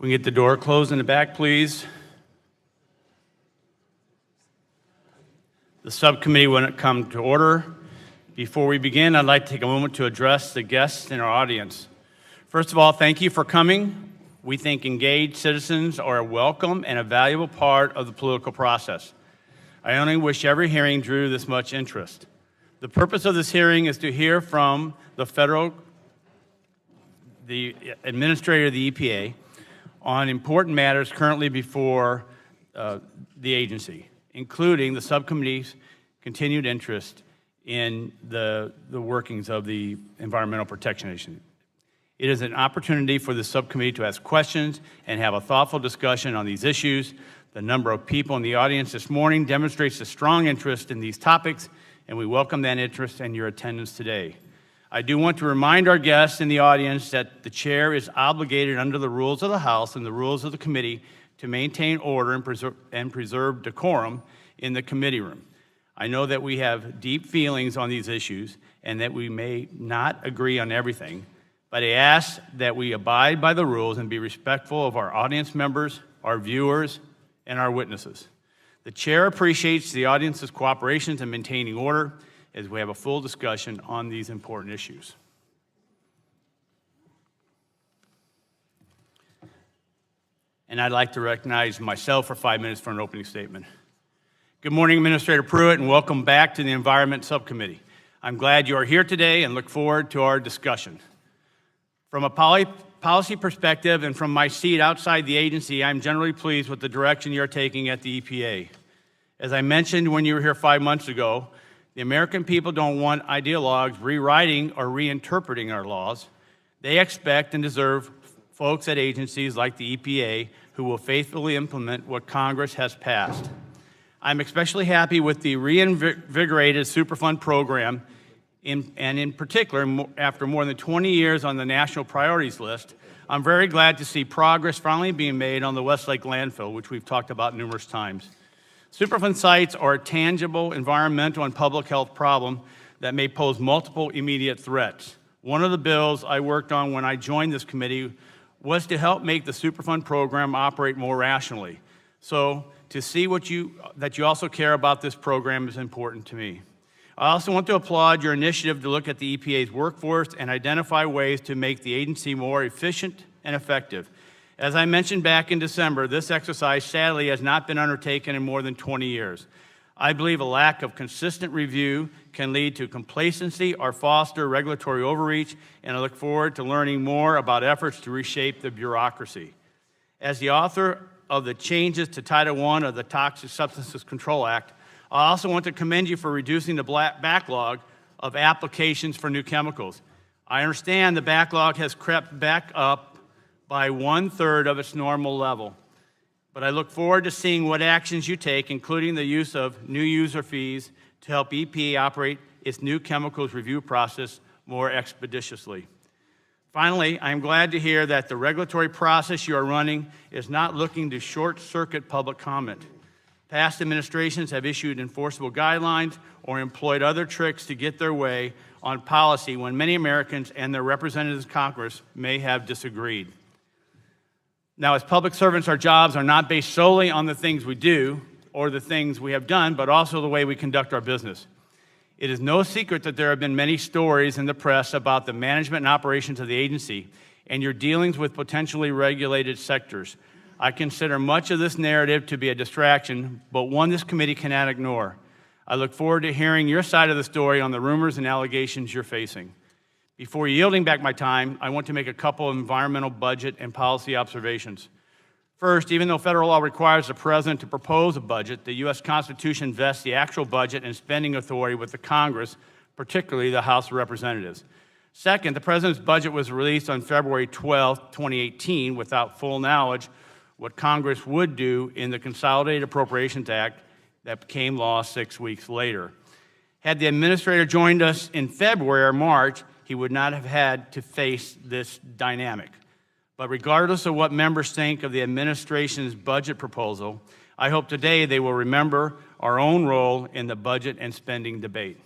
We can get the door closed in the back, please. The subcommittee will come to order. Before we begin, I'd like to take a moment to address the guests in our audience. First of all, thank you for coming. We think engaged citizens are a welcome and a valuable part of the political process. I only wish every hearing drew this much interest. The purpose of this hearing is to hear from the administrator of the EPA on important matters currently before the agency, including the subcommittee's continued interest in the workings of the Environmental Protection Agency. It is an opportunity for the subcommittee to ask questions and have a thoughtful discussion on these issues. The number of people in the audience this morning demonstrates a strong interest in these topics, and we welcome that interest and your attendance today. I do want to remind our guests in the audience that the chair is obligated under the rules of the House and the rules of the committee to maintain order and preserve decorum in the committee room. I know that we have deep feelings on these issues and that we may not agree on everything, but I ask that we abide by the rules and be respectful of our audience members, our viewers, and our witnesses. The chair appreciates the audience's cooperation in maintaining order as we have a full discussion on these important issues. And I'd like to recognize myself for 5 minutes for an opening statement. Good morning, Administrator Pruitt, and welcome back to the Environment Subcommittee. I'm glad you are here today and look forward to our discussion. From a policy perspective and from my seat outside the agency, I'm generally pleased with the direction you're taking at the EPA. As I mentioned when you were here 5 months ago, the American people don't want ideologues rewriting or reinterpreting our laws. They expect and deserve folks at agencies like the EPA who will faithfully implement what Congress has passed. I'm especially happy with the reinvigorated Superfund program, and in particular, after more than 20 years on the national priorities list, I'm very glad to see progress finally being made on the Westlake landfill, which we've talked about numerous times. Superfund sites are a tangible environmental and public health problem that may pose multiple immediate threats. One of the bills I worked on when I joined this committee was to help make the Superfund program operate more rationally. So to see that you also care about this program is important to me. I also want to applaud your initiative to look at the EPA's workforce and identify ways to make the agency more efficient and effective. As I mentioned back in December, this exercise sadly has not been undertaken in more than 20 years. I believe a lack of consistent review can lead to complacency or foster regulatory overreach, and I look forward to learning more about efforts to reshape the bureaucracy. As the author of the changes to Title I of the Toxic Substances Control Act, I also want to commend you for reducing the backlog of applications for new chemicals. I understand the backlog has crept back up by 1/3 of its normal level. But I look forward to seeing what actions you take, including the use of new user fees to help EPA operate its new chemicals review process more expeditiously. Finally, I am glad to hear that the regulatory process you are running is not looking to short-circuit public comment. Past administrations have issued enforceable guidelines or employed other tricks to get their way on policy when many Americans and their representatives in Congress may have disagreed. Now, as public servants, our jobs are not based solely on the things we do or the things we have done, but also the way we conduct our business. It is no secret that there have been many stories in the press about the management and operations of the agency and your dealings with potentially regulated sectors. I consider much of this narrative to be a distraction, but one this committee cannot ignore. I look forward to hearing your side of the story on the rumors and allegations you're facing. Before yielding back my time, I want to make a couple of environmental budget and policy observations. First, even though federal law requires the president to propose a budget, the U.S. Constitution vests the actual budget and spending authority with the Congress, particularly the House of Representatives. Second, the president's budget was released on February 12, 2018, without full knowledge what Congress would do in the Consolidated Appropriations Act that became law 6 weeks later. Had the administrator joined us in February or March, he would not have had to face this dynamic. But regardless of what members think of the administration's budget proposal, I hope today they will remember our own role in the budget and spending debate.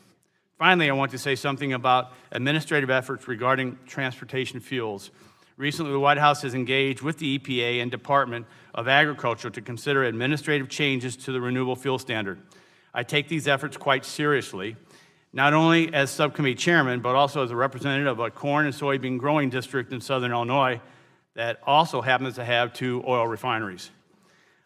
Finally, I want to say something about administrative efforts regarding transportation fuels. Recently, the White House has engaged with the EPA and Department of Agriculture to consider administrative changes to the renewable fuel standard. I take these efforts quite seriously, not only as subcommittee chairman, but also as a representative of a corn and soybean growing district in southern Illinois that also happens to have 2 oil refineries.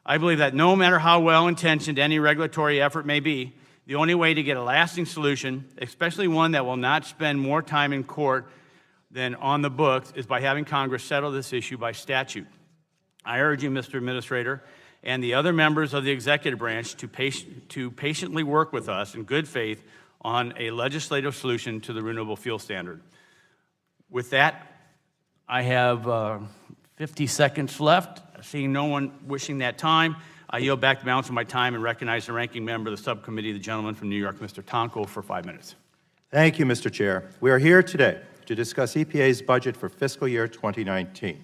I believe that no matter how well-intentioned any regulatory effort may be, the only way to get a lasting solution, especially one that will not spend more time in court than on the books, is by having Congress settle this issue by statute. I urge you, Mr. Administrator, and the other members of the executive branch to patiently work with us in good faith on a legislative solution to the renewable fuel standard. With that, I have 50 seconds left. Seeing no one wishing that time, I yield back the balance of my time and recognize the ranking member of the subcommittee, the gentleman from New York, Mr. Tonko, for 5 minutes. Thank you, Mr. Chair. We are here today to discuss EPA's budget for fiscal year 2019.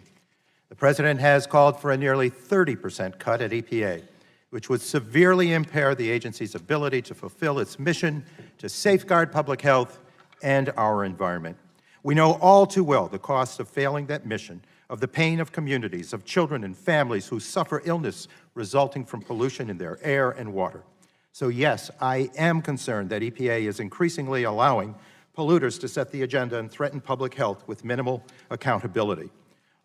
The President has called for a nearly 30% cut at EPA, which would severely impair the agency's ability to fulfill its mission to safeguard public health and our environment. We know all too well the cost of failing that mission, of the pain of communities, of children and families who suffer illness resulting from pollution in their air and water. So yes, I am concerned that EPA is increasingly allowing polluters to set the agenda and threaten public health with minimal accountability.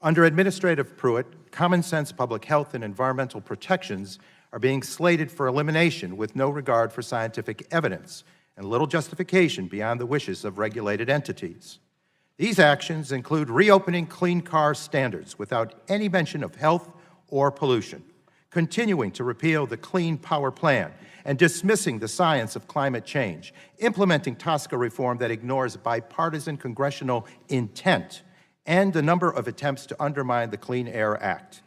Under Administrator Pruitt, common sense public health and environmental protections are being slated for elimination with no regard for scientific evidence and little justification beyond the wishes of regulated entities. These actions include reopening clean car standards without any mention of health or pollution, continuing to repeal the Clean Power Plan and dismissing the science of climate change, implementing TSCA reform that ignores bipartisan congressional intent, and a number of attempts to undermine the Clean Air Act.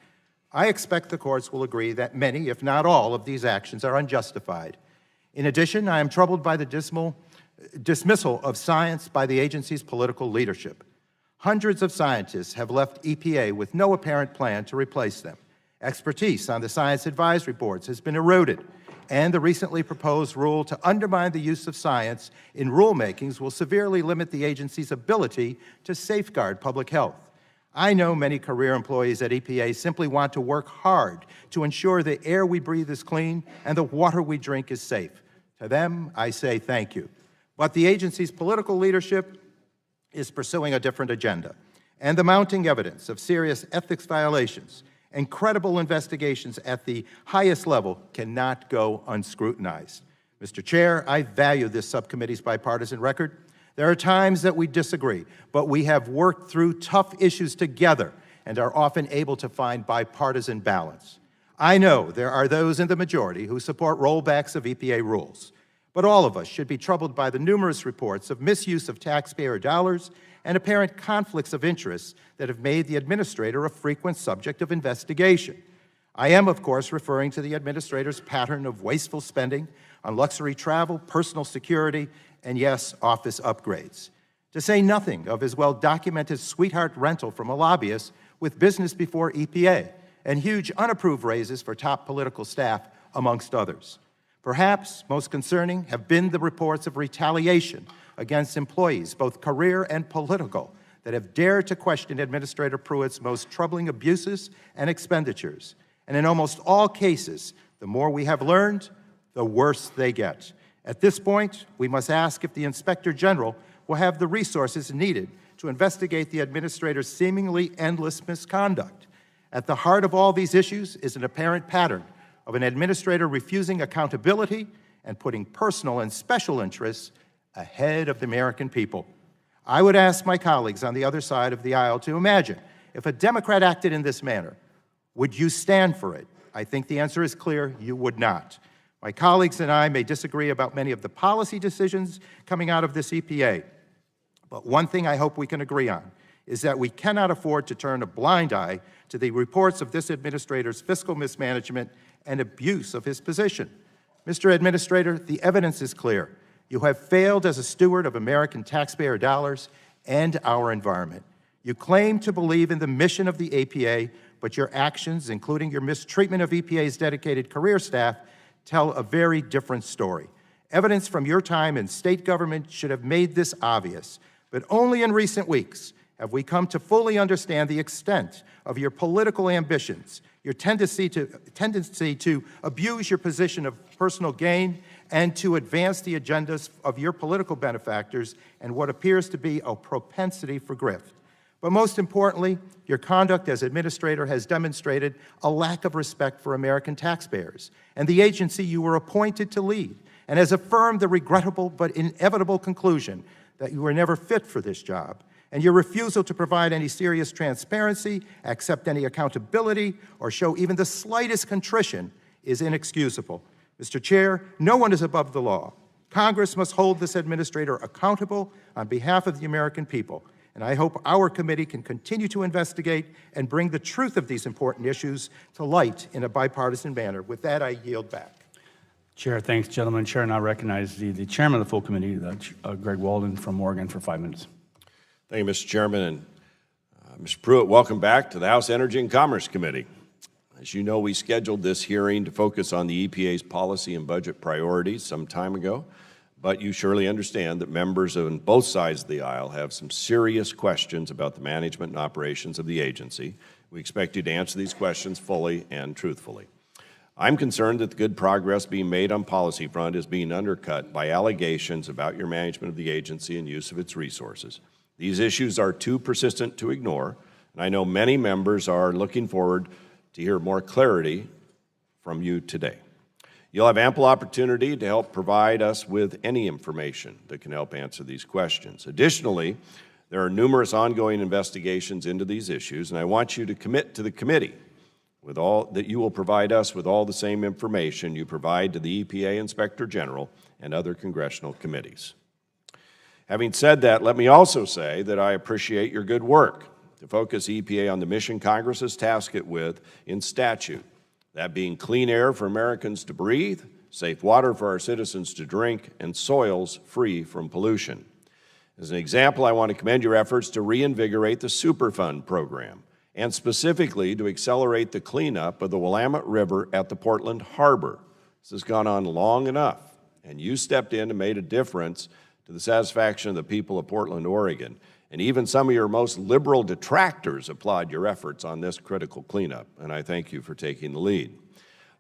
I expect the courts will agree that many, if not all, of these actions are unjustified. In addition, I am troubled by the dismissal of science by the agency's political leadership. Hundreds of scientists have left EPA with no apparent plan to replace them. Expertise on the science advisory boards has been eroded, and the recently proposed rule to undermine the use of science in rulemakings will severely limit the agency's ability to safeguard public health. I know many career employees at EPA simply want to work hard to ensure the air we breathe is clean and the water we drink is safe. To them, I say thank you. But the agency's political leadership is pursuing a different agenda, and the mounting evidence of serious ethics violations and credible investigations at the highest level cannot go unscrutinized. Mr. Chair, I value this subcommittee's bipartisan record. There are times that we disagree, but we have worked through tough issues together and are often able to find bipartisan balance. I know there are those in the majority who support rollbacks of EPA rules, but all of us should be troubled by the numerous reports of misuse of taxpayer dollars and apparent conflicts of interest that have made the administrator a frequent subject of investigation. I am, of course, referring to the administrator's pattern of wasteful spending on luxury travel, personal security, and yes, office upgrades. To say nothing of his well-documented sweetheart rental from a lobbyist with business before EPA and huge unapproved raises for top political staff, amongst others. Perhaps most concerning have been the reports of retaliation against employees, both career and political, that have dared to question Administrator Pruitt's most troubling abuses and expenditures. And in almost all cases, the more we have learned, the worse they get. At this point, we must ask if the Inspector General will have the resources needed to investigate the administrator's seemingly endless misconduct. At the heart of all these issues is an apparent pattern of an administrator refusing accountability and putting personal and special interests ahead of the American people. I would ask my colleagues on the other side of the aisle to imagine if a Democrat acted in this manner, would you stand for it? I think the answer is clear, you would not. My colleagues and I may disagree about many of the policy decisions coming out of this EPA, but one thing I hope we can agree on is that we cannot afford to turn a blind eye to the reports of this administrator's fiscal mismanagement and abuse of his position. Mr. Administrator, the evidence is clear. You have failed as a steward of American taxpayer dollars and our environment. You claim to believe in the mission of the EPA, but your actions, including your mistreatment of EPA's dedicated career staff, tell a very different story. Evidence from your time in state government should have made this obvious, but only in recent weeks, have we come to fully understand the extent of your political ambitions, your tendency to abuse your position of personal gain, and to advance the agendas of your political benefactors and what appears to be a propensity for grift. But most importantly, your conduct as administrator has demonstrated a lack of respect for American taxpayers and the agency you were appointed to lead, and has affirmed the regrettable but inevitable conclusion that you were never fit for this job. And your refusal to provide any serious transparency, accept any accountability, or show even the slightest contrition is inexcusable. Mr. Chair, no one is above the law. Congress must hold this administrator accountable on behalf of the American people. And I hope our committee can continue to investigate and bring the truth of these important issues to light in a bipartisan manner. With that, I yield back. Chair, thanks, gentlemen. Chair, now recognize the chairman of the full committee, Greg Walden from Oregon, for 5 minutes. Thank you, Mr. Chairman. And Mr. Pruitt, welcome back to the House Energy and Commerce Committee. As you know, we scheduled this hearing to focus on the EPA's policy and budget priorities some time ago, but you surely understand that members on both sides of the aisle have some serious questions about the management and operations of the agency. We expect you to answer these questions fully and truthfully. I'm concerned that the good progress being made on policy front is being undercut by allegations about your management of the agency and use of its resources. These issues are too persistent to ignore, and I know many members are looking forward to hear more clarity from you today. You'll have ample opportunity to help provide us with any information that can help answer these questions. Additionally, there are numerous ongoing investigations into these issues, and I want you to commit to the committee with all that you will provide us with all the same information you provide to the EPA Inspector General and other congressional committees. Having said that, let me also say that I appreciate your good work to focus EPA on the mission Congress has tasked it with in statute, that being clean air for Americans to breathe, safe water for our citizens to drink, and soils free from pollution. As an example, I want to commend your efforts to reinvigorate the Superfund program, and specifically to accelerate the cleanup of the Willamette River at the Portland Harbor. This has gone on long enough, and you stepped in and made a difference to the satisfaction of the people of Portland, Oregon. And even some of your most liberal detractors applaud your efforts on this critical cleanup, and I thank you for taking the lead.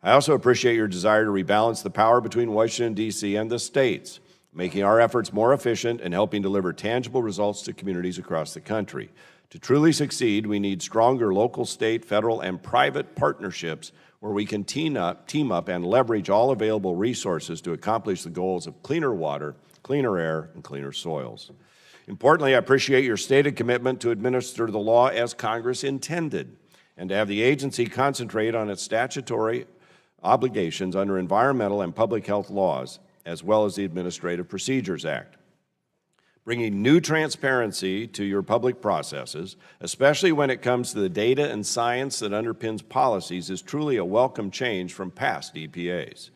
I also appreciate your desire to rebalance the power between Washington, D.C. and the states, making our efforts more efficient and helping deliver tangible results to communities across the country. To truly succeed, we need stronger local, state, federal, and private partnerships where we can team up and leverage all available resources to accomplish the goals of cleaner water, cleaner air, and cleaner soils. Importantly, I appreciate your stated commitment to administer the law as Congress intended and to have the agency concentrate on its statutory obligations under environmental and public health laws, as well as the Administrative Procedures Act. Bringing new transparency to your public processes, especially when it comes to the data and science that underpins policies, is truly a welcome change from past EPAs.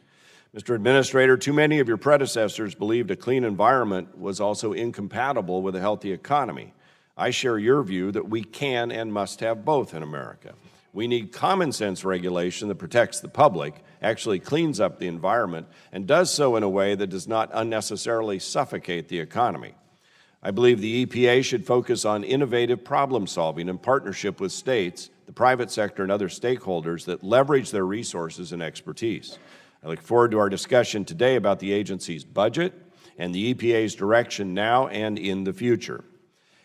Mr. Administrator, too many of your predecessors believed a clean environment was also incompatible with a healthy economy. I share your view that we can and must have both in America. We need common sense regulation that protects the public, actually cleans up the environment, and does so in a way that does not unnecessarily suffocate the economy. I believe the EPA should focus on innovative problem solving in partnership with states, the private sector, and other stakeholders that leverage their resources and expertise. I look forward to our discussion today about the agency's budget and the EPA's direction now and in the future.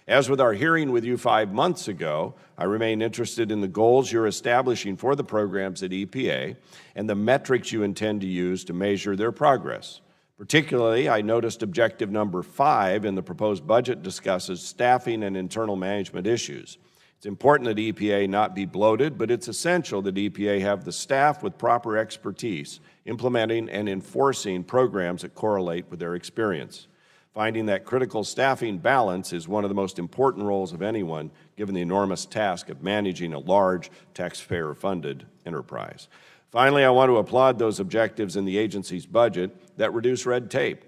As with our hearing with you 5 months ago, I remain interested in the goals you're establishing for the programs at EPA and the metrics you intend to use to measure their progress. Particularly, I noticed objective number 5 in the proposed budget discusses staffing and internal management issues. It's important that EPA not be bloated, but it's essential that EPA have the staff with proper expertise implementing and enforcing programs that correlate with their experience. Finding that critical staffing balance is one of the most important roles of anyone, given the enormous task of managing a large taxpayer-funded enterprise. Finally, I want to applaud those objectives in the agency's budget that reduce red tape,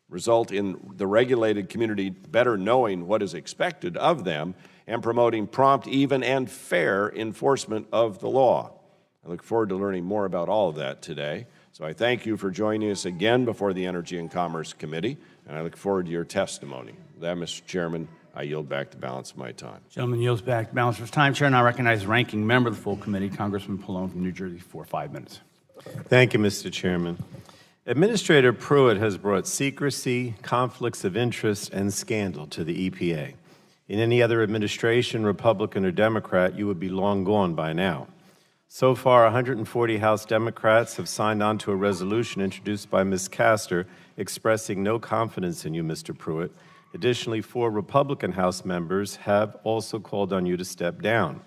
result in the regulated community better knowing what is expected of them, and promoting prompt, even, and fair enforcement of the law. I look forward to learning more about all of that today. So I thank you for joining us again before the Energy and Commerce Committee, and I look forward to your testimony. With that, Mr. Chairman, I yield back the balance of my time. Gentleman yields back the balance of his time. Chair, now recognize the ranking member of the full committee, Congressman Pallone from New Jersey, for 5 minutes. Thank you, Mr. Chairman. Administrator Pruitt has brought secrecy, conflicts of interest, and scandal to the EPA. In any other administration, Republican or Democrat, you would be long gone by now. So far, 140 House Democrats have signed on to a resolution introduced by Ms. Castor expressing no confidence in you, Mr. Pruitt. Additionally, 4 Republican House members have also called on you to step down.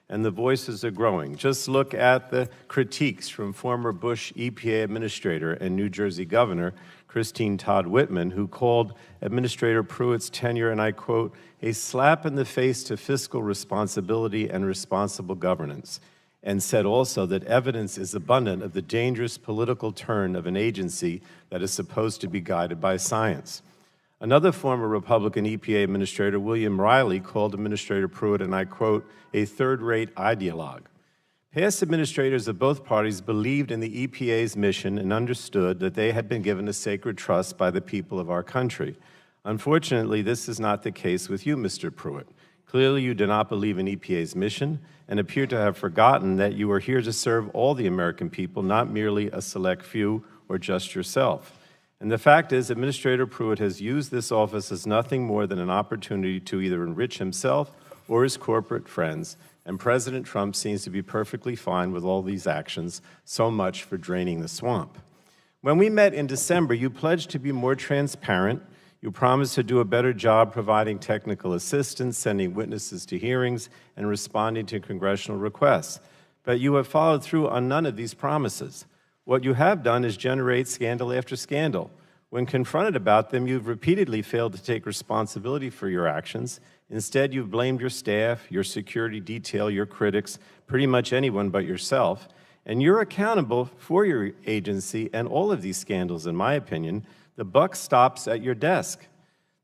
And the voices are growing. Just look at the critiques from former Bush EPA Administrator and New Jersey Governor Christine Todd Whitman, who called Administrator Pruitt's tenure, and I quote, a slap in the face to fiscal responsibility and responsible governance, and said also that evidence is abundant of the dangerous political turn of an agency that is supposed to be guided by science. Another former Republican EPA Administrator, William Riley, called Administrator Pruitt, and I quote, a third-rate ideologue. Past administrators of both parties believed in the EPA's mission and understood that they had been given a sacred trust by the people of our country. Unfortunately, this is not the case with you, Mr. Pruitt. Clearly, you do not believe in EPA's mission and appear to have forgotten that you are here to serve all the American people, not merely a select few or just yourself. And the fact is, Administrator Pruitt has used this office as nothing more than an opportunity to either enrich himself or his corporate friends, and President Trump seems to be perfectly fine with all these actions, so much for draining the swamp. When we met in December, you pledged to be more transparent. You promised to do a better job providing technical assistance, sending witnesses to hearings, and responding to congressional requests. But you have followed through on none of these promises. What you have done is generate scandal after scandal. When confronted about them, you've repeatedly failed to take responsibility for your actions. Instead, you've blamed your staff, your security detail, your critics, pretty much anyone but yourself. And you're accountable for your agency and all of these scandals, in my opinion. The buck stops at your desk.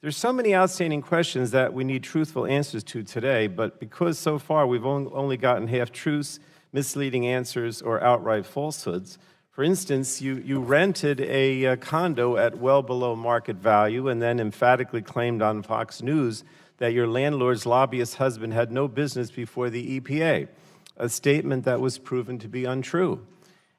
There's so many outstanding questions that we need truthful answers to today, but because so far we've only gotten half-truths, misleading answers, or outright falsehoods. For instance, you rented a condo at well below market value and then emphatically claimed on Fox News that your landlord's lobbyist husband had no business before the EPA, a statement that was proven to be untrue.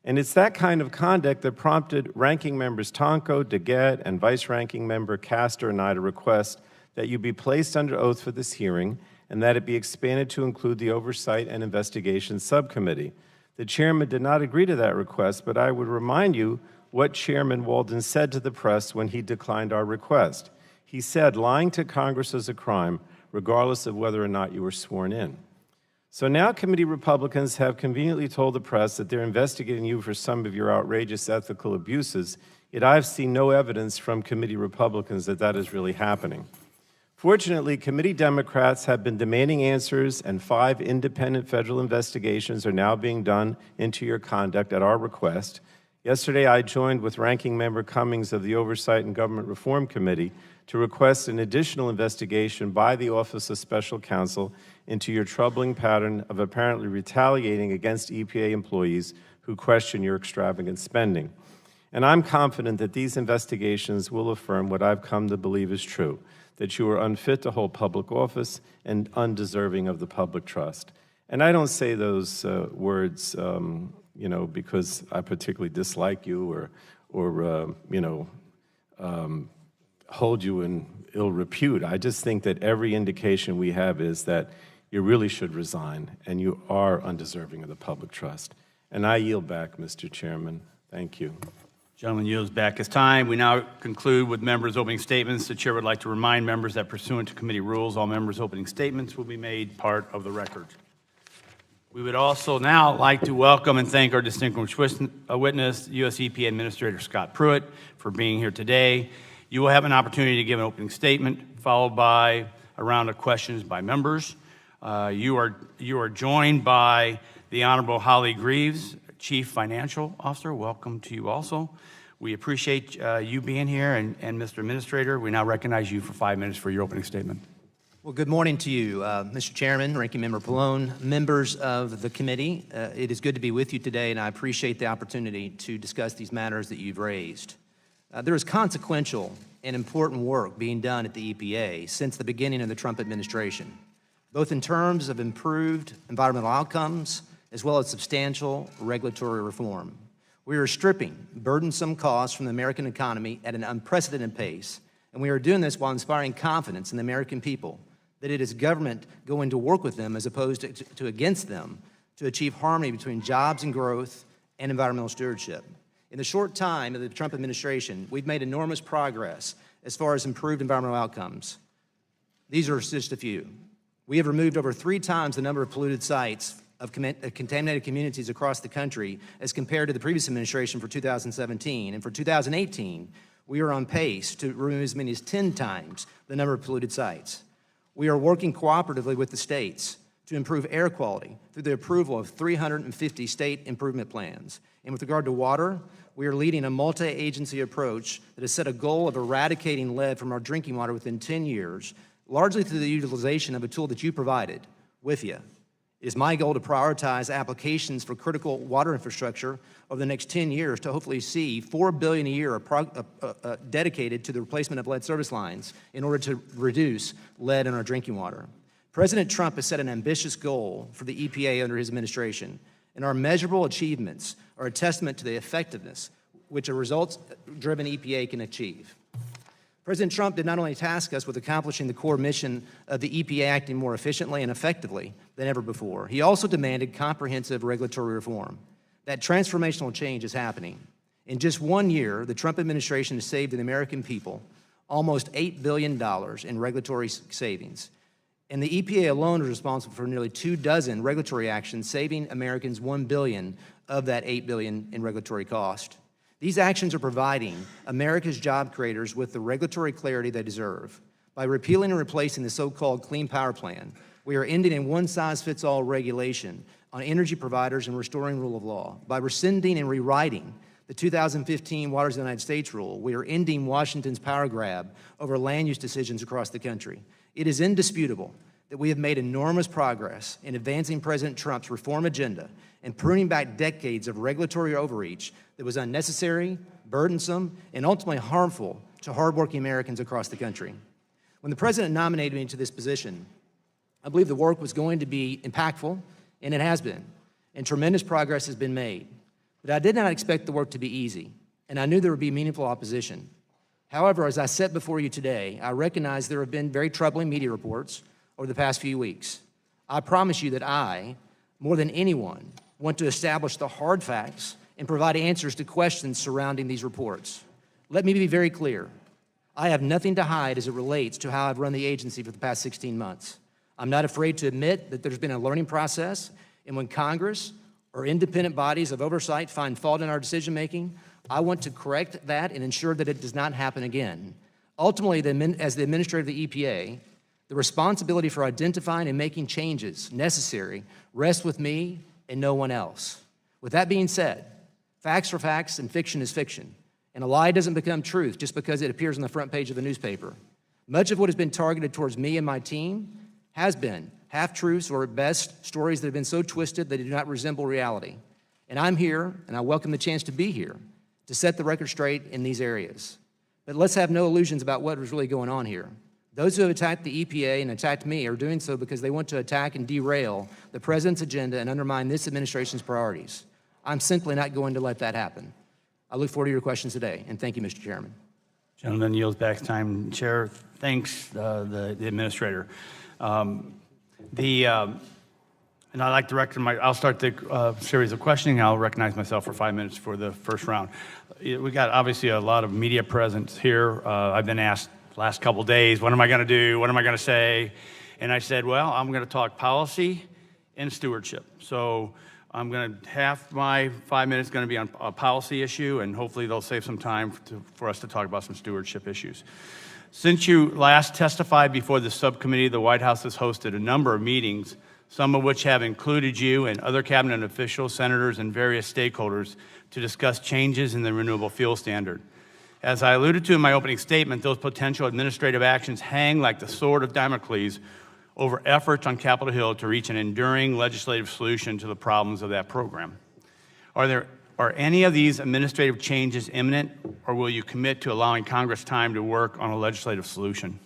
And it's that kind of conduct that prompted Ranking Members Tonko, DeGette, and Vice Ranking Member Castor and I to request that you be placed under oath for this hearing and that it be expanded to include the Oversight and Investigation Subcommittee. The chairman did not agree to that request, but I would remind you what Chairman Walden said to the press when he declined our request. He said, lying to Congress is a crime, regardless of whether or not you were sworn in. So now committee Republicans have conveniently told the press that they're investigating you for some of your outrageous ethical abuses, yet I've seen no evidence from committee Republicans that that is really happening. Fortunately, committee Democrats have been demanding answers, and 5 independent federal investigations are now being done into your conduct at our request. Yesterday, I joined with Ranking Member Cummings of the Oversight and Government Reform Committee to request an additional investigation by the Office of Special Counsel into your troubling pattern of apparently retaliating against EPA employees who question your extravagant spending. And I'm confident that these investigations will affirm what I've come to believe is true, that you are unfit to hold public office and undeserving of the public trust. And I don't say those words, because I particularly dislike you or hold you in ill repute. I just think that every indication we have is that you really should resign and you are undeserving of the public trust. And I yield back, Mr. Chairman. Thank you. Gentleman yields back his time. We now conclude with members' opening statements. The chair would like to remind members that pursuant to committee rules, all members' opening statements will be made part of the record. We would also now like to welcome and thank our distinguished witness, U.S. EPA Administrator Scott Pruitt, for being here today. You will have an opportunity to give an opening statement, followed by a round of questions by members. You are joined by the Honorable Holly Greaves, Chief Financial Officer. Welcome to you also. We appreciate you being here, and Mr. Administrator, we now recognize you for 5 minutes for your opening statement. Well, good morning to you, Mr. Chairman, Ranking Member Pallone, members of the committee. It is good to be with you today, and I appreciate the opportunity to discuss these matters that you've raised. There is consequential and important work being done at the EPA since the beginning of the Trump administration, both in terms of improved environmental outcomes as well as substantial regulatory reform. We are stripping burdensome costs from the American economy at an unprecedented pace, and we are doing this while inspiring confidence in the American people that it is government going to work with them as opposed to against them to achieve harmony between jobs and growth and environmental stewardship. In the short time of the Trump administration, we've made enormous progress as far as improved environmental outcomes. These are just a few. We have removed over 3 times the number of polluted sites of contaminated communities across the country as compared to the previous administration for 2017. And for 2018, we are on pace to remove as many as 10 times the number of polluted sites. We are working cooperatively with the states to improve air quality through the approval of 350 state improvement plans. And with regard to water, we are leading a multi-agency approach that has set a goal of eradicating lead from our drinking water within 10 years, largely through the utilization of a tool that you provided, WIFIA. It is my goal to prioritize applications for critical water infrastructure over the next 10 years to hopefully see $4 billion a year dedicated to the replacement of lead service lines in order to reduce lead in our drinking water. President Trump has set an ambitious goal for the EPA under his administration, and our measurable achievements are a testament to the effectiveness which a results-driven EPA can achieve. President Trump did not only task us with accomplishing the core mission of the EPA acting more efficiently and effectively than ever before, he also demanded comprehensive regulatory reform. That transformational change is happening. In just 1 year, the Trump administration has saved the American people almost $8 billion in regulatory savings. And the EPA alone is responsible for nearly 24 regulatory actions, saving Americans $1 billion of that $8 billion in regulatory cost. These actions are providing America's job creators with the regulatory clarity they deserve. By repealing and replacing the so-called Clean Power Plan, we are ending a one-size-fits-all regulation on energy providers and restoring rule of law. By rescinding and rewriting the 2015 Waters of the United States rule, we are ending Washington's power grab over land use decisions across the country. It is indisputable that we have made enormous progress in advancing President Trump's reform agenda and pruning back decades of regulatory overreach that was unnecessary, burdensome, and ultimately harmful to hardworking Americans across the country. When the President nominated me to this position, I believe the work was going to be impactful, and it has been, and tremendous progress has been made. But I did not expect the work to be easy, and I knew there would be meaningful opposition. However, as I sit before you today, I recognize there have been very troubling media reports over the past few weeks. I promise you that I, more than anyone, want to establish the hard facts and provide answers to questions surrounding these reports. Let me be very clear. I have nothing to hide as it relates to how I've run the agency for the past 16 months. I'm not afraid to admit that there's been a learning process, and when Congress or independent bodies of oversight find fault in our decision-making, I want to correct that and ensure that it does not happen again. Ultimately, as the administrator of the EPA, the responsibility for identifying and making changes necessary rests with me and no one else. With that being said, facts are facts and fiction is fiction, and a lie doesn't become truth just because it appears on the front page of a newspaper. Much of what has been targeted towards me and my team has been half-truths or at best stories that have been so twisted that they do not resemble reality. And I'm here, and I welcome the chance to be here, to set the record straight in these areas. But let's have no illusions about what was really going on here. Those who have attacked the EPA and attacked me are doing so because they want to attack and derail the President's agenda and undermine this administration's priorities. I'm simply not going to let that happen. I look forward to your questions today, and thank you, Mr. Chairman. Gentleman yields back time. Chair thanks the administrator. And I'd like to recognize, I'll start the series of questioning. I'll recognize myself for 5 minutes for the first round. We got obviously a lot of media presence here. I've been asked the last couple days, what am I going to do? What am I going to say? And I said, well, I'm going to talk policy and stewardship. So I'm going to, half my 5 minutes going to be on a policy issue, and hopefully they'll save some time for us to talk about some stewardship issues. Since you last testified before the subcommittee, the White House has hosted a number of meetings, some of which have included you and other cabinet officials, senators, and various stakeholders to discuss changes in the renewable fuel standard. As I alluded to in my opening statement, those potential administrative actions hang like the sword of Damocles over efforts on Capitol Hill to reach an enduring legislative solution to the problems of that program. Are Are any of these administrative changes imminent, or will you commit to allowing Congress time to work on a legislative solution?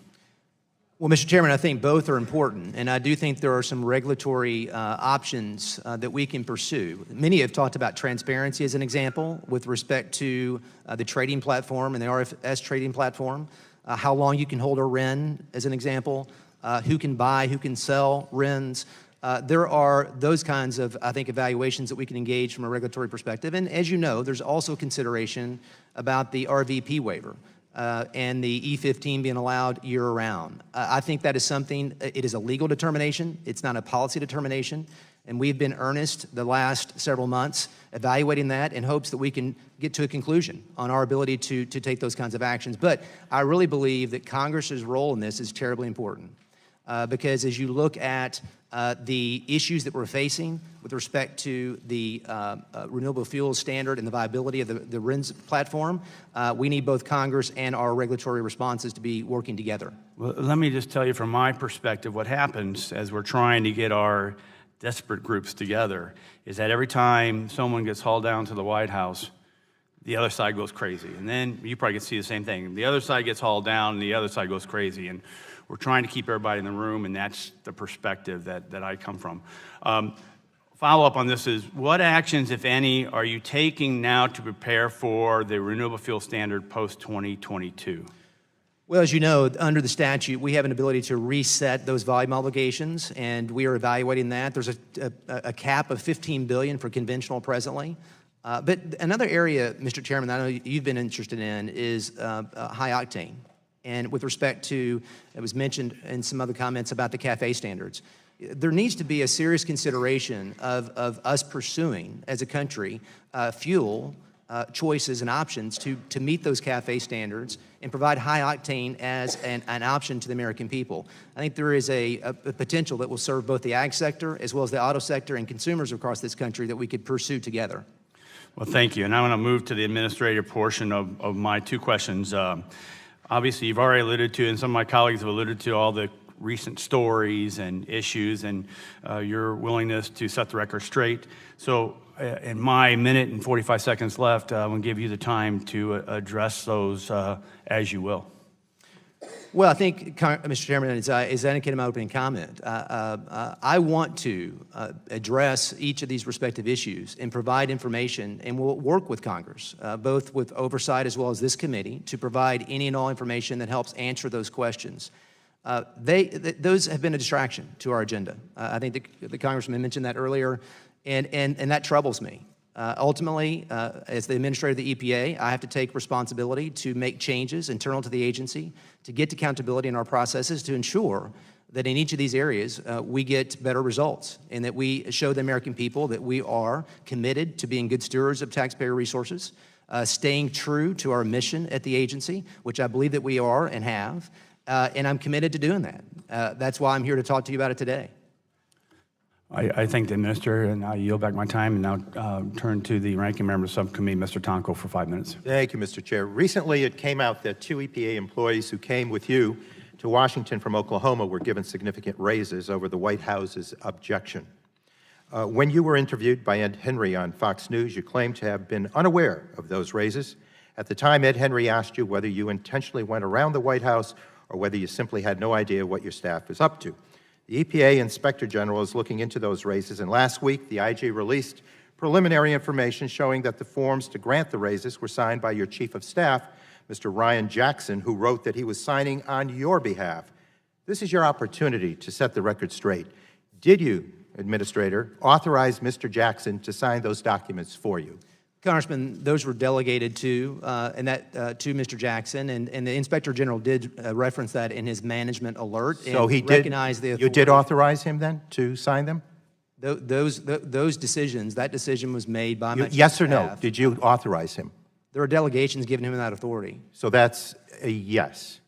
Well, Mr. Chairman, I think both are important, and I do think there are some regulatory options that we can pursue. Many have talked about transparency as an example with respect to the trading platform and the RFS trading platform, how long you can hold a RIN as an example, who can buy, who can sell RINs. There are those kinds of, I think, evaluations that we can engage from a regulatory perspective. And as you know, there's also consideration about the RVP waiver. And the E15 being allowed year-round. I think that is something, it is a legal determination, it's not a policy determination, and we've been earnest the last several months evaluating that in hopes that we can get to a conclusion on our ability to take those kinds of actions. But I really believe that Congress's role in this is terribly important because as you look at the issues that we're facing with respect to the renewable fuels standard and the viability of the RINs platform, we need both Congress and our regulatory responses to be working together. Well, let me just tell you from my perspective what happens as we're trying to get our desperate groups together is that every time someone gets hauled down to the White House, the other side goes crazy. And then you probably can see the same thing. The other side gets hauled down and the other side goes crazy. And we're trying to keep everybody in the room, and that's the perspective that I come from. Follow-up on this is, what actions, if any, are you taking now to prepare for the renewable fuel standard post-2022? Well, as you know, under the statute, we have an ability to reset those volume obligations, and we are evaluating that. There's a cap of $15 billion for conventional presently. But another area, Mr. Chairman, that I know you've been interested in is high octane. And with respect to, it was mentioned in some other comments about the CAFE standards, there needs to be a serious consideration of us pursuing, as a country, fuel choices and options to meet those CAFE standards and provide high octane as an option to the American people. I think there is a potential that will serve both the ag sector as well as the auto sector and consumers across this country that we could pursue together. Well, thank you. And I want to move to the administrative portion of my two questions. Obviously, you've already alluded to, and some of my colleagues have alluded to, all the recent stories and issues and your willingness to set the record straight. So in my minute and 45 seconds left, I'm going to give you the time to address those as you will. Well, I think, Mr. Chairman, as I indicated in my opening comment, I want to address each of these respective issues and provide information, and we'll work with Congress, both with oversight as well as this committee, to provide any and all information that helps answer those questions. Those have been a distraction to our agenda. I think the Congressman mentioned that earlier, and that troubles me. Ultimately, as the administrator of the EPA, I have to take responsibility to make changes internal to the agency, to get accountability in our processes, to ensure that in each of these areas we get better results and that we show the American people that we are committed to being good stewards of taxpayer resources, staying true to our mission at the agency, which I believe that we are and have, and I'm committed to doing that. That's why I'm here to talk to you about it today. I thank the minister, and I yield back my time, and now turn to the ranking member of the subcommittee, Mr. Tonko, for 5 minutes. Thank you, Mr. Chair. Recently, it came out that 2 EPA employees who came with you to Washington from Oklahoma were given significant raises over the White House's objection. When you were interviewed by Ed Henry on Fox News, you claimed to have been unaware of those raises. At the time, Ed Henry asked you whether you intentionally went around the White House or whether you simply had no idea what your staff was up to. The EPA Inspector General is looking into those raises, and last week the IG released preliminary information showing that the forms to grant the raises were signed by your Chief of Staff, Mr. Ryan Jackson, who wrote that he was signing on your behalf. This is your opportunity to set the record straight. Did you, Administrator, authorize Mr. Jackson to sign those documents for you? Congressman, those were delegated to Mr. Jackson, and the Inspector General did reference that in his management alert. So and he did. Recognized the authority. You did authorize him then to sign them? Those decisions, that decision was made by my Yes or staff. no? Did you authorize him? There are delegations giving him that authority. So that's a yes.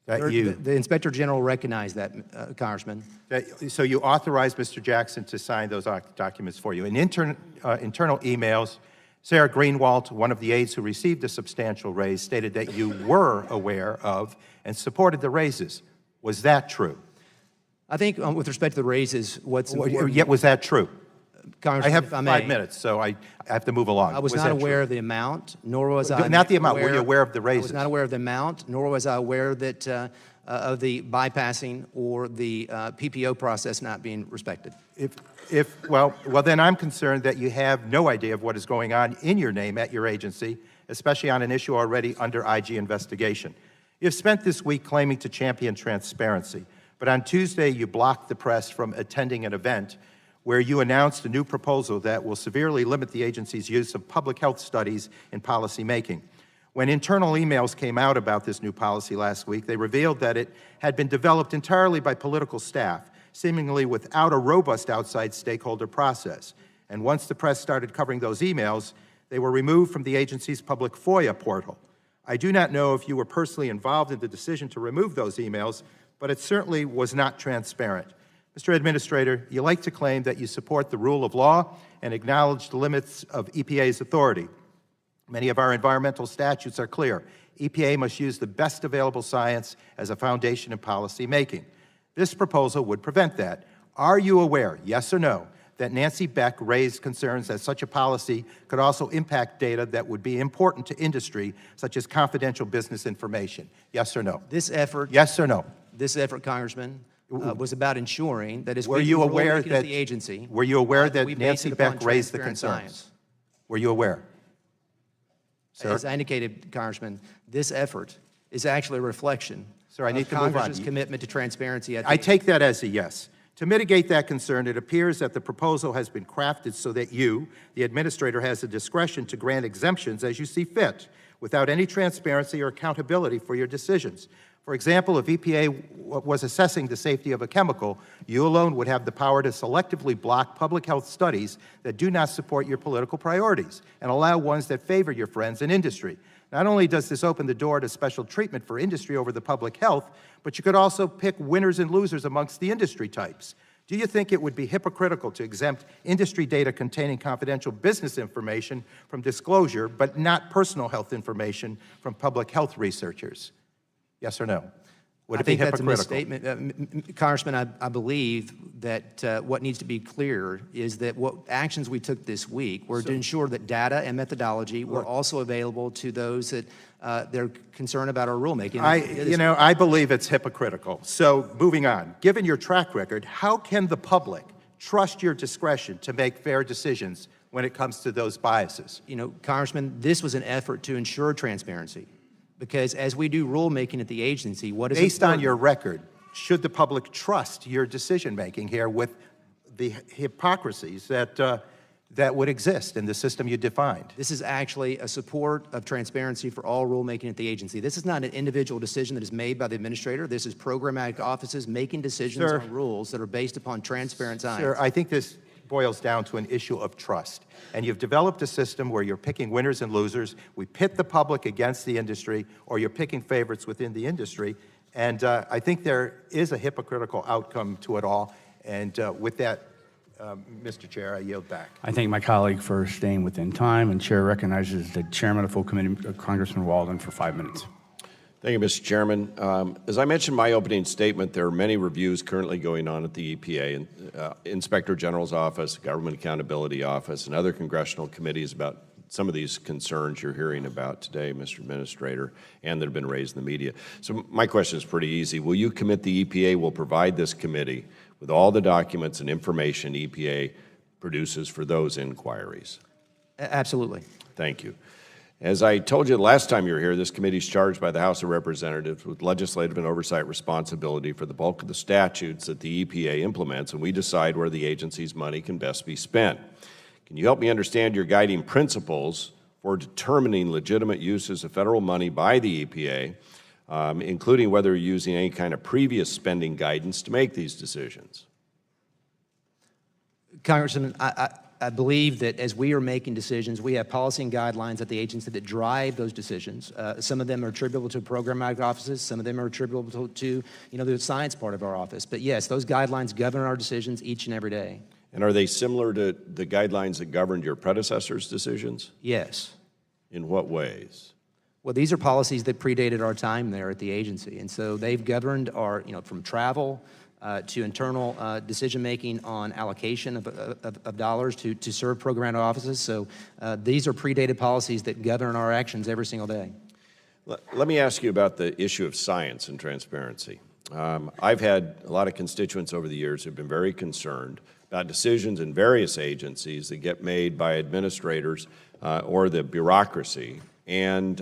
The Inspector General recognized that, Congressman. So you authorized Mr. Jackson to sign those documents for you. In internal emails, Sarah Greenwald, one of the aides who received a substantial raise, stated that you were aware of and supported the raises. Was that true? I think with respect to the raises, what's Yet was that true? Congressman, I have if I may, 5 minutes, so I have to move along. I was not aware of the amount, nor was I Not the amount. Were aware- you aware of the I raises? was not aware of the amount, nor was I aware that of the bypassing or the PPO process not being respected. Well, then I'm concerned that you have no idea of what is going on in your name at your agency, especially on an issue already under IG investigation. You've spent this week claiming to champion transparency, but on Tuesday you blocked the press from attending an event where you announced a new proposal that will severely limit the agency's use of public health studies in policy making. When internal emails came out about this new policy last week, they revealed that it had been developed entirely by political staff, seemingly without a robust outside stakeholder process. And once the press started covering those emails, they were removed from the agency's public FOIA portal. I do not know if you were personally involved in the decision to remove those emails, but it certainly was not transparent. Mr. Administrator, you like to claim that you support the rule of law and acknowledge the limits of EPA's authority. Many of our environmental statutes are clear. EPA must use the best available science as a foundation in policy making. This proposal would prevent that. Are you aware, yes or no, that Nancy Beck raised concerns that such a policy could also impact data that would be important to industry, such as confidential business information? Yes or no? This effort, Yes or no? This effort, Congressman, was about ensuring that as Were we you do aware rulemaking that at the agency, were you aware that we base Nancy it upon Beck raised the transparent concerns? science. Were you aware? Sir? As I indicated, Congressman, this effort is actually a reflection Sir, I need of to move on. Congress's commitment to transparency at the I take that as a yes. To mitigate that concern, it appears that the proposal has been crafted so that you, the administrator, has the discretion to grant exemptions as you see fit, without any transparency or accountability for your decisions. For example, if EPA was assessing the safety of a chemical, you alone would have the power to selectively block public health studies that do not support your political priorities and allow ones that favor your friends in industry. Not only does this open the door to special treatment for industry over the public health, but you could also pick winners and losers amongst the industry types. Do you think it would be hypocritical to exempt industry data containing confidential business information from disclosure, but not personal health information from public health researchers? Yes or no? Would it be hypocritical? That's a misstatement. Congressman, I believe that what needs to be clear is that what actions we took this week were to ensure that data and methodology were also available to those that they're concerned about our rulemaking. I believe it's hypocritical. So moving on, given your track record, how can the public trust your discretion to make fair decisions when it comes to those biases? Congressman, this was an effort to ensure transparency. Because as we do rulemaking at the agency, what is based on your record, should the public trust your decision-making here with the hypocrisies that would exist in the system you defined? This is actually a support of transparency for all rulemaking at the agency. This is not an individual decision that is made by the administrator. This is programmatic offices making decisions on rules that are based upon transparent science. Sir, I think this boils down to an issue of trust. And you've developed a system where you're picking winners and losers. We pit the public against the industry, or you're picking favorites within the industry. And I think there is a hypocritical outcome to it all. And with that, Mr. Chair, I yield back. I thank my colleague for staying within time, and Chair recognizes the Chairman of Full Committee, Congressman Walden, for 5 minutes. Thank you, Mr. Chairman. As I mentioned in my opening statement, there are many reviews currently going on at the EPA and Inspector General's Office, Government Accountability Office, and other congressional committees about some of these concerns you're hearing about today, Mr. Administrator, and that have been raised in the media. So my question is pretty easy. Will you commit the EPA will provide this committee with all the documents and information EPA produces for those inquiries? Absolutely. Thank you. As I told you the last time you were here, this committee is charged by the House of Representatives with legislative and oversight responsibility for the bulk of the statutes that the EPA implements, and we decide where the agency's money can best be spent. Can you help me understand your guiding principles for determining legitimate uses of federal money by the EPA, including whether you're using any kind of previous spending guidance to make these decisions? Congressman, I believe that as we are making decisions, we have policy and guidelines at the agency that drive those decisions. Some of them are attributable to programmatic offices. Some of them are attributable to the science part of our office. But yes, those guidelines govern our decisions each and every day. And are they similar to the guidelines that governed your predecessors' decisions? Yes. In what ways? Well, these are policies that predated our time there at the agency. And so they've governed our, from travel to internal decision-making on allocation of dollars to serve program offices. So these are predated policies that govern our actions every single day. Let me ask you about the issue of science and transparency. I've had a lot of constituents over the years who've been very concerned about decisions in various agencies that get made by administrators or the bureaucracy. And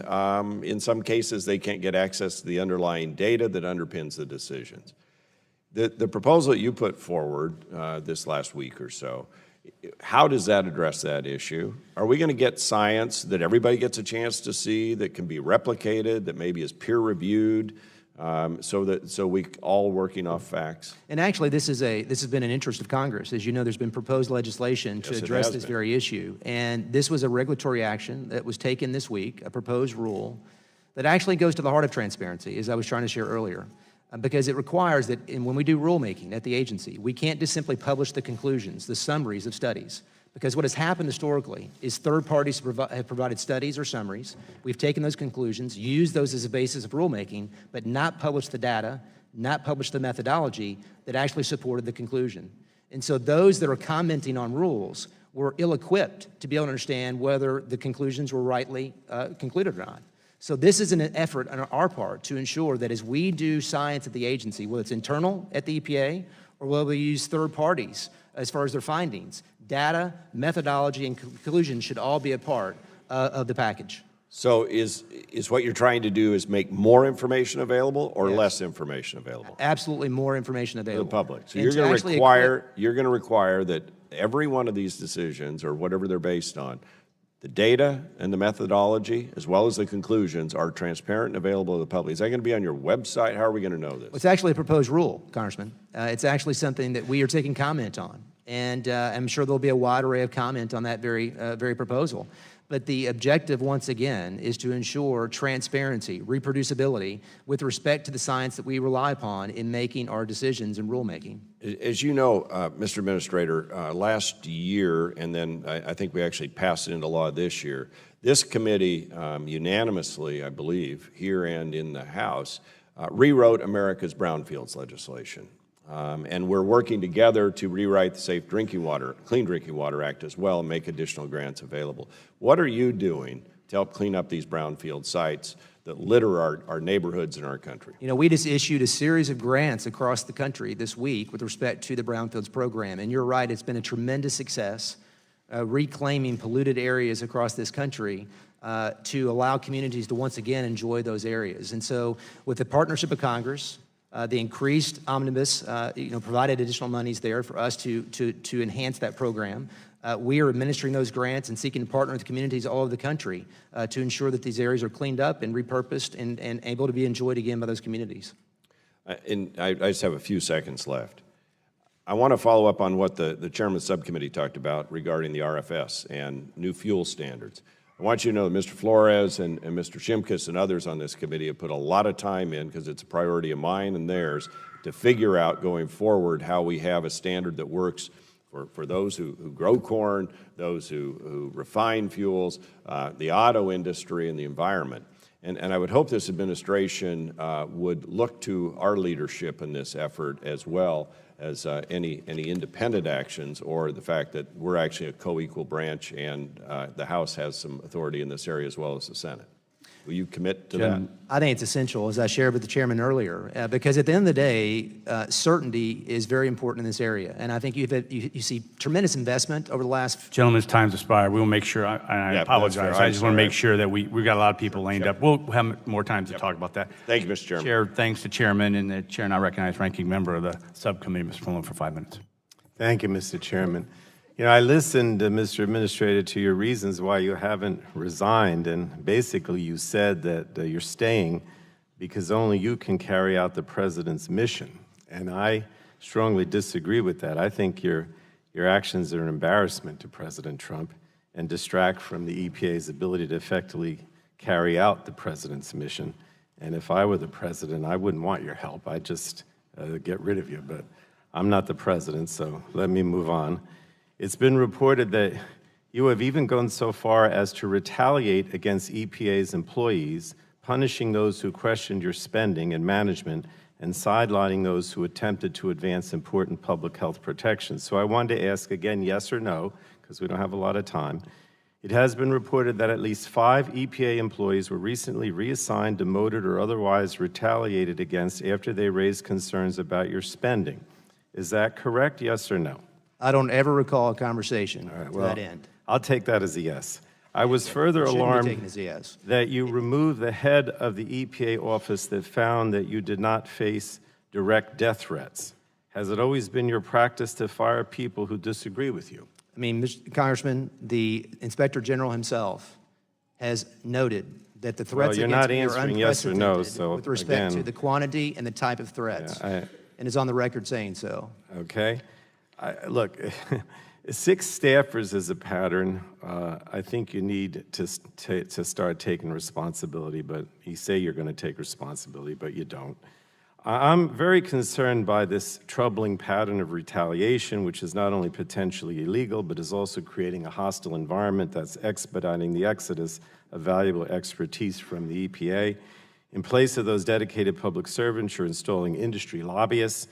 in some cases, they can't get access to the underlying data that underpins the decisions. The proposal that you put forward this last week or so, how does that address that issue? Are we going to get science that everybody gets a chance to see, that can be replicated, that maybe is peer-reviewed, so we all working off facts? And actually, this has been an interest of Congress. As you know, there's been proposed legislation to address this very issue. And this was a regulatory action that was taken this week, a proposed rule that actually goes to the heart of transparency, as I was trying to share earlier. Because it requires that when we do rulemaking at the agency, we can't just simply publish the conclusions, the summaries of studies. Because what has happened historically is third parties have provided studies or summaries. We've taken those conclusions, used those as a basis of rulemaking, but not published the data, not published the methodology that actually supported the conclusion. And so those that are commenting on rules were ill-equipped to be able to understand whether the conclusions were rightly concluded or not. So this is an effort on our part to ensure that as we do science at the agency, whether it's internal at the EPA or whether we use third parties as far as their findings, data, methodology, and conclusions should all be a part of the package. So is what you're trying to do is make more information available or less information available? Absolutely more information available. To the public. So you're going to require that every one of these decisions, or whatever they're based on, the data and the methodology, as well as the conclusions, are transparent and available to the public. Is that going to be on your website? How are we going to know this? It's actually a proposed rule, Congressman. It's actually something that we are taking comment on. And I'm sure there'll be a wide array of comment on that very proposal. But the objective, once again, is to ensure transparency, reproducibility, with respect to the science that we rely upon in making our decisions and rulemaking. As you know, Mr. Administrator, last year, and then I think we actually passed it into law this year, this committee unanimously, I believe, here and in the House, rewrote America's brownfields legislation. And we're working together to rewrite the Safe Drinking Water, Clean Drinking Water Act as well, and make additional grants available. What are you doing to help clean up these brownfield sites that litter our neighborhoods in our country? You know, we just issued a series of grants across the country this week with respect to the Brownfields program. And you're right, it's been a tremendous success, reclaiming polluted areas across this country to allow communities to once again enjoy those areas. And so with the partnership of Congress, the increased omnibus, provided additional monies there for us to enhance that program. We are administering those grants and seeking to partner with communities all over the country to ensure that these areas are cleaned up and repurposed and able to be enjoyed again by those communities. And I just have a few seconds left. I want to follow up on what the chairman of the subcommittee talked about regarding the RFS and new fuel standards. I want you to know that Mr. Flores and Mr. Shimkus and others on this committee have put a lot of time in, because it's a priority of mine and theirs, to figure out going forward how we have a standard that works for those who grow corn, those who refine fuels, the auto industry, and the environment. And I would hope this administration would look to our leadership in this effort, as well as any independent actions, or the fact that we're actually a co-equal branch and the House has some authority in this area as well as the Senate. Will you commit to that? I think it's essential, as I shared with the chairman earlier, because at the end of the day, certainty is very important in this area. And I think you see tremendous investment over the last... Gentlemen's time's expired. We will make sure, I apologize. I just want to make sure that we've got a lot of people lined up. We'll have more time to talk about that. Thank you, Mr. Chairman. Chair, thanks to Chairman, and the Chair, and I recognize Ranking Member of the Subcommittee, Mr. Pullen, for 5 minutes. Thank you, Mr. Chairman. You know, I listened, Mr. Administrator, to your reasons why you haven't resigned, and basically you said that you're staying because only you can carry out the President's mission. And I strongly disagree with that. I think your actions are an embarrassment to President Trump and distract from the EPA's ability to effectively carry out the President's mission. And if I were the President, I wouldn't want your help. I'd just get rid of you. But I'm not the President, so let me move on. It's been reported that you have even gone so far as to retaliate against EPA's employees, punishing those who questioned your spending and management and sidelining those who attempted to advance important public health protections. So I wanted to ask again, yes or no, because we don't have a lot of time. It has been reported that at least 5 EPA employees were recently reassigned, demoted, or otherwise retaliated against after they raised concerns about your spending. Is that correct, yes or no? I don't ever recall a conversation to Well, that end. I'll take that as a yes. I was further It shouldn't be alarmed taken as a yes. that you removed the head of the EPA office that found that you did not face direct death threats. Has it always been your practice to fire people who disagree with you? I mean, Mr. Congressman, the Inspector General himself has noted that the threats you're against not me are answering yes or no, unprecedented so with respect to again- the quantity and the type of threats, and is on the record saying so. Okay. Look, 6 staffers is a pattern. I think you need to start taking responsibility, but you say you're going to take responsibility, but you don't. I'm very concerned by this troubling pattern of retaliation, which is not only potentially illegal, but is also creating a hostile environment that's expediting the exodus of valuable expertise from the EPA. In place of those dedicated public servants, you're installing industry lobbyists.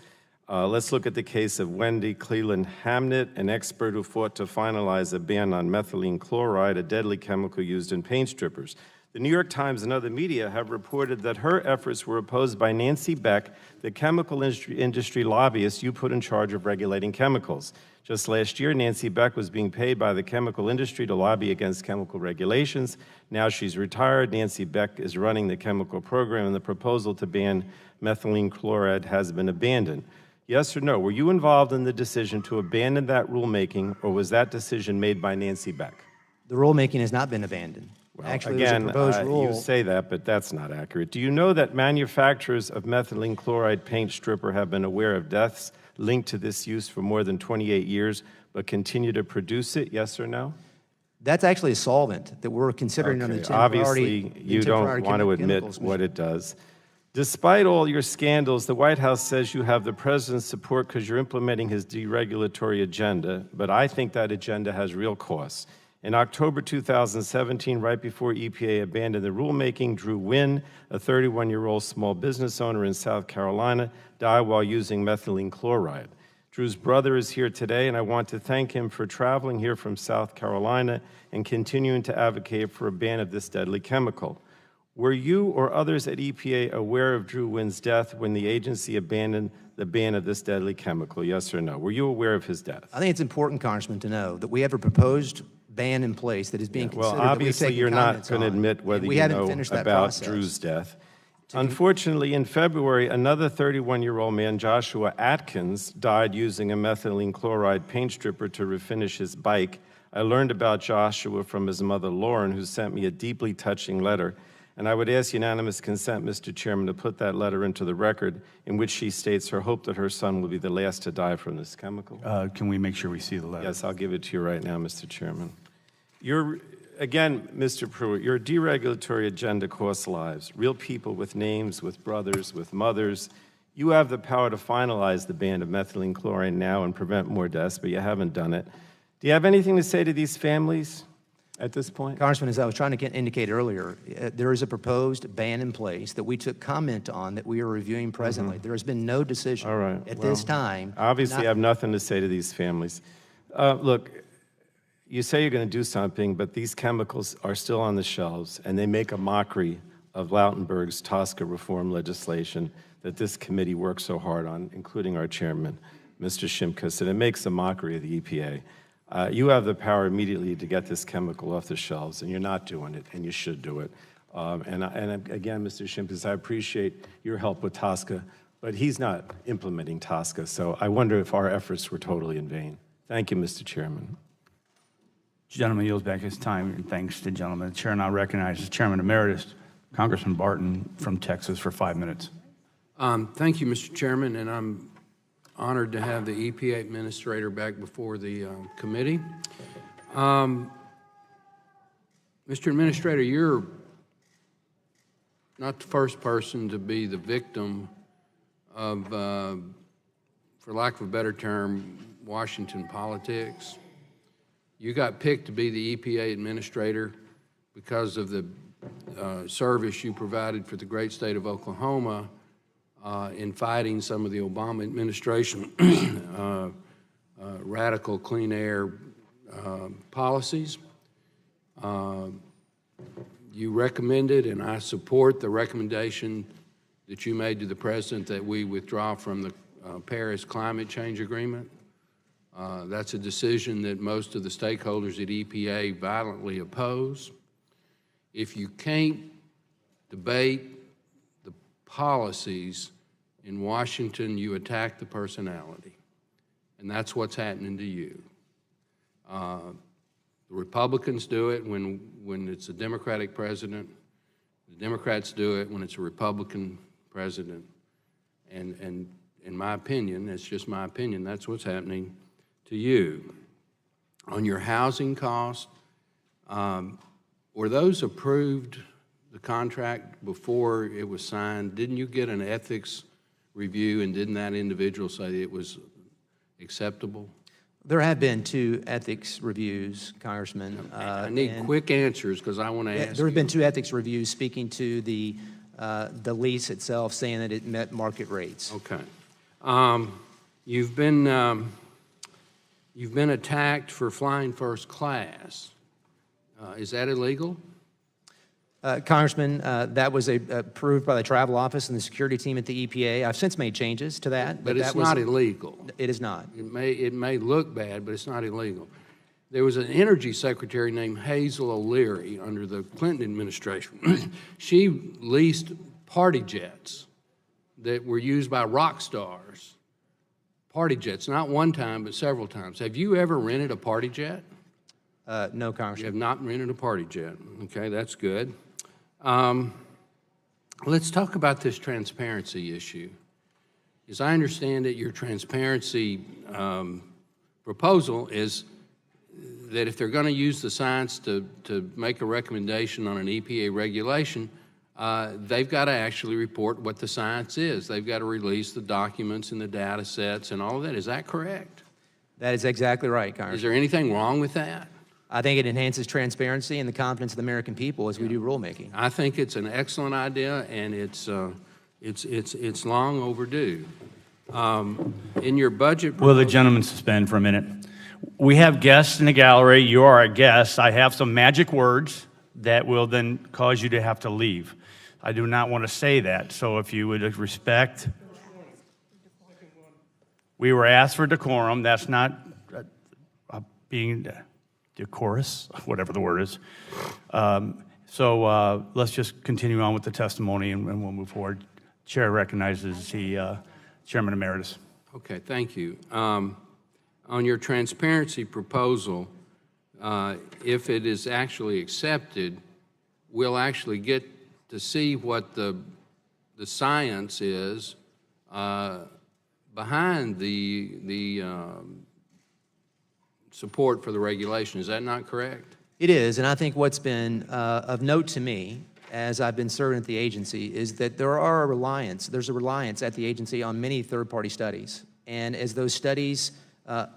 Let's look at the case of Wendy Cleland Hamnet, an expert who fought to finalize a ban on methylene chloride, a deadly chemical used in paint strippers. The New York Times and other media have reported that her efforts were opposed by Nancy Beck, the chemical industry lobbyist you put in charge of regulating chemicals. Just last year, Nancy Beck was being paid by the chemical industry to lobby against chemical regulations. Now she's retired. Nancy Beck is running the chemical program, and the proposal to ban methylene chloride has been abandoned. Yes or no, were you involved in the decision to abandon that rulemaking, or was that decision made by Nancy Beck? The rulemaking has not been abandoned. Well, Actually, again, there's a proposed rule. you say that, but that's not accurate. Do you know that manufacturers of methylene chloride paint stripper have been aware of deaths linked to this use for more than 28 years, but continue to produce it, yes or no? That's actually a solvent that we're considering on the Okay, temporary. obviously, you don't want to admit what it does. Despite all your scandals, the White House says you have the president's support because you're implementing his deregulatory agenda, but I think that agenda has real costs. In October 2017, right before EPA abandoned the rulemaking, Drew Wynn, a 31-year-old small business owner in South Carolina, died while using methylene chloride. Drew's brother is here today, and I want to thank him for traveling here from South Carolina and continuing to advocate for a ban of this deadly chemical. Were you or others at EPA aware of Drew Wynn's death when the agency abandoned the ban of this deadly chemical, yes or no? Were you aware of his death? I think it's important, Congressman, to know that we have a proposed ban in place that is being considered. Well, obviously, you're not going to admit whether you know about Drew's death. Unfortunately, in February, another 31-year-old man, Joshua Atkins, died using a methylene chloride paint stripper to refinish his bike. I learned about Joshua from his mother, Lauren, who sent me a deeply touching letter. And I would ask unanimous consent, Mr. Chairman, to put that letter into the record in which she states her hope that her son will be the last to die from this chemical. Can we make sure we see the letter? Yes, I'll give it to you right now, Mr. Chairman. Again, Mr. Pruitt, your deregulatory agenda costs lives, real people with names, with brothers, with mothers. You have the power to finalize the ban of methylene chloride now and prevent more deaths, but you haven't done it. Do you have anything to say to these families at this point? Congressman, as I was trying to indicate earlier, there is a proposed ban in place that we took comment on that we are reviewing presently. There has been no decision at this time. Obviously, I have nothing to say to these families. Look, you say you're going to do something, but these chemicals are still on the shelves, and they make a mockery of Lautenberg's TSCA reform legislation that this committee worked so hard on, including our chairman, Mr. Shimkus, and it makes a mockery of the EPA. You have the power immediately to get this chemical off the shelves, and you're not doing it, and you should do it. And again, Mr. Shimkus, I appreciate your help with TSCA, but he's not implementing TSCA, so I wonder if our efforts were totally in vain. Thank you, Mr. Chairman. Gentleman yields back his time, and thanks to gentlemen. The chair now recognizes Chairman Emeritus Congressman Barton from Texas for 5 minutes. Thank you, Mr. Chairman, and I'm honored to have the EPA Administrator back before the committee. Mr. Administrator, you're not the first person to be the victim of, for lack of a better term, Washington politics. You got picked to be the EPA Administrator because of the service you provided for the great state of Oklahoma in fighting some of the Obama administration radical clean air policies. You recommended, and I support the recommendation that you made to the President that we withdraw from the Paris Climate Change Agreement. That's a decision that most of the stakeholders at EPA violently oppose. If you can't debate the policies in Washington, you attack the personality. And that's what's happening to you. The Republicans do it when it's a Democratic president. The Democrats do it when it's a Republican president. And in my opinion, it's just my opinion, that's what's happening to you. On your housing costs, were those approved, the contract, before it was signed? Didn't you get an ethics review, and didn't that individual say it was acceptable? There have been 2 ethics reviews, Congressman. I need quick answers because I want to ask There have you. been 2 ethics reviews speaking to the lease itself, saying that it met market rates. Okay. You've been attacked for flying first class. Is that illegal? Congressman, that was approved by the travel office and the security team at the EPA. I've since made changes to that. But it's that was not illegal. It is not. It may look bad, but it's not illegal. There was an energy secretary named Hazel O'Leary under the Clinton administration. She leased party jets that were used by rock stars. Party jets, not one time, but several times. Have you ever rented a party jet? No, You Congressman. have not rented a party jet. Okay, that's good. Let's talk about this transparency issue. As I understand it, your transparency proposal is that if they're going to use the science to make a recommendation on an EPA regulation, they've got to actually report what the science is. They've got to release the documents and the data sets and all of that. Is that correct? That is exactly right, Congressman. Is there anything wrong with that? I think it enhances transparency and the confidence of the American people as we do rulemaking. I think it's an excellent idea, and it's long overdue. In your budget, Will the gentleman suspend for a minute? We have guests in the gallery. You are a guest. I have some magic words that will then cause you to have to leave. I do not want to say that, so if you would respect. We were asked for decorum. That's not being decorous, whatever the word is. So let's just continue on with the testimony, and we'll move forward. Chair recognizes the Chairman Emeritus. okay, thank you. On your transparency proposal, if it is actually accepted, we'll actually get to see what the science is behind the support for the regulation. Is that not correct? It is, and I think what's been of note to me as I've been serving at the agency is that there's a reliance at the agency on many third-party studies. And as those studies are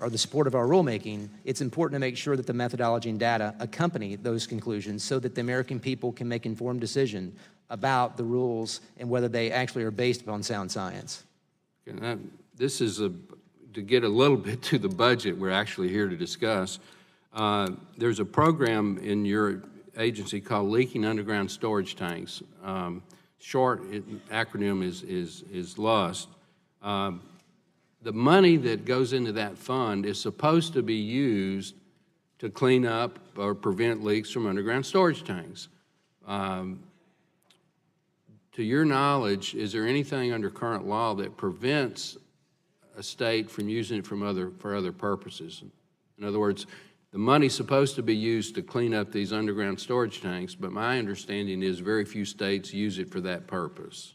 the support of our rulemaking, it's important to make sure that the methodology and data accompany those conclusions so that the American people can make informed decision about the rules and whether they actually are based upon sound science. Okay, this is to get a little bit to the budget we're actually here to discuss. There's a program in your agency called Leaking Underground Storage Tanks. Acronym is LUST. The money that goes into that fund is supposed to be used to clean up or prevent leaks from underground storage tanks. To your knowledge, is there anything under current law that prevents a state from using it for other purposes? In other words, the money's supposed to be used to clean up these underground storage tanks, but my understanding is very few states use it for that purpose.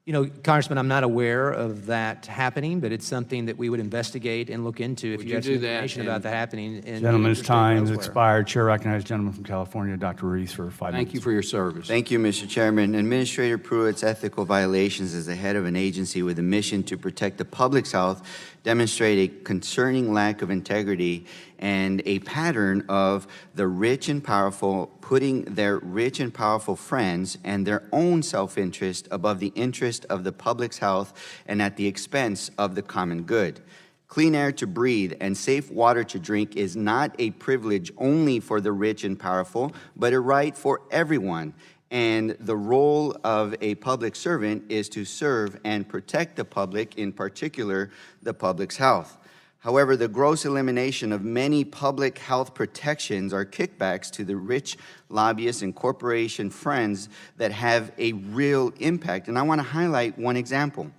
You know, Congressman, I'm not aware of that happening, but it's something that we would investigate and look into if Would you you have some do that information about that happening. In Gentleman's interstate or time has elsewhere. expired. Chair recognizes gentleman from California, Dr. Reese, for 5 minutes. Thank you for your service. Thank you, Mr. Chairman. Administrator Pruitt's ethical violations as the head of an agency with a mission to protect the public's health demonstrate a concerning lack of integrity and a pattern of the rich and powerful putting their rich and powerful friends and their own self-interest above the interest interest of the public's health and at the expense of the common good. Clean air to breathe and safe water to drink is not a privilege only for the rich and powerful, but a right for everyone. And the role of a public servant is to serve and protect the public, in particular, the public's health. However, the gross elimination of many public health protections are kickbacks to the rich lobbyists and corporation friends that have a real impact. And I want to highlight one example.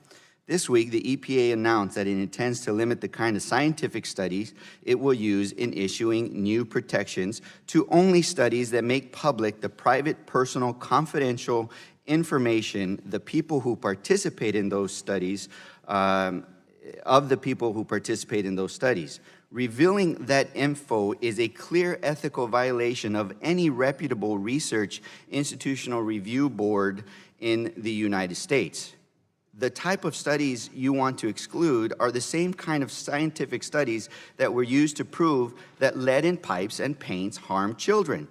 This week, the EPA announced that it intends to limit the kind of scientific studies it will use in issuing new protections to only studies that make public the private, personal, confidential information the people who participate in those studies, of the people who participate in those studies. Revealing that info is a clear ethical violation of any reputable research institutional review board in the United States. The type of studies you want to exclude are the same kind of scientific studies that were used to prove that lead in pipes and paints harm children,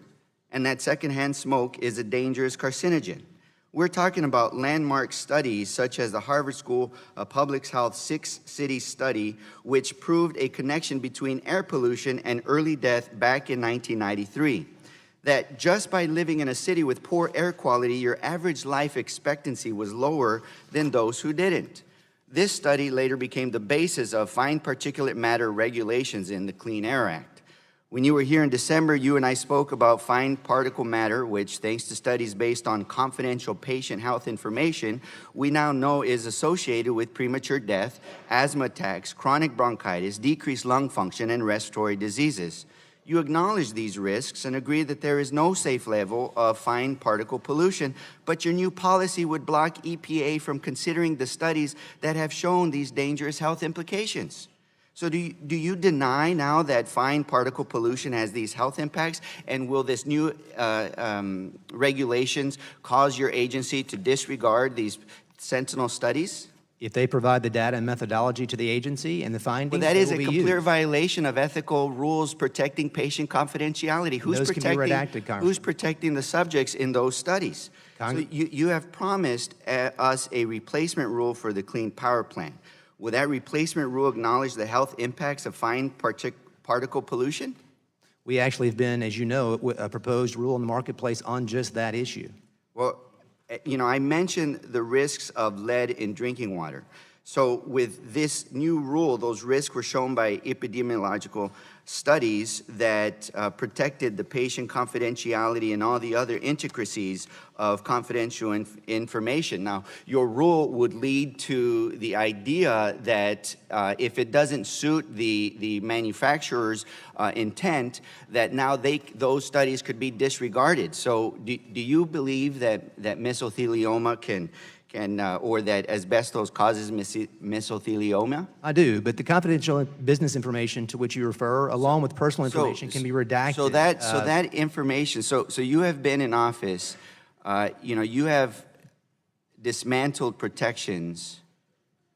and that secondhand smoke is a dangerous carcinogen. We're talking about landmark studies such as the Harvard School of Public Health 6-city study, which proved a connection between air pollution and early death back in 1993. That just by living in a city with poor air quality, your average life expectancy was lower than those who didn't. This study later became the basis of fine particulate matter regulations in the Clean Air Act. When you were here in December, you and I spoke about fine particle matter, which, thanks to studies based on confidential patient health information, we now know is associated with premature death, asthma attacks, chronic bronchitis, decreased lung function, and respiratory diseases. You acknowledge these risks and agree that there is no safe level of fine particle pollution, but your new policy would block EPA from considering the studies that have shown these dangerous health implications. So do you deny now that fine particle pollution has these health impacts, and will this new regulations cause your agency to disregard these sentinel studies? If they provide the data and methodology to the agency and the findings, Well, that is they a will be clear used. violation of ethical rules protecting patient confidentiality. Those can be redacted, Congressman. Who's protecting the subjects in those studies? So you have promised us a replacement rule for the Clean Power Plan. Will that replacement rule acknowledge the health impacts of fine particle pollution? We actually have been, as you know, a proposed rule in the marketplace on just that issue. Well, you know, I mentioned the risks of lead in drinking water. So with this new rule, those risks were shown by epidemiological studies that protected the patient confidentiality and all the other intricacies of confidential information. Now, your rule would lead to the idea that if it doesn't suit the manufacturer's intent, that now those studies could be disregarded. So do you believe that mesothelioma can or that asbestos causes mesothelioma? I do, but the confidential business information to which you refer, along with personal information, can be redacted. So that information. So you have been in office. You know, you have dismantled protections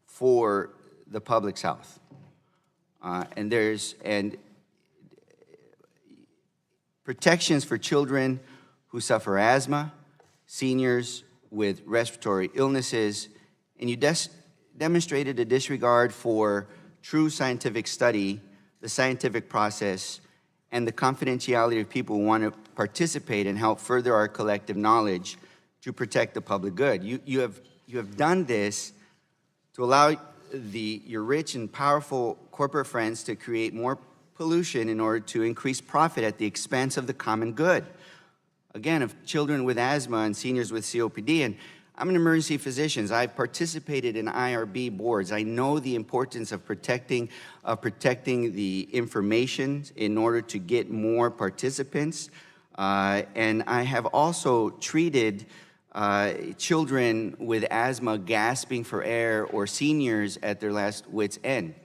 for the public's health, and protections for children who suffer asthma, seniors with respiratory illnesses, and you demonstrated a disregard for true scientific study, the scientific process, and the confidentiality of people who want to participate and help further our collective knowledge to protect the public good. You have done this to allow your rich and powerful corporate friends to create more pollution in order to increase profit at the expense of the common good. Again, of children with asthma and seniors with COPD. And I'm an emergency physician. I've participated in IRB boards. I know the importance of protecting the information in order to get more participants. And I have also treated children with asthma gasping for air or seniors at their last wit's end.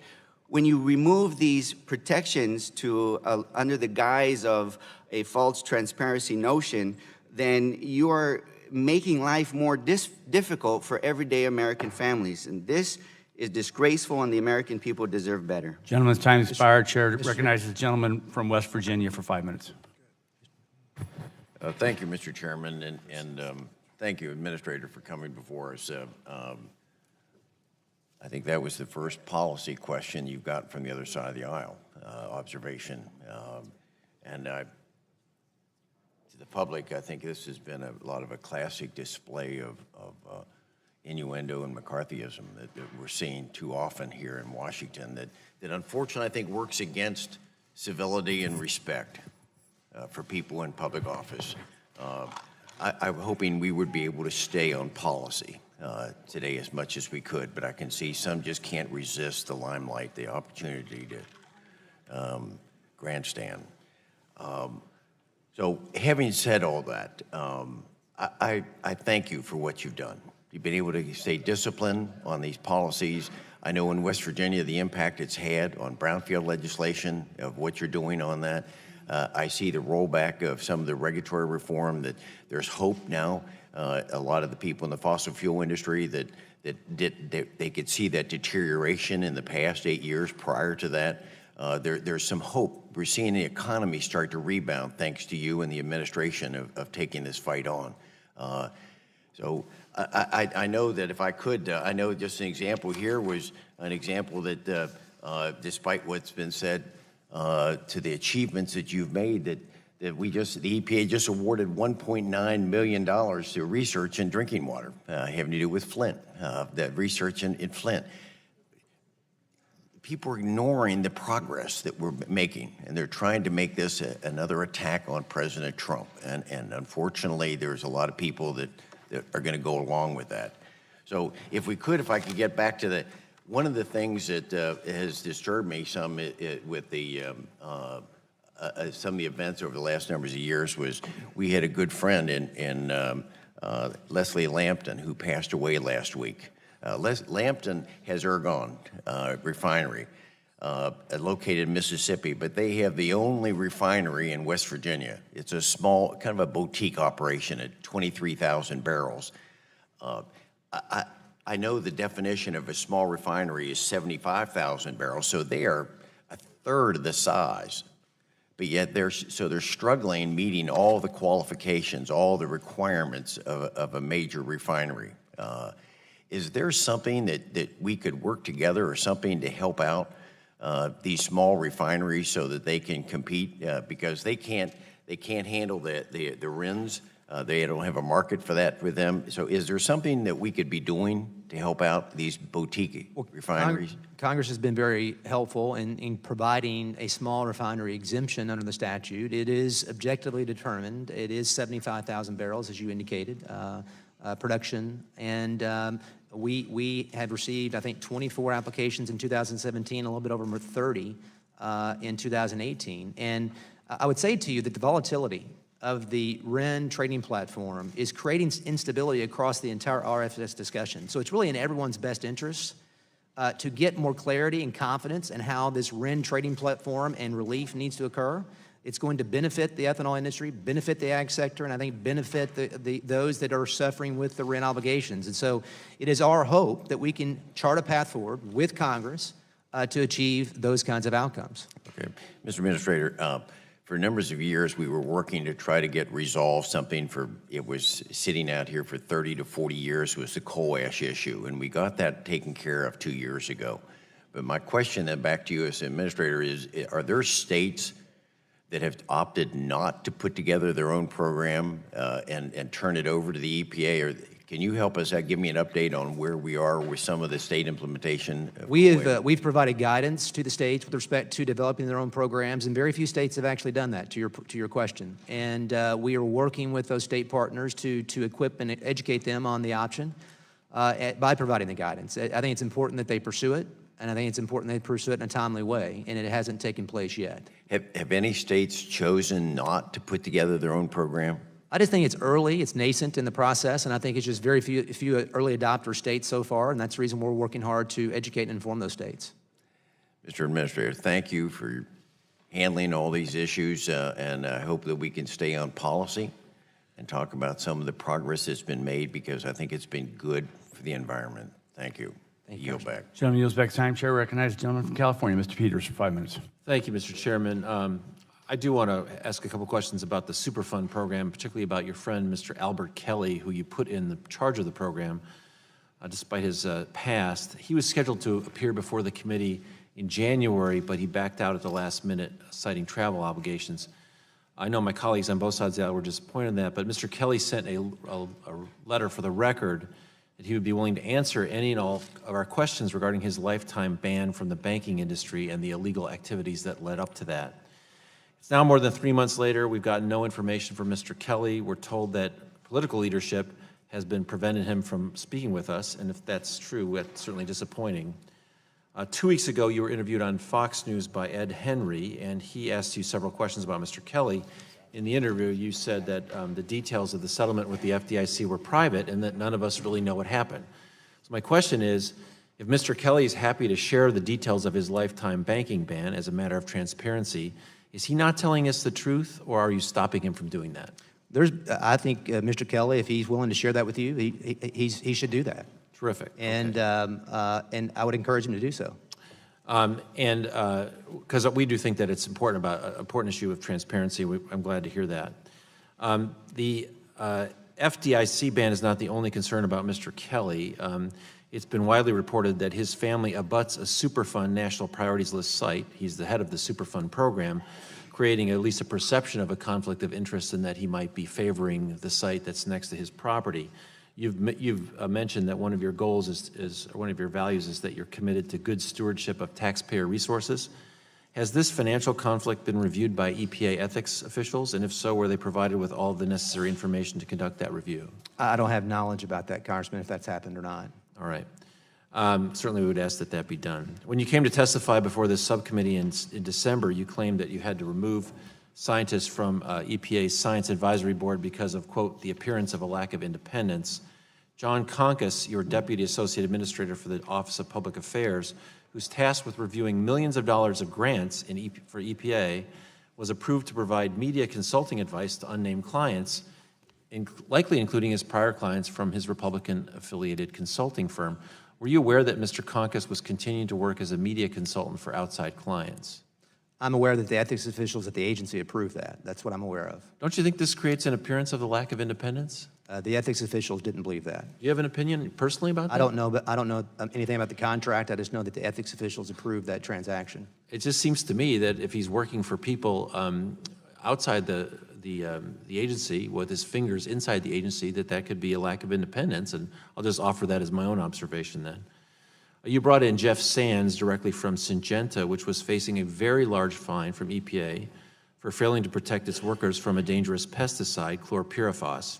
When you remove these protections to under the guise of a false transparency notion, then you are making life more difficult for everyday American families. And this is disgraceful, and the American people deserve better. Gentleman's time expired. Chair recognizes the gentleman from West Virginia for 5 minutes. Thank you, Mr. Chairman. And Thank you, Administrator, for coming before us. I think that was the first policy question you've got from the other side of the aisle, observation. To the public, I think this has been a lot of a classic display of innuendo and McCarthyism that we're seeing too often here in Washington that unfortunately I think works against civility and respect for people in public office. I'm hoping we would be able to stay on policy today as much as we could, but I can see some just can't resist the limelight, the opportunity to grandstand. So having said all that, I thank you for what you've done. You've been able to stay disciplined on these policies. I know in West Virginia the impact it's had on brownfield legislation, of what you're doing on that. I see the rollback of some of the regulatory reform, that there's hope now. A lot of the people in the fossil fuel industry that they could see that deterioration in the past 8 years prior to that. There's some hope. We're seeing the economy start to rebound thanks to you and the administration of taking this fight on. So I know that if I could, I know just an example here was an example that despite what's been said to the achievements that you've made, that the EPA just awarded $1.9 million to research in drinking water having to do with Flint, that research in Flint. People are ignoring the progress that we're making, and they're trying to make this another attack on President Trump. And unfortunately, there's a lot of people that are going to go along with that. So if I could get back to one of the things that has disturbed me some with the some of the events over the last numbers of years was we had a good friend in Leslie Lampton, who passed away last week. Lampton has Ergon refinery located in Mississippi, but they have the only refinery in West Virginia. It's a small, kind of a boutique operation at 23,000 barrels. I know the definition of a small refinery is 75,000 barrels, so they are a third of the size. But yet they're struggling meeting all the qualifications, all the requirements of a major refinery. Is there something that we could work together, or something to help out these small refineries so that they can compete? Because they can't handle the RINs. They don't have a market for that with them. So is there something that we could be doing to help out these boutique refineries? Congress has been very helpful in providing a small refinery exemption under the statute. It is objectively determined. It is 75,000 barrels, as you indicated, production. And we have received, I think, 24 applications in 2017, a little bit over 30 in 2018. And I would say to you that the volatility of the RIN trading platform is creating instability across the entire RFS discussion. So it's really in everyone's best interest to get more clarity and confidence in how this RIN trading platform and relief needs to occur. It's going to benefit the ethanol industry, benefit the ag sector, and I think benefit those that are suffering with the RIN obligations. And so it is our hope that we can chart a path forward with Congress to achieve those kinds of outcomes. Okay. Mr. Administrator, for numbers of years, we were working to try to get resolved something it was sitting out here for 30 to 40 years, was the coal ash issue, and we got that taken care of 2 years ago. But my question then back to you as Administrator is, are there states that have opted not to put together their own program and turn it over to the EPA? Or can you help us give me an update on where we are with some of the state implementation? We've provided guidance to the states with respect to developing their own programs, and very few states have actually done that, to your question. And we are working with those state partners to equip and educate them on the option by providing the guidance. I think it's important that they pursue it, and I think it's important they pursue it in a timely way, and it hasn't taken place yet. Have any states chosen not to put together their own program? I just think it's early, it's nascent in the process, and I think it's just very few early adopter states so far, and that's the reason we're working hard to educate and inform those states. Mr. Administrator, thank you for handling all these issues, and I hope that we can stay on policy and talk about some of the progress that's been made, because I think it's been good for the environment. Thank you. Thank you. Yield back. Gentleman yields back time. Chair recognizes the gentleman from California, Mr. Peters, for 5 minutes. Thank you, Mr. Chairman. I do want to ask a couple questions about the Superfund program, particularly about your friend, Mr. Albert Kelly, who you put in the charge of the program, despite his past. He was scheduled to appear before the committee in January, but he backed out at the last minute, citing travel obligations. I know my colleagues on both sides of the aisle were disappointed in that, but Mr. Kelly sent a letter for the record that he would be willing to answer any and all of our questions regarding his lifetime ban from the banking industry and the illegal activities that led up to that. It's now more than 3 months later. We've gotten no information from Mr. Kelly. We're told that political leadership has been preventing him from speaking with us, and if that's true, that's certainly disappointing. 2 weeks ago, you were interviewed on Fox News by Ed Henry, and he asked you several questions about Mr. Kelly. In the interview, you said that the details of the settlement with the FDIC were private and that none of us really know what happened. So my question is, if Mr. Kelly is happy to share the details of his lifetime banking ban as a matter of transparency, is he not telling us the truth, or are you stopping him from doing that? I think Mr. Kelly, if he's willing to share that with you, he should do that. Terrific. And and I would encourage him to do so. Because we do think that it's important about an important issue of transparency. I'm glad to hear that. The FDIC ban is not the only concern about Mr. Kelly. It's been widely reported that his family abuts a Superfund National Priorities List site. He's the head of the Superfund program, creating at least a perception of a conflict of interest in that he might be favoring the site that's next to his property. You've mentioned that one of your goals is one of your values is that you're committed to good stewardship of taxpayer resources. Has this financial conflict been reviewed by EPA ethics officials? And if so, were they provided with all the necessary information to conduct that review? I don't have knowledge about that, Congressman, if that's happened or not. All right. Certainly we would ask that that be done. When you came to testify before this subcommittee in December, you claimed that you had to remove scientists from EPA's Science Advisory Board because of, quote, the appearance of a lack of independence. John Conkus, your Deputy Associate Administrator for the Office of Public Affairs, who's tasked with reviewing millions of dollars of grants for EPA, was approved to provide media consulting advice to unnamed clients, likely including his prior clients from his Republican-affiliated consulting firm. Were you aware that Mr. Conkus was continuing to work as a media consultant for outside clients? I'm aware that the ethics officials at the agency approved that. That's what I'm aware of. Don't you think this creates an appearance of the lack of independence? The ethics officials didn't believe that. Do you have an opinion personally about that? I don't know, but I don't know anything about the contract. I just know that the ethics officials approved that transaction. It just seems to me that if he's working for people outside the agency with his fingers inside the agency, that could be a lack of independence, and I'll just offer that as my own observation then. You brought in Jeff Sands directly from Syngenta, which was facing a very large fine from EPA for failing to protect its workers from a dangerous pesticide, chlorpyrifos.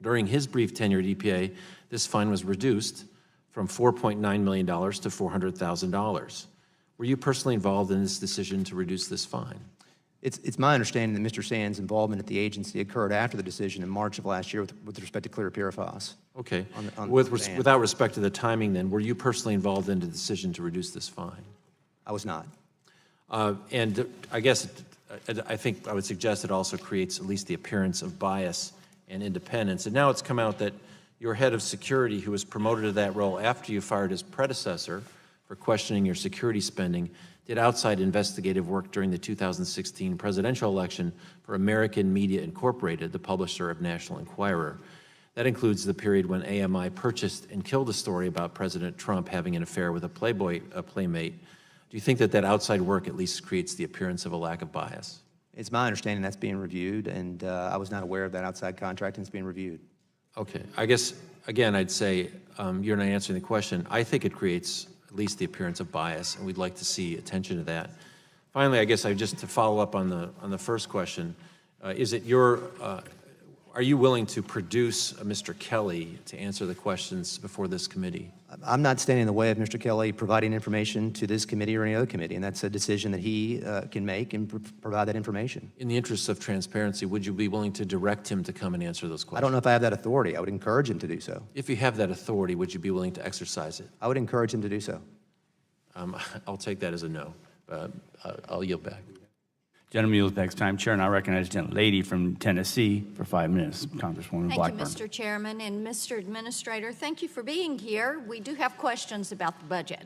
During his brief tenure at EPA, this fine was reduced from $4.9 million to $400,000. Were you personally involved in this decision to reduce this fine? It's my understanding that Mr. Sands' involvement at the agency occurred after the decision in March of last year with respect to chlorpyrifos. Okay. Without respect to the timing then, were you personally involved in the decision to reduce this fine? I was not. And I guess, I think I would suggest it also creates at least the appearance of bias and independence. And now it's come out that your head of security, who was promoted to that role after you fired his predecessor for questioning your security spending, did outside investigative work during the 2016 presidential election for American Media Incorporated, the publisher of National Enquirer. That includes the period when AMI purchased and killed a story about President Trump having an affair with a playmate. Do you think that outside work at least creates the appearance of a lack of bias? It's my understanding that's being reviewed, and I was not aware of that outside contract, and it's being reviewed. Okay. I guess, again, I'd say you're not answering the question. I think it creates at least the appearance of bias, and we'd like to see attention to that. Finally, I guess just to follow up on the first question, are you willing to produce Mr. Kelly to answer the questions before this committee? I'm not standing in the way of Mr. Kelly providing information to this committee or any other committee, and that's a decision that he can make and provide that information. In the interest of transparency, would you be willing to direct him to come and answer those questions? I don't know if I have that authority. I would encourage him to do so. If you have that authority, would you be willing to exercise it? I would encourage him to do so. I'll take that as a no. I'll yield back. Gentleman yields back time. Chair, and I recognize the lady from Tennessee for 5 minutes, Congresswoman Blackburn. Thank you, Mr. Chairman and Mr. Administrator. Thank you for being here. We do have questions about the budget.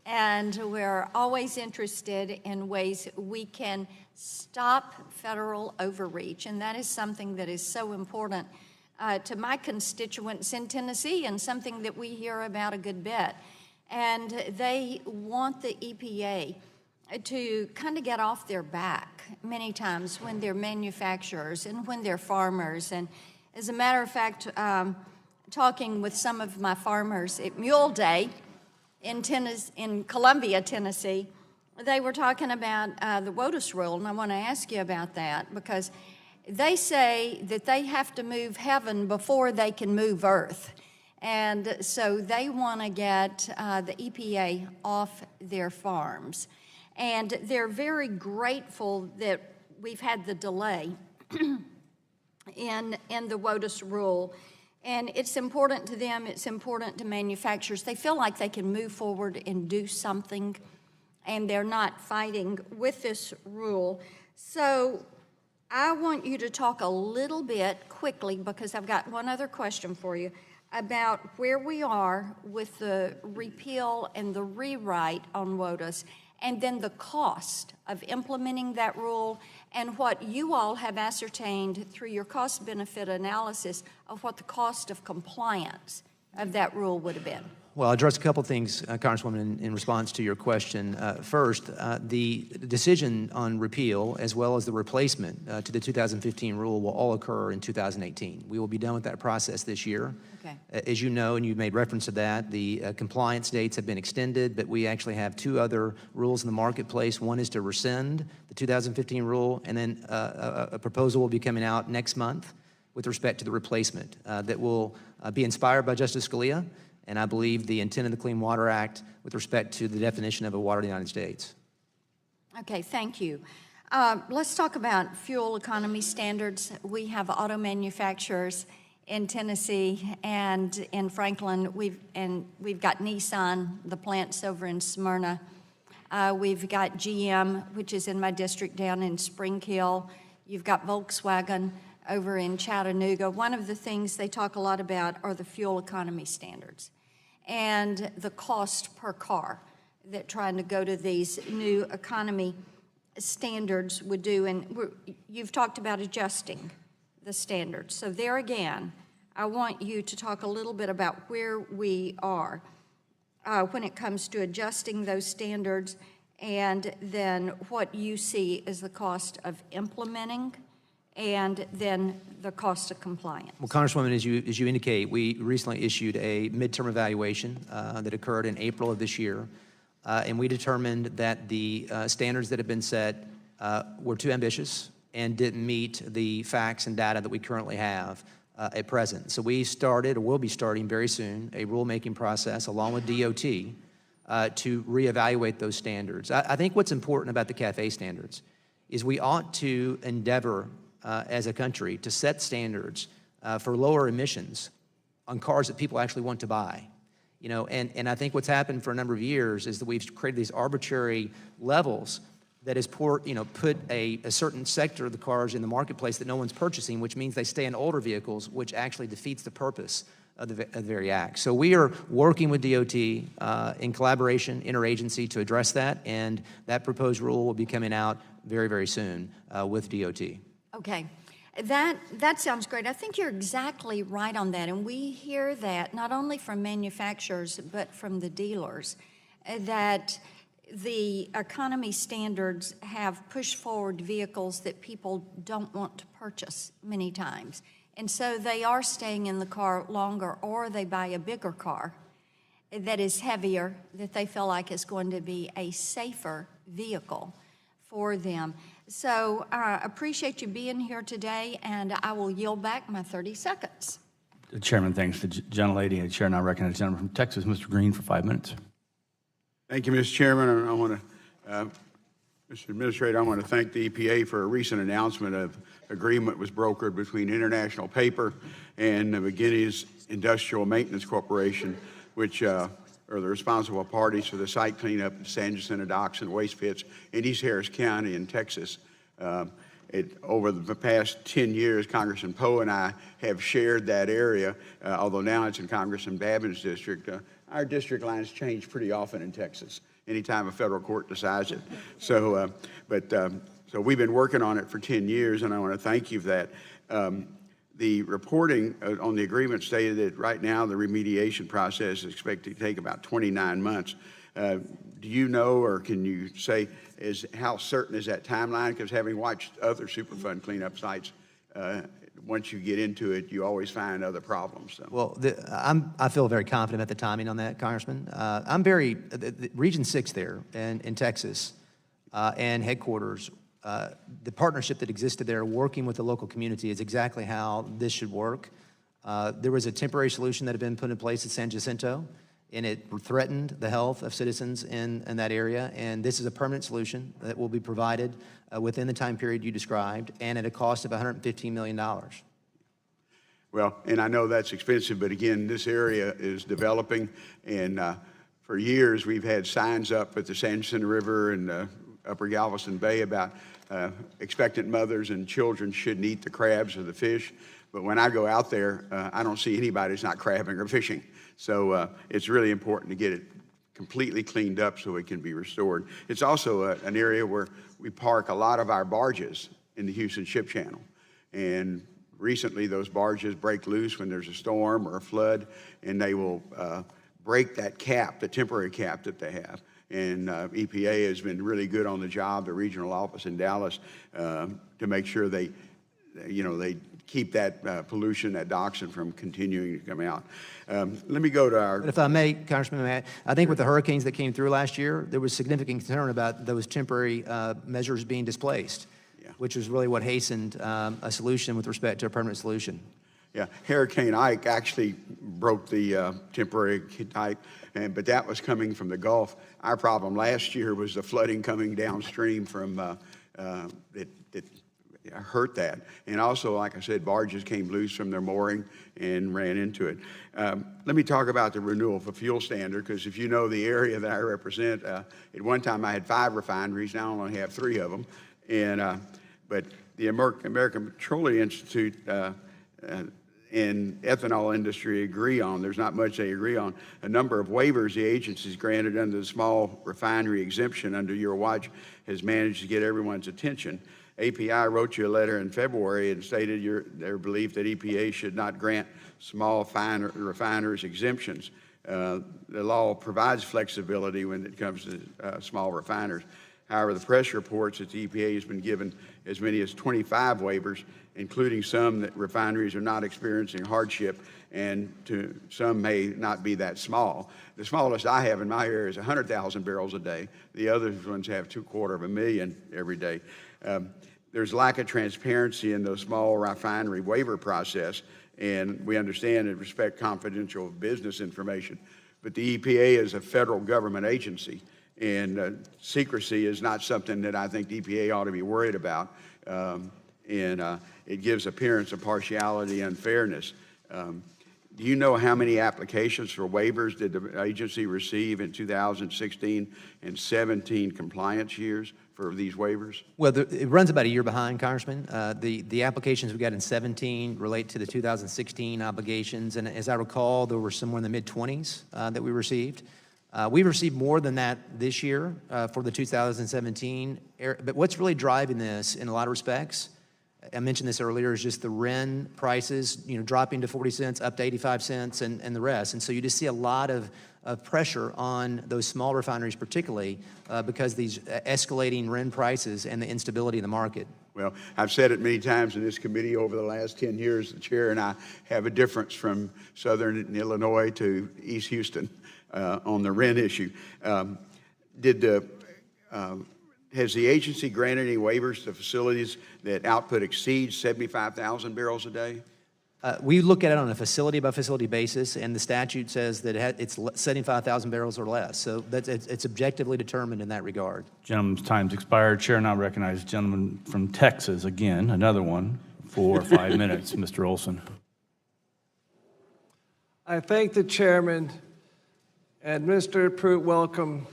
and we're always interested in ways we can stop federal overreach, and that is something that is so important to my constituents in Tennessee and something that we hear about a good bit. And they want the EPA to kind of get off their back many times when they're manufacturers and when they're farmers. And as a matter of fact, talking with some of my farmers at Mule Day in Columbia, Tennessee, they were talking about the WOTUS rule, and I want to ask you about that because they say that they have to move heaven before they can move earth. And so they want to get the EPA off their farms. And they're very grateful that we've had the delay in the WOTUS rule. And it's important to them, it's important to manufacturers. They feel like they can move forward and do something, and they're not fighting with this rule. So I want you to talk a little bit quickly, because I've got one other question for you, about where we are with the repeal and the rewrite on WOTUS, and then the cost of implementing that rule and what you all have ascertained through your cost-benefit analysis of what the cost of compliance of that rule would have been. Well, I'll address a couple things, Congresswoman, in response to your question. First, the decision on repeal as well as the replacement to the 2015 rule will all occur in 2018. We will be done with that process this year. Okay. As you know, and you made reference to that, the compliance dates have been extended, but we actually have two other rules in the marketplace. One is to rescind the 2015 rule, and then a proposal will be coming out next month with respect to the replacement that will be inspired by Justice Scalia, and I believe the intent of the Clean Water Act with respect to the definition of a water in the United States. Okay, thank you. Let's talk about fuel economy standards. We have auto manufacturers in Tennessee and in Franklin. We've got Nissan, the plants over in Smyrna. We've got GM, which is in my district down in Spring Hill. You've got Volkswagen over in Chattanooga. One of the things they talk a lot about are the fuel economy standards and the cost per car that trying to go to these new economy standards would do. And you've talked about adjusting the standards. So there again, I want you to talk a little bit about where we are when it comes to adjusting those standards, and then what you see as the cost of implementing, and then the cost of compliance. Well, Congresswoman, as you indicate, we recently issued a midterm evaluation that occurred in April of this year, and we determined that the standards that have been set were too ambitious and didn't meet the facts and data that we currently have at present. So we started, or will be starting very soon, a rulemaking process along with DOT to reevaluate those standards. I think what's important about the CAFE standards is we ought to endeavor as a country to set standards for lower emissions on cars that people actually want to buy. You know, and I think what's happened for a number of years is that we've created these arbitrary levels that has put a certain sector of the cars in the marketplace that no one's purchasing, which means they stay in older vehicles, which actually defeats the purpose of the very act. So we are working with DOT in collaboration, interagency, to address that, and that proposed rule will be coming out very, very soon with DOT. Okay. That sounds great. I think you're exactly right on that, and we hear that not only from manufacturers but from the dealers, that the economy standards have pushed forward vehicles that people don't want to purchase many times. And so they are staying in the car longer, or they buy a bigger car that is heavier, that they feel like is going to be a safer vehicle for them. So I appreciate you being here today, and I will yield back my 30 seconds. The chairman thanks the gentlelady, and the chair now recognizes the gentleman from Texas, Mr. Green, for 5 minutes. Thank you, Mr. Chairman. I want to, Mr. Administrator, I want to thank the EPA for a recent announcement of agreement was brokered between International Paper and the McGinney's Industrial Maintenance Corporation, which are the responsible parties for the site cleanup at San Jacinto docks and waste pits in East Harris County in Texas. Over the past 10 years, Congressman Poe and I have shared that area, although now it's in Congressman Babin's district. Our district lines change pretty often in Texas. anytime a federal court decides it. So, so we've been working on it for 10 years, and I want to thank you for that. The reporting on the agreement stated that right now the remediation process is expected to take about 29 months. Do you know, or can you say, how certain is that timeline? Because having watched other Superfund cleanup sites, once you get into it, you always find other problems. So. Well, I feel very confident about the timing on that, Congressman. Region 6 there in Texas and headquarters, the partnership that existed there working with the local community is exactly how this should work. There was a temporary solution that had been put in place at San Jacinto, and it threatened the health of citizens in that area. And this is a permanent solution that will be provided within the time period you described, and at a cost of $115 million. Well, and I know that's expensive, but again, this area is developing, and for years we've had signs up at the San Jacinto River and Upper Galveston Bay about expectant mothers and children shouldn't eat the crabs or the fish. But when I go out there, I don't see anybody that's not crabbing or fishing. So it's really important to get it completely cleaned up so it can be restored. It's also an area where we park a lot of our barges in the Houston Ship Channel. And recently those barges break loose when there's a storm or a flood, and they will break that cap, the temporary cap that they have. And EPA has been really good on the job, the regional office in Dallas, to make sure they keep that pollution, that dioxin from continuing to come out. Let me go to our... But if I may, Congressman, I think with the hurricanes that came through last year, there was significant concern about those temporary measures being displaced, which was really what hastened a solution with respect to a permanent solution. Yeah, Hurricane Ike actually broke the temporary type, but that was coming from the Gulf. Our problem last year was the flooding coming downstream from that hurt that. And also, like I said, barges came loose from their mooring and ran into it. Let me talk about the renewable fuel standard, because if you know the area that I represent, at one time I had 5 refineries, now I only have 3 of them. And, but the American Petroleum Institute and ethanol industry agree on, there's not much they agree on, a number of waivers the agency's granted under the small refinery exemption under your watch has managed to get everyone's attention. API wrote you a letter in February and stated their belief that EPA should not grant small refiners exemptions. The law provides flexibility when it comes to small refiners. However, the press reports that the EPA has been given as many as 25 waivers, including some that refineries are not experiencing hardship, and some may not be that small. The smallest I have in my area is 100,000 barrels a day. The other ones have 250,000 every day. There's lack of transparency in the small refinery waiver process, and we understand and respect confidential business information. But the EPA is a federal government agency, and secrecy is not something that I think the EPA ought to be worried about. It gives appearance of partiality and unfairness. Do you know how many applications for waivers did the agency receive in 2016 and 17 compliance years for these waivers? Well, it runs about a year behind, Congressman. The applications we got in 17 relate to the 2016 obligations, and as I recall, there were somewhere in the mid-20s that we received. We received more than that this year for the 2017. But what's really driving this in a lot of respects, I mentioned this earlier, is just the RIN prices, dropping to 40 cents, up to 85 cents, and the rest. And so you just see a lot of pressure on those small refineries particularly because these escalating RIN prices and the instability in the market. Well, I've said it many times in this committee over the last 10 years, the chair and I have a difference from southern Illinois to East Houston on the RIN issue. Has the agency granted any waivers to facilities that output exceeds 75,000 barrels a day? We look at it on a facility-by-facility basis, and the statute says that it's 75,000 barrels or less. So it's objectively determined in that regard. Gentleman's time's expired. Chair now recognizes the gentleman from Texas again, another one, for 5 minutes. Mr. Olson. I thank the chairman and Minister Pruitt, welcome.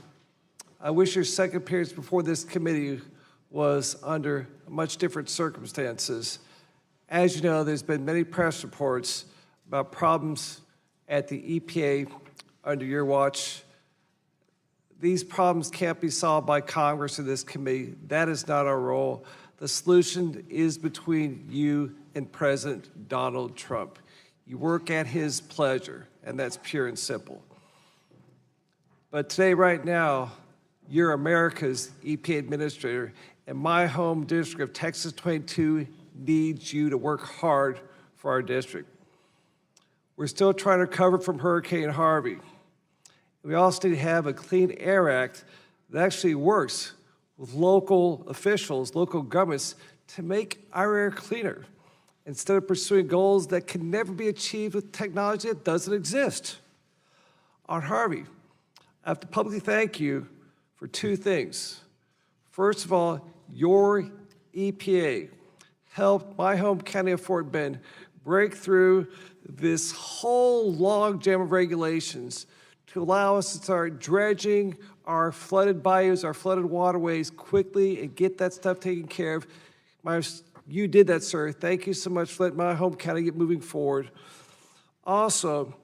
I wish your second appearance before this committee was under much different circumstances. As you know, there's been many press reports about problems at the EPA under your watch. these problems can't be solved by Congress or this committee. That is not our role. The solution is between you and President Donald Trump. You work at his pleasure, and that's pure and simple. But today, right now, you're America's EPA administrator, and my home district of Texas 22 needs you to work hard for our district. We're still trying to recover from Hurricane Harvey. We also need to have a Clean Air Act that actually works with local officials, local governments, to make our air cleaner, instead of pursuing goals that can never be achieved with technology that doesn't exist. On Harvey, I have to publicly thank you for two things. First of all, your EPA helped my home county of Fort Bend break through this whole logjam of regulations to allow us to start dredging our flooded bayous, our flooded waterways quickly and get that stuff taken care of. You did that, sir. Thank you so much for letting my home county get moving forward. Also, I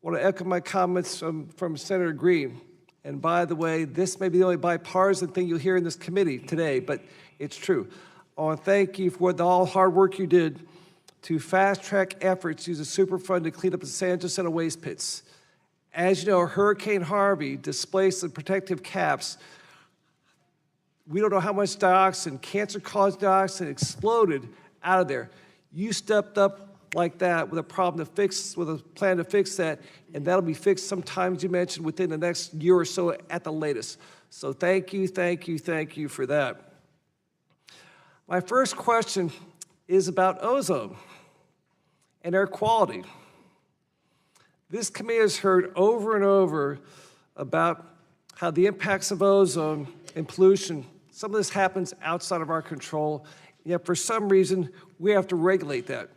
want to echo my comments from Senator Green. And by the way, this may be the only bipartisan thing you'll hear in this committee today, but it's true. I want to thank you for all the hard work you did to fast-track efforts to use a Superfund to clean up the San Jacinto waste pits. As you know, Hurricane Harvey displaced the protective caps. We don't know how much dioxin, cancer-caused dioxin, exploded out of there. You stepped up like that with a problem to fix, with a plan to fix that, and that'll be fixed sometime, as you mentioned, within the next year or so at the latest. So thank you, thank you, thank you for that. My first question is about ozone and air quality. This committee has heard over and over about how the impacts of ozone and pollution, some of this happens outside of our control, yet for some reason we have to regulate that.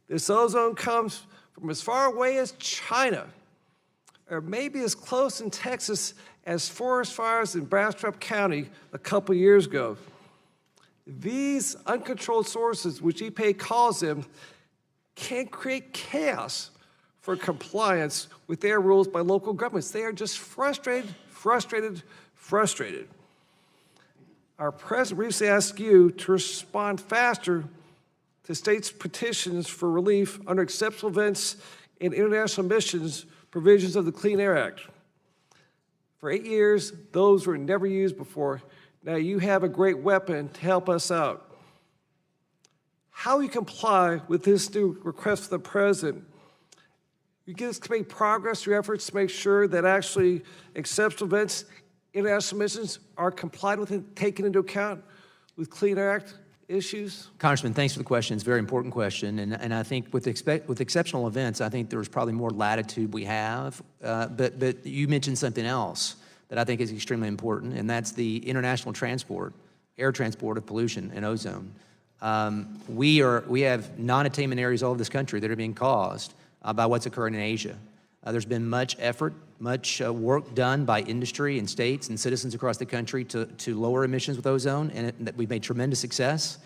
This ozone comes from as far away as China, or maybe as close in Texas as forest fires in Bastrop County a couple years ago. These uncontrolled sources, which EPA calls them, can create chaos for compliance with their rules by local governments. They are just frustrated. Our president recently asked you to respond faster to states' petitions for relief under exceptional events and international emissions provisions of the Clean Air Act. For 8 years, those were never used before. Now you have a great weapon to help us out. How will you comply with this new request from the president? You get us to make progress through efforts to make sure that actually exceptional events, international emissions are complied with and taken into account with Clean Air Act issues? Congressman, thanks for the question. It's a very important question. And I think with exceptional events, I think there's probably more latitude we have. But you mentioned something else that I think is extremely important, and that's the international transport, air transport of pollution and ozone. We have non-attainment areas all over this country that are being caused by what's occurring in Asia. There's been much effort, much work done by industry and states and citizens across the country to lower emissions with ozone, and we've made tremendous success.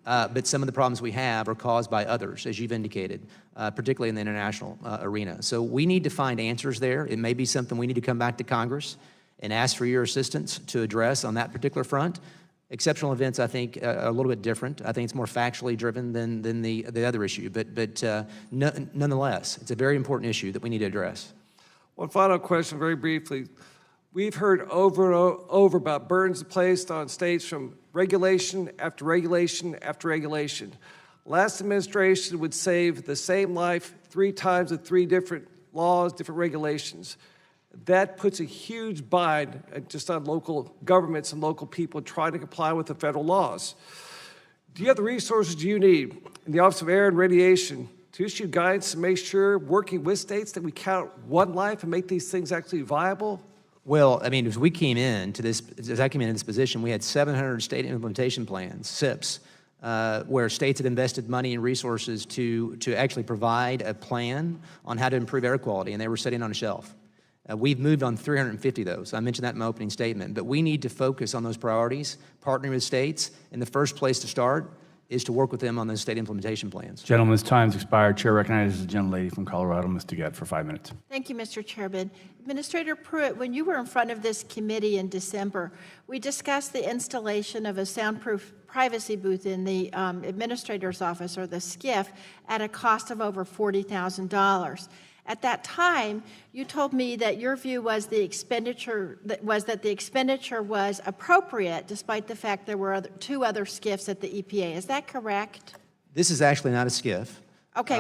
But some of the problems we have are caused by others, as you've indicated, particularly in the international arena. So we need to find answers there. It may be something we need to come back to Congress and ask for your assistance to address on that particular front. Exceptional events, I think, are a little bit different. I think it's more factually driven than the other issue. But nonetheless, it's a very important issue that we need to address. One final question, very briefly. We've heard over and over about burdens placed on states from regulation after regulation after regulation. Last administration would save the same life 3 times with 3 different laws, different regulations. That puts a huge bind just on local governments and local people trying to comply with the federal laws. Do you have the resources you need in the Office of Air and Radiation to issue guidance to make sure, working with states, that we count one life and make these things actually viable? Well, I mean, as I came into this position, we had 700 state implementation plans, SIPs, where states had invested money and resources to actually provide a plan on how to improve air quality, and they were sitting on a shelf. We've moved on 350 of those. I mentioned that in my opening statement. But we need to focus on those priorities, partnering with states. And the first place to start is to work with them on those state implementation plans. Gentleman's time's expired. Chair recognizes the gentlelady from Colorado, Ms. Duguette, for 5 minutes. Thank you, Mr. Chairman. Administrator Pruitt, when you were in front of this committee in December, we discussed the installation of a soundproof privacy booth in the administrator's office, or the SCIF, at a cost of over $40,000. At that time, you told me that your view was the expenditure was appropriate, despite the fact there were two other SCIFs at the EPA. Is that correct? This is actually not a SCIF. Okay,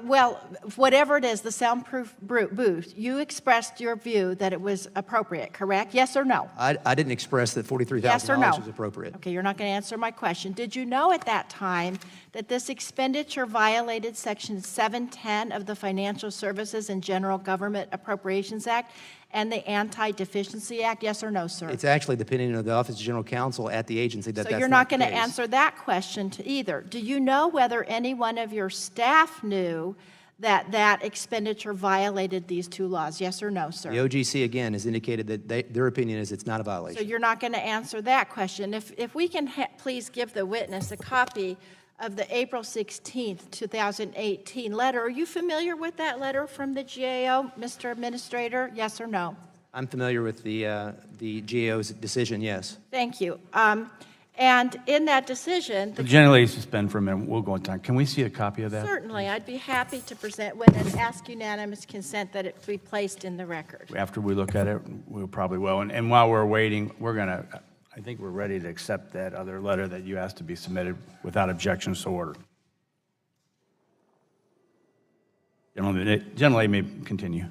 well, whatever it is, the soundproof booth, you expressed your view that it was appropriate, correct? Yes or no? I didn't express that $43,000 Yes or no? was appropriate. Okay, you're not going to answer my question. Did you know at that time that this expenditure violated Section 710 of the Financial Services and General Government Appropriations Act and the Anti-Deficiency Act? Yes or no, sir? It's actually the opinion of the Office of General Counsel at the agency that So that's you're not going the to case. answer that question to either. Do you know whether any one of your staff knew that that expenditure violated these two laws? Yes or no, sir? The OGC, again, has indicated that their opinion is it's not a violation. So you're not going to answer that question. If we can please give the witness a copy of the April 16th, 2018 letter. Are you familiar with that letter from the GAO, Mr. Administrator? Yes or no? I'm familiar with the GAO's decision, yes. Thank you. And in that decision, The gentlelady, suspend for a minute. We'll go on time. Can we see a copy of that? certainly, I'd be happy to present with and ask unanimous consent that it be placed in the record. After we look at it, we probably will. And while we're waiting, I think we're ready to accept that other letter that you asked to be submitted without objection, so ordered. Gentlelady may continue.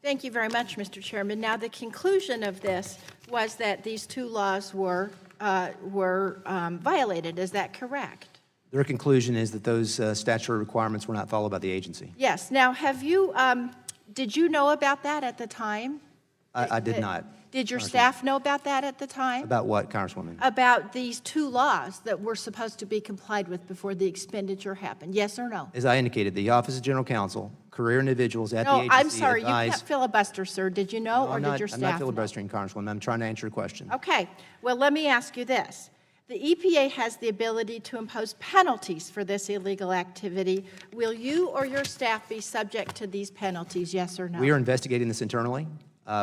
Thank you very much, Mr. Chairman. Now, the conclusion of this was that these two laws were violated. Is that correct? Their conclusion is that those statutory requirements were not followed by the agency. Yes. Now, did you know about that at the time? I did not. Did your staff know about that at the time? About what, Congresswoman? About these two laws that were supposed to be complied with before the expenditure happened. Yes or no? As I indicated, the Office of General Counsel, career individuals at the No, agency I'm sorry. You advised- can't filibuster, sir. Did you know, or did your staff I'm not know? filibustering, Congresswoman. I'm trying to answer your question. Okay. Well, let me ask you this. The EPA has the ability to impose penalties for this illegal activity. Will you or your staff be subject to these penalties, yes or no? We are investigating this internally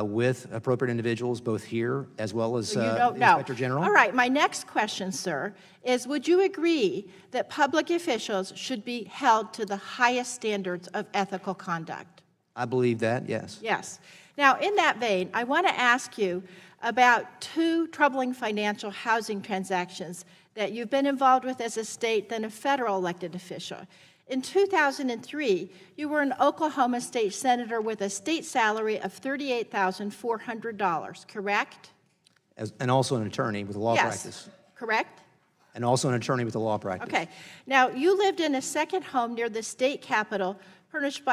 with appropriate individuals, both here as well as So the you don't know. Inspector General. All right. My next question, sir, is would you agree that public officials should be held to the highest standards of ethical conduct? I believe that, yes. Yes. Now, in that vein, I want to ask you about two troubling financial housing transactions that you've been involved with as a state then a federal elected official. In 2003, you were an Oklahoma state senator with a state salary of $38,400, correct? And also an attorney with a law practice. Correct? And also an attorney with a law practice. Okay. Now, you lived in a second home near the state capitol purchased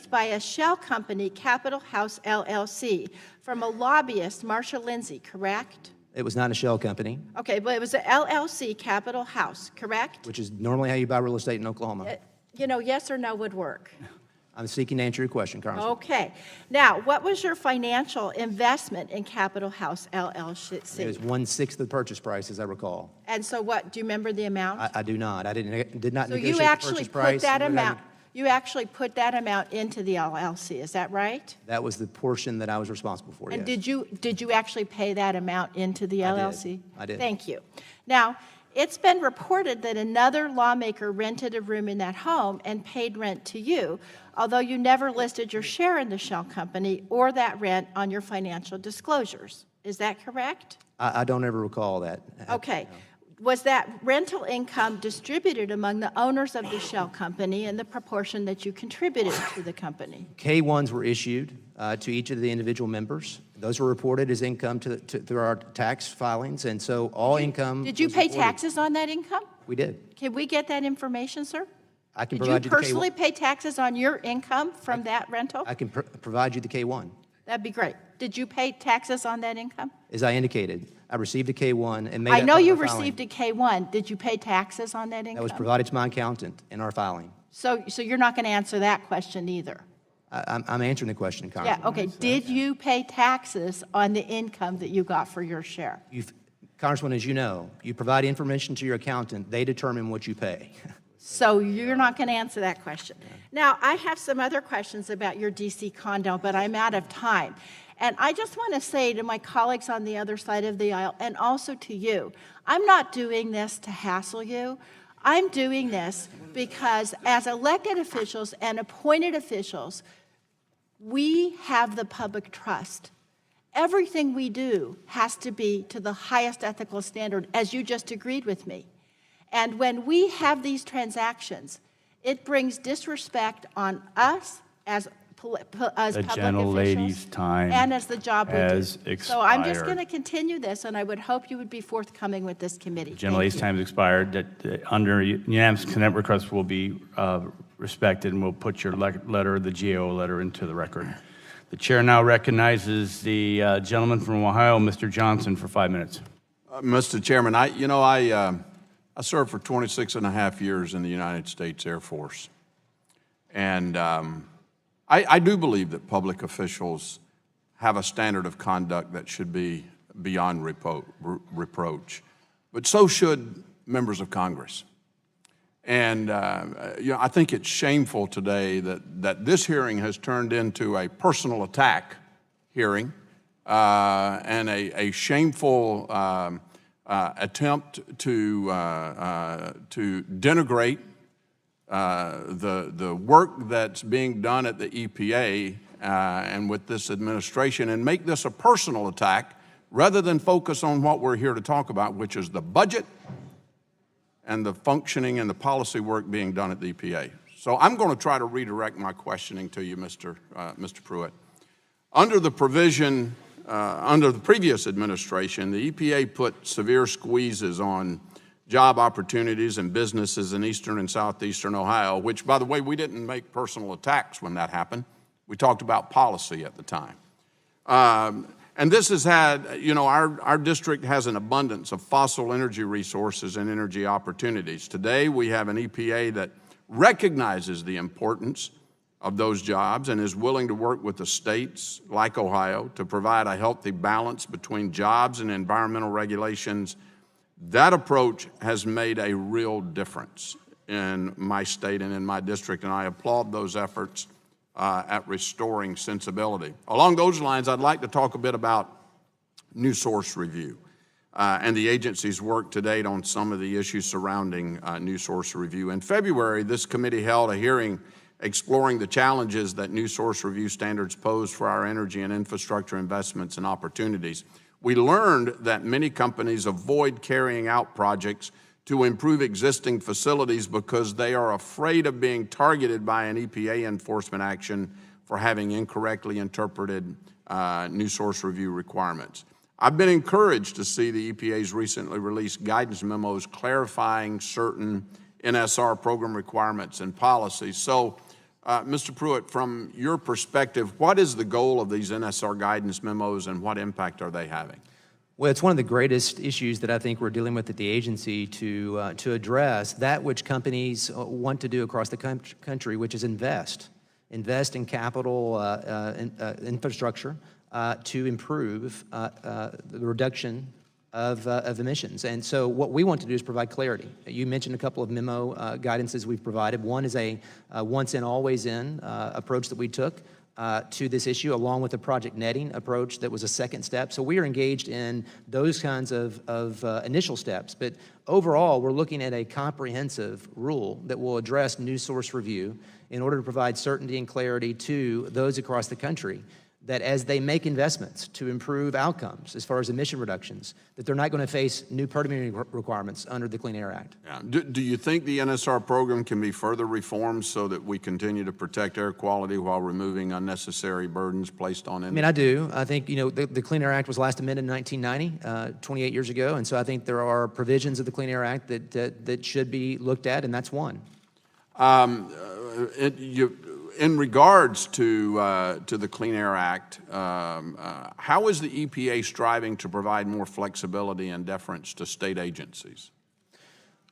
by a shell company, Capitol House LLC, from a lobbyist, Marsha Lindsay, correct? It was not a shell company, Okay, but it was an LLC, Capitol House, correct? which is normally how you buy real estate in Oklahoma. Yes or no would work. I'm seeking to answer your question, Congressman. Okay. Now, what was your financial investment in Capitol House LLC? It was 1/6 of the purchase price, as I recall. And so what, do you remember the amount? I do not. I did not So negotiate you the actually purchase put price. that nor did I- amount, you actually put that amount into the LLC, is that right? That was the portion that I was responsible for, And yes. did you actually pay that amount into the LLC? I did. Thank you. Now, it's been reported that another lawmaker rented a room in that home and paid rent to you, although you never listed your share in the shell company or that rent on your financial disclosures. Is that correct? I don't ever recall that. Okay. Was that rental income distributed among the owners of the shell company in the proportion that you contributed to the company? K-1s were issued to each of the individual members. Those were reported as income through our tax filings, and so all income Did you was pay reported. taxes on that income? We did. Can we get that information, sir? I can Did you provide you the personally K-1. pay taxes on your income from that rental? I can provide you the K-1. That'd be great. Did you pay taxes on that income? As I indicated, I received a K-1 and made I that know part of you our filing. received a K-1. Did you pay taxes on that income? That was provided to my accountant in our filing. So you're not going to answer that question either? I'm answering the question, Congressman. Yeah, okay. Did you pay taxes on the income that you got for your share? Congressman, as you know, you provide information to your accountant, they determine what you pay. So you're not going to answer that question. Now, I have some other questions about your DC condo, but I'm out of time. And I just want to say to my colleagues on the other side of the aisle, and also to you, I'm not doing this to hassle you. I'm doing this because as elected officials and appointed officials, we have the public trust. Everything we do has to be to the highest ethical standard, as you just agreed with me. And when we have these transactions, it brings disrespect on us as public officials. gentlelady's time and as the job we has do. So I'm just expired. going to continue this, and I would hope you would be forthcoming with this committee. Gentlelady's time has expired. That under unanimous consent request will be respected, and we'll put your letter, the GAO letter, into the record. The chair now recognizes the gentleman from Ohio, Mr. Johnson, for 5 minutes. Mr. Chairman, I served for 26 and a half years in the United States Air Force. And I do believe that public officials have a standard of conduct that should be beyond reproach. But so should members of Congress. And I think it's shameful today that this hearing has turned into a personal attack hearing and a shameful attempt to denigrate the work that's being done at the EPA and with this administration, and make this a personal attack rather than focus on what we're here to talk about, which is the budget and the functioning and the policy work being done at the EPA. So I'm going to try to redirect my questioning to you, Mr. Pruitt. Under the provision under the previous administration, the EPA put severe squeezes on job opportunities and businesses in eastern and southeastern Ohio, which, by the way, we didn't make personal attacks when that happened. We talked about policy at the time. And this has had, our district has an abundance of fossil energy resources and energy opportunities. Today, we have an EPA that recognizes the importance of those jobs and is willing to work with the states like Ohio to provide a healthy balance between jobs and environmental regulations. That approach has made a real difference in my state and in my district, and I applaud those efforts at restoring sensibility. Along those lines, I'd like to talk a bit about new source review and the agency's work to date on some of the issues surrounding new source review. In February, this committee held a hearing exploring the challenges that new source review standards pose for our energy and infrastructure investments and opportunities. We learned that many companies avoid carrying out projects to improve existing facilities because they are afraid of being targeted by an EPA enforcement action for having incorrectly interpreted new source review requirements. I've been encouraged to see the EPA's recently released guidance memos clarifying certain NSR program requirements and policies. So, Mr. Pruitt, from your perspective, what is the goal of these NSR guidance memos and what impact are they having? Well, it's one of the greatest issues that I think we're dealing with at the agency to address that which companies want to do across the country, which is invest in capital infrastructure to improve the reduction of emissions. And so what we want to do is provide clarity. You mentioned a couple of memo guidances we've provided. One is a once in, always in approach that we took to this issue, along with a project netting approach that was a second step. So we are engaged in those kinds of initial steps. But overall, we're looking at a comprehensive rule that will address new source review in order to provide certainty and clarity to those across the country that as they make investments to improve outcomes as far as emission reductions, that they're not going to face new permitting requirements under the Clean Air Act. Yeah. Do you think the NSR program can be further reformed so that we continue to protect air quality while removing unnecessary burdens placed on industry? I mean, I do. I think, the Clean Air Act was last amended in 1990, 28 years ago, and so I think there are provisions of the Clean Air Act that should be looked at, and that's one. In regards to the Clean Air Act, how is the EPA striving to provide more flexibility and deference to state agencies?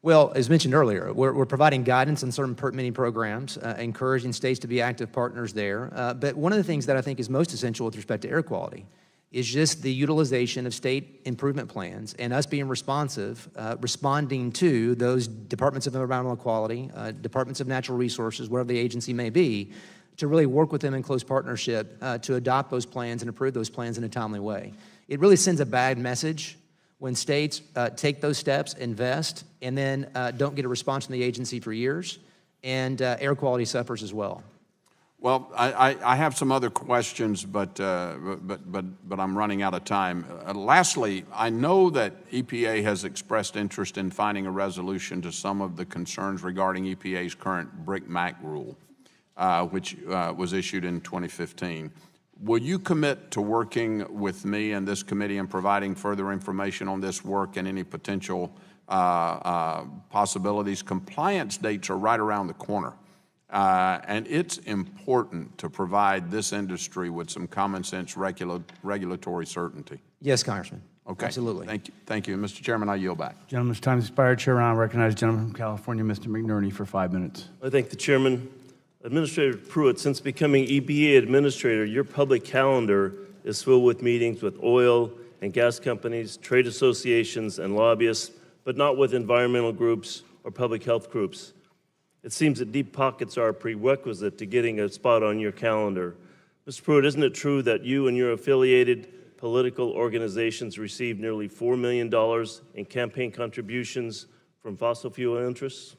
Well, as mentioned earlier, we're providing guidance on certain permitting programs, encouraging states to be active partners there. But one of the things that I think is most essential with respect to air quality is just the utilization of state improvement plans and us being responsive, responding to those departments of environmental quality, departments of natural resources, whatever the agency may be, to really work with them in close partnership to adopt those plans and approve those plans in a timely way. It really sends a bad message when states take those steps, invest, and then don't get a response from the agency for years, and air quality suffers as well. Well, I have some other questions, but I'm running out of time. Lastly, I know that EPA has expressed interest in finding a resolution to some of the concerns regarding EPA's current BRIC-MAC rule, which was issued in 2015. Will you commit to working with me and this committee and providing further information on this work and any potential possibilities? Compliance dates are right around the corner. And it's important to provide this industry with some common sense regulatory certainty. Yes, Congressman. Okay. Absolutely. Thank you. Thank you. Mr. Chairman, I yield back. Gentleman's time has expired. Chair, I recognize the gentleman from California, Mr. McNerney, for 5 minutes. I thank the chairman. Administrator Pruitt, since becoming EPA administrator, your public calendar is filled with meetings with oil and gas companies, trade associations, and lobbyists, but not with environmental groups or public health groups. It seems that deep pockets are a prerequisite to getting a spot on your calendar. Mr. Pruitt, isn't it true that you and your affiliated political organizations receive nearly $4 million in campaign contributions from fossil fuel interests?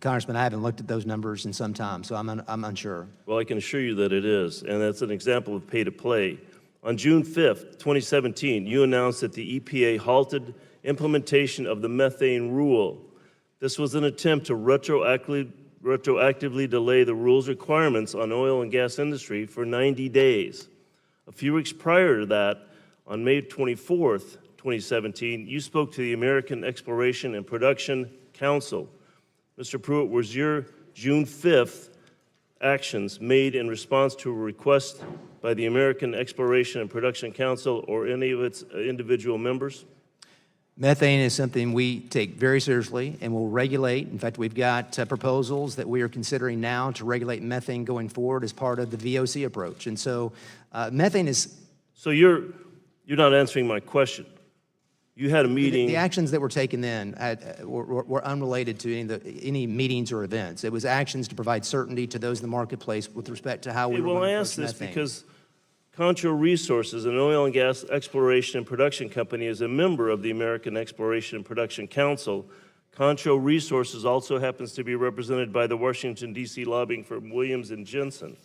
Congressman, I haven't looked at those numbers in some time, so I'm unsure. Well, I can assure you that it is, and that's an example of pay to play. On June 5th, 2017, you announced that the EPA halted implementation of the methane rule. This was an attempt to retroactively delay the rule's requirements on oil and gas industry for 90 days. A few weeks prior to that, on May 24th, 2017, you spoke to the American Exploration and Production Council. Mr. Pruitt, was your June 5th actions made in response to a request by the American Exploration and Production Council or any of its individual members? Methane is something we take very seriously and will regulate. In fact, we've got proposals that we are considering now to regulate methane going forward as part of the VOC approach. And so methane is... So you're not answering my question. You had a meeting... The actions that were taken then were unrelated to any meetings or events. It was actions to provide certainty to those in the marketplace with respect to how we were going to I approach ask this methane. because Concho Resources, an oil and gas exploration and production company, is a member of the American Exploration and Production Council. Concho Resources also happens to be represented by the Washington, D.C. lobbying firm Williams & Jensen.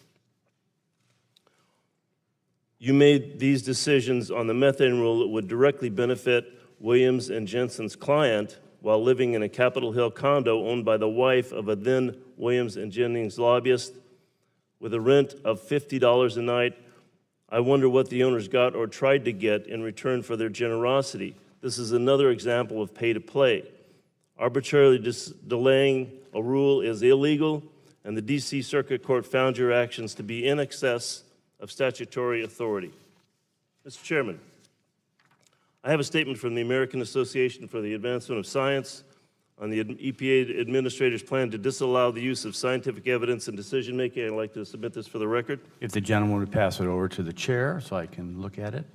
You made these decisions on the methane rule that would directly benefit Williams & Jensen's client while living in a Capitol Hill condo owned by the wife of a then Williams & Jennings lobbyist with a rent of $50 a night. I wonder what the owners got or tried to get in return for their generosity. This is another example of pay to play. Arbitrarily delaying a rule is illegal, and the D.C. Circuit Court found your actions to be in excess of statutory authority. Mr. Chairman, I have a statement from the American Association for the Advancement of Science on the EPA Administrator's plan to disallow the use of scientific evidence in decision-making. I'd like to submit this for the record. If the gentleman would pass it over to the chair so I can look at it.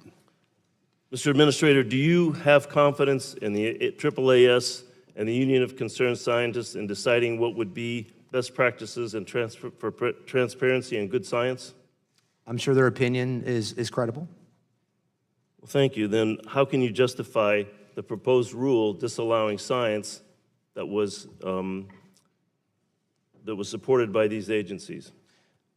Mr. Administrator, do you have confidence in the AAAS and the Union of Concerned Scientists in deciding what would be best practices and for transparency and good science? I'm sure their opinion is credible. Well, thank you. Then how can you justify the proposed rule disallowing science that was supported by these agencies?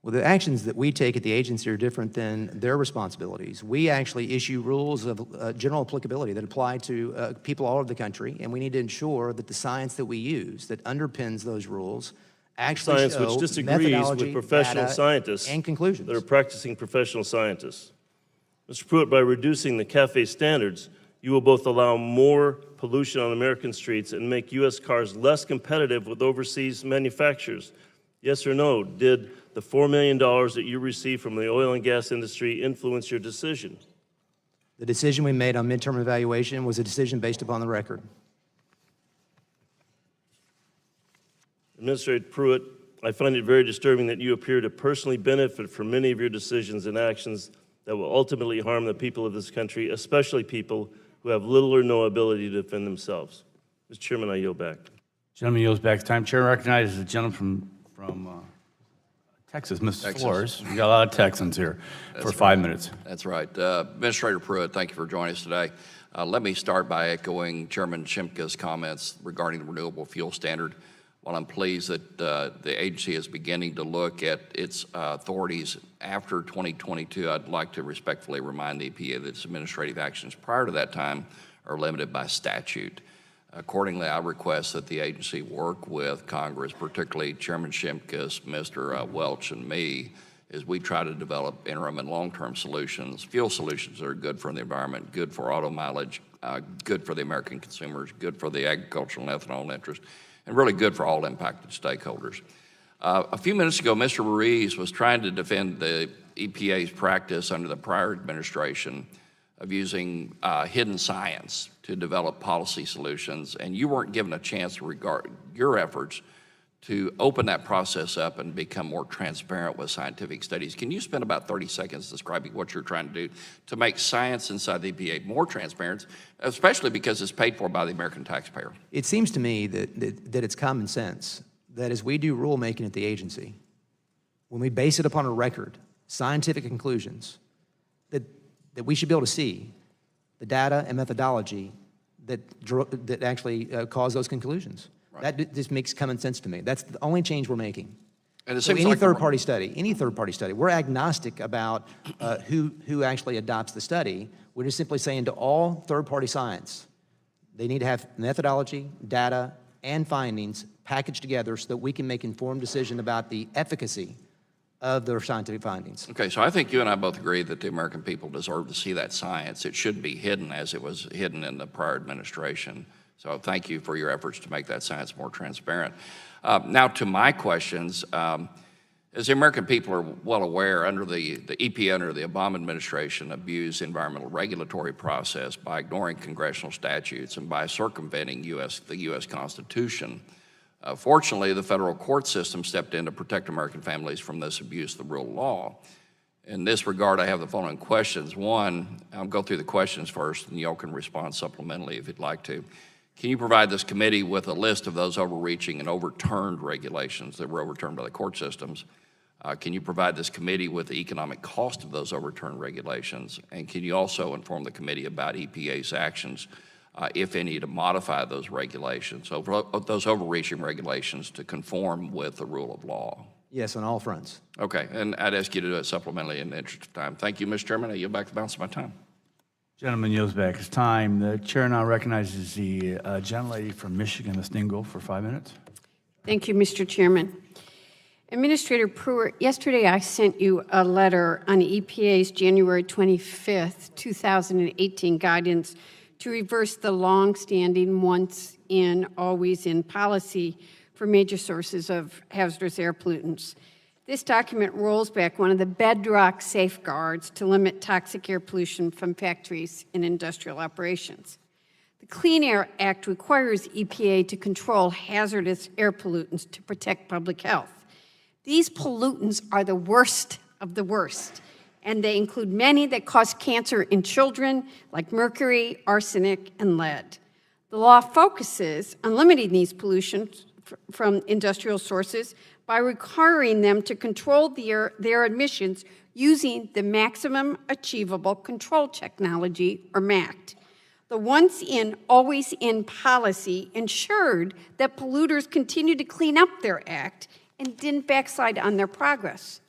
Well, the actions that we take at the agency are different than their responsibilities. We actually issue rules of general applicability that apply to people all over the country, and we need to ensure that the science that we use that underpins those rules actually science show which disagrees with professional data, scientists and conclusions that are practicing professional scientists. Mr. Pruitt, by reducing the CAFE standards, you will both allow more pollution on American streets and make U.S. cars less competitive with overseas manufacturers. Yes or no, did the $4 million that you received from the oil and gas industry influence your decision? The decision we made on midterm evaluation was a decision based upon the record. Administrator Pruitt, I find it very disturbing that you appear to personally benefit from many of your decisions and actions that will ultimately harm the people of this country, especially people who have little or no ability to defend themselves. Mr. Chairman, I yield back. Gentleman yields back his time. Chair recognizes the gentleman from Texas, Mr. Texas. Flores. We got a lot of Texans here for 5 minutes. That's right. Administrator Pruitt, thank you for joining us today. Let me start by echoing Chairman Shimka's comments regarding the renewable fuel standard. While I'm pleased that the agency is beginning to look at its authorities after 2022, I'd like to respectfully remind the EPA that its administrative actions prior to that time are limited by statute. Accordingly, I request that the agency work with Congress, particularly Chairman Shimkus, Mr. Welch, and me, as we try to develop interim and long-term solutions, fuel solutions that are good for the environment, good for auto mileage, good for the American consumers, good for the agricultural and ethanol interest, and really good for all impacted stakeholders. A few minutes ago, Mr. Ruiz was trying to defend the EPA's practice under the prior administration of using hidden science to develop policy solutions, and you weren't given a chance to regard your efforts to open that process up and become more transparent with scientific studies. Can you spend about 30 seconds describing what you're trying to do to make science inside the EPA more transparent, especially because it's paid for by the American taxpayer? It seems to me that it's common sense that as we do rulemaking at the agency, when we base it upon a record, scientific conclusions, that we should be able to see the data and methodology that actually cause those conclusions. Right. That just makes common sense to me. That's the only change we're making. And it so seems any like third-party study, we're agnostic about who actually adopts the study. We're just simply saying to all third-party science, they need to have methodology, data, and findings packaged together so that we can make informed decision about the efficacy of their scientific findings. Okay, so I think you and I both agree that the American people deserve to see that science. It shouldn't be hidden as it was hidden in the prior administration. So thank you for your efforts to make that science more transparent. Now to my questions. As the American people are well aware, under the EPA under the Obama administration abused the environmental regulatory process by ignoring congressional statutes and by circumventing the U.S. Constitution. Fortunately, the federal court system stepped in to protect American families from this abuse of the rule of law. In this regard, I have the following questions. One, I'll go through the questions first, and y'all can respond supplementally if you'd like to. Can you provide this committee with a list of those overreaching and overturned regulations that were overturned by the court systems? Can you provide this committee with the economic cost of those overturned regulations? And can you also inform the committee about EPA's actions, if any, to modify those regulations, those overreaching regulations to conform with the rule of law? Yes, on all fronts. Okay, and I'd ask you to do it supplementally in the interest of time. Thank you, Mr. Chairman. I yield back the balance of my time. Gentleman yields back his time. The chair now recognizes the gentlelady from Michigan, Ms. Dingell, for 5 minutes. Thank you, Mr. Chairman. Administrator Pruitt, yesterday I sent you a letter on EPA's January 25th, 2018 guidance to reverse the long-standing once in, always in policy for major sources of hazardous air pollutants. This document rolls back one of the bedrock safeguards to limit toxic air pollution from factories and industrial operations. The Clean Air Act requires EPA to control hazardous air pollutants to protect public health. These pollutants are the worst of the worst, and they include many that cause cancer in children, like mercury, arsenic, and lead. The law focuses on limiting these pollutions from industrial sources by requiring them to control their emissions using the Maximum Achievable Control Technology, or MACT. The once in, always in policy ensured that polluters continued to clean up their act and didn't backslide on their progress.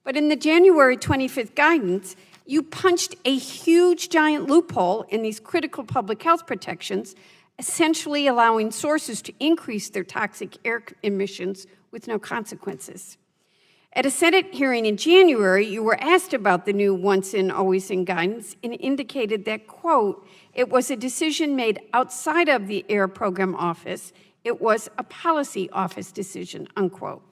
But in the January 25th guidance, you punched a huge giant loophole in these critical public health protections, essentially allowing sources to increase their toxic air emissions with no consequences. At a Senate hearing in January, you were asked about the new once in, always in guidance and indicated that, quote, it was a decision made outside of the Air Program Office. It was a policy office decision, unquote.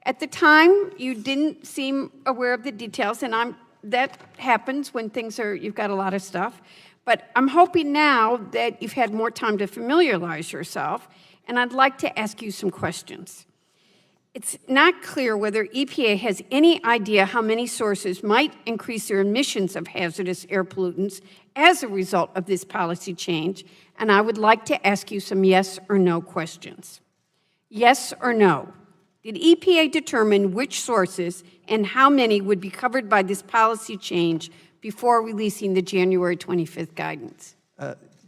At the time, you didn't seem aware of the details, and that happens when you've got a lot of stuff. But I'm hoping now that you've had more time to familiarize yourself, and I'd like to ask you some questions. It's not clear whether EPA has any idea how many sources might increase their emissions of hazardous air pollutants as a result of this policy change, and I would like to ask you some yes or no questions. Yes or no? Did EPA determine which sources and how many would be covered by this policy change before releasing the January 25th guidance?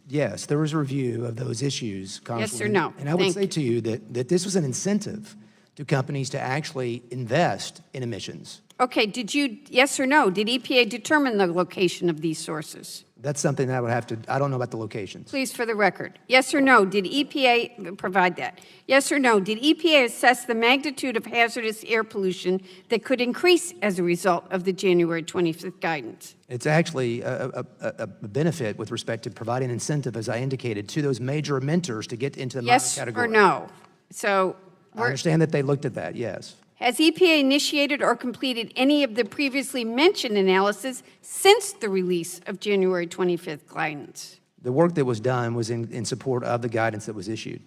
Yes, there was a review of those issues, Congresswoman. Yes or no? And I would say to you that this was an incentive to companies to actually invest in emissions. Okay, yes or no, did EPA determine the location of these sources? That's something that I would have to, I don't know about the locations. Please, for the record. Yes or no, did EPA provide that? Yes or no, did EPA assess the magnitude of hazardous air pollution that could increase as a result of the January 25th guidance? It's actually a benefit with respect to providing incentive, as I indicated, to those major emitters to get into the minor category. Yes or no? So I understand that they looked at that, yes. Has EPA initiated or completed any of the previously mentioned analysis since the release of January 25th guidance? The work that was done was in support of the guidance that was issued.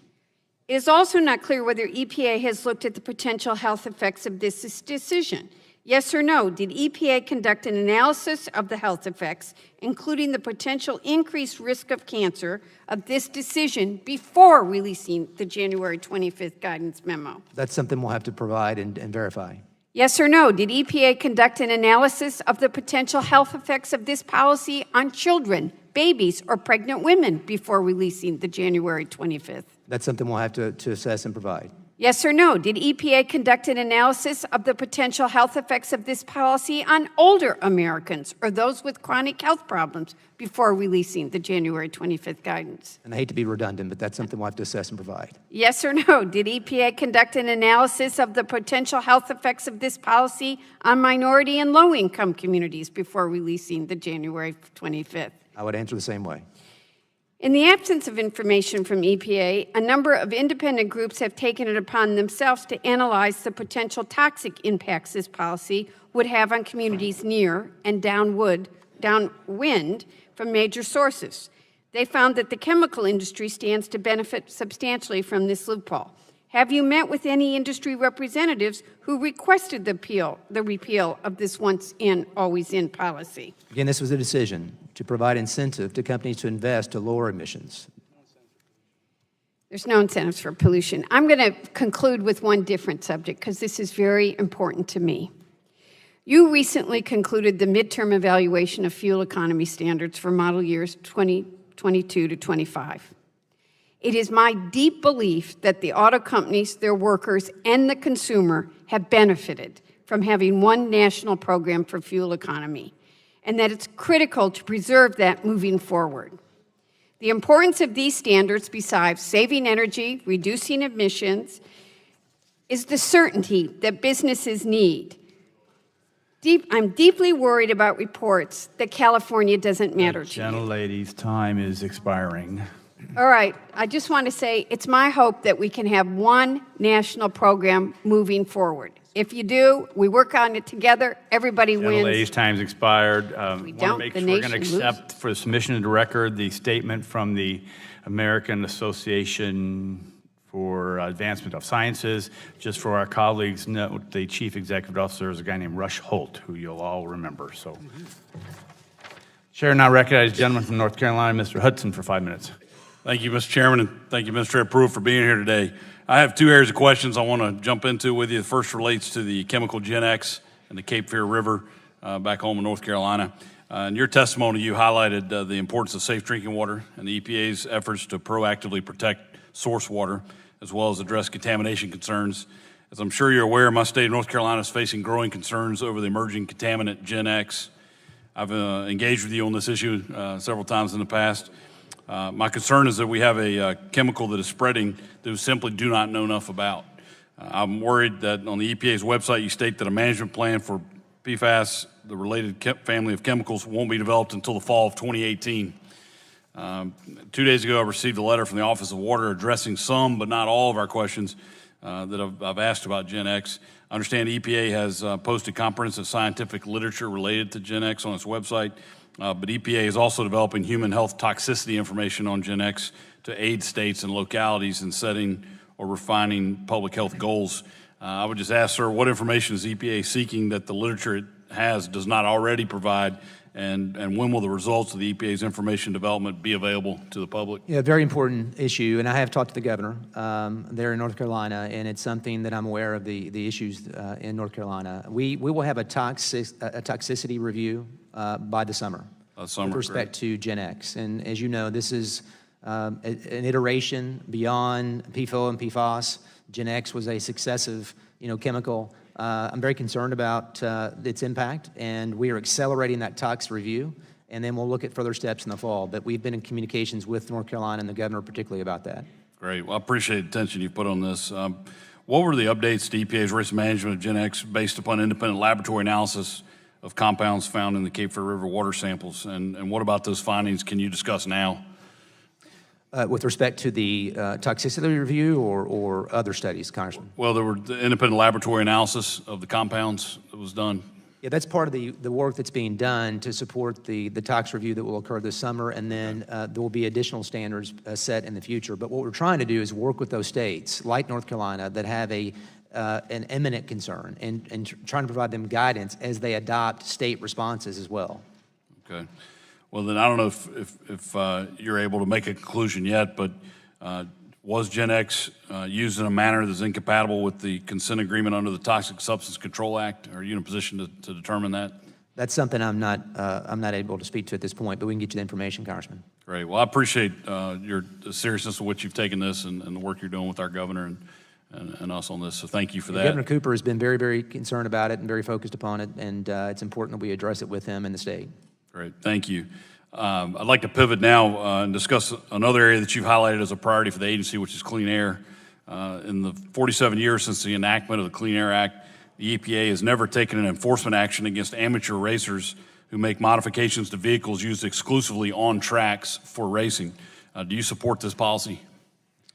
It is also not clear whether EPA has looked at the potential health effects of this decision. Yes or no, did EPA conduct an analysis of the health effects, including the potential increased risk of cancer, of this decision before releasing the January 25th guidance memo? That's something we'll have to provide and verify. Yes or no, did EPA conduct an analysis of the potential health effects of this policy on children, babies, or pregnant women before releasing the January 25th? That's something we'll have to assess and provide. Yes or no, did EPA conduct an analysis of the potential health effects of this policy on older Americans or those with chronic health problems before releasing the January 25th guidance? And I hate to be redundant, but that's something we'll have to assess and provide. Yes or no, did EPA conduct an analysis of the potential health effects of this policy on minority and low-income communities before releasing the January 25th? I would answer the same way. In the absence of information from EPA, a number of independent groups have taken it upon themselves to analyze the potential toxic impacts this policy would have on communities near and downwind from major sources. They found that the chemical industry stands to benefit substantially from this loophole. Have you met with any industry representatives who requested the repeal of this once-in, always-in policy? Again, this was a decision to provide incentive to companies to invest to lower emissions. There's no incentives for pollution. I'm going to conclude with one different subject because this is very important to me. You recently concluded the midterm evaluation of fuel economy standards for model years 2022 to 25. It is my deep belief that the auto companies, their workers, and the consumer have benefited from having one national program for fuel economy, and that it's critical to preserve that moving forward. The importance of these standards, besides saving energy, reducing emissions, is the certainty that businesses need. I'm deeply worried about reports that California doesn't matter to you. Gentlelady's time is expiring. All right, I just want to say it's my hope that we can have one national program moving forward. If you do, we work on it together, everybody wins. Gentlelady's time's expired. We Want to don't, make the sure we're going to nation accept for submission into record the statement from the American Association for Advancement of Sciences. Just for our colleagues, note the chief executive officer is a guy named Rush Holt, who you'll all remember. So, Chair now recognizes the gentleman from North Carolina, Mr. Hudson, for 5 minutes. Thank you, Mr. Chairman, and thank you, Administrator Pruitt, for being here today. I have two areas of questions I want to jump into with you. The first relates to the chemical Gen X and the Cape Fear River back home in North Carolina. In your testimony, you highlighted the importance of safe drinking water and the EPA's efforts to proactively protect source water, as well as address contamination concerns. As I'm sure you're aware, my state of North Carolina is facing growing concerns over the emerging contaminant Gen X. I've engaged with you on this issue several times in the past. My concern is that we have a chemical that is spreading that we simply do not know enough about. I'm worried that on the EPA's website you state that a management plan for PFAS, the related family of chemicals, won't be developed until the fall of 2018. 2 days ago I received a letter from the Office of Water addressing some but not all of our questions that I've asked about Gen X. I understand EPA has posted comprehensive scientific literature related to Gen X on its website. But EPA is also developing human health toxicity information on Gen X to aid states and localities in setting or refining public health goals. I would just ask, sir, what information is EPA seeking that the literature it has does not already provide, and when will the results of the EPA's information development be available to the public? Yeah, very important issue, and I have talked to the governor there in North Carolina, and it's something that I'm aware of the issues in North Carolina. We will have a toxicity review by the summer. With respect to Gen X. And as you know, this is an iteration beyond PFOA and PFOS. Gen X was a successive, chemical. I'm very concerned about its impact, and we are accelerating that tox review, and then we'll look at further steps in the fall. But we've been in communications with North Carolina and the governor particularly about that. Great. Well, I appreciate the attention you've put on this. What were the updates to EPA's risk management of Gen X based upon independent laboratory analysis of compounds found in the Cape Fear River water samples? And what about those findings can you discuss now? With respect to the toxicity review or other studies, Congressman? Well, there were the independent laboratory analysis of the compounds that was done. Yeah, that's part of the work that's being done to support the tox review that will occur this summer, and then there will be additional standards set in the future. But what we're trying to do is work with those states, like North Carolina, that have an imminent concern, and trying to provide them guidance as they adopt state responses as well. Okay. Well, then I don't know if you're able to make a conclusion yet, but was Gen X used in a manner that's incompatible with the consent agreement under the Toxic Substance Control Act? Are you in a position to determine that? That's something I'm not able to speak to at this point, but we can get you the information, Congressman. Great. Well, I appreciate the seriousness of which you've taken this and the work you're doing with our governor and us on this. So thank you for that. Governor Cooper has been very, very concerned about it and very focused upon it, and it's important that we address it with him and the state. Great. Thank you. I'd like to pivot now and discuss another area that you've highlighted as a priority for the agency, which is clean air. In the 47 years since the enactment of the Clean Air Act, the EPA has never taken an enforcement action against amateur racers who make modifications to vehicles used exclusively on tracks for racing. Do you support this policy?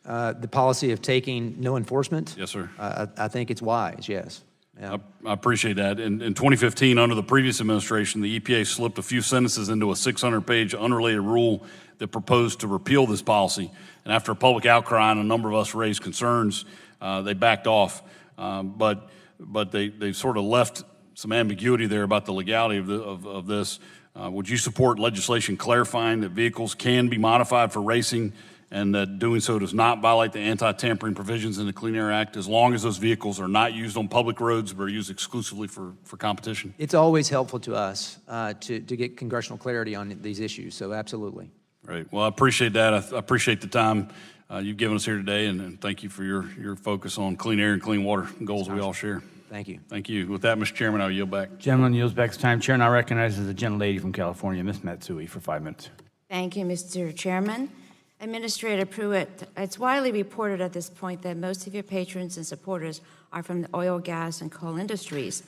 The policy of taking no enforcement? Yes, sir. I think it's wise, yes. Yeah. I appreciate that. In 2015, under the previous administration, the EPA slipped a few sentences into a 600-page unrelated rule that proposed to repeal this policy. And after a public outcry and a number of us raised concerns, they backed off. But they sort of left some ambiguity there about the legality of this. Would you support legislation clarifying that vehicles can be modified for racing and that doing so does not violate the anti-tampering provisions in the Clean Air Act, as long as those vehicles are not used on public roads but are used exclusively for competition? It's always helpful to us to get congressional clarity on these issues, so absolutely. Right. Well, I appreciate that. I appreciate the time you've given us here today, and thank you for your focus on clean air and clean water goals we all share. Thank you. Thank you. With that, Mr. Chairman, I'll yield back. Gentleman yields back his time. Chair now recognizes the gentlelady from California, Ms. Matsui, for 5 minutes. Thank you, Mr. Chairman. Administrator Pruitt, it's widely reported at this point that most of your patrons and supporters are from the oil, gas, and coal industries.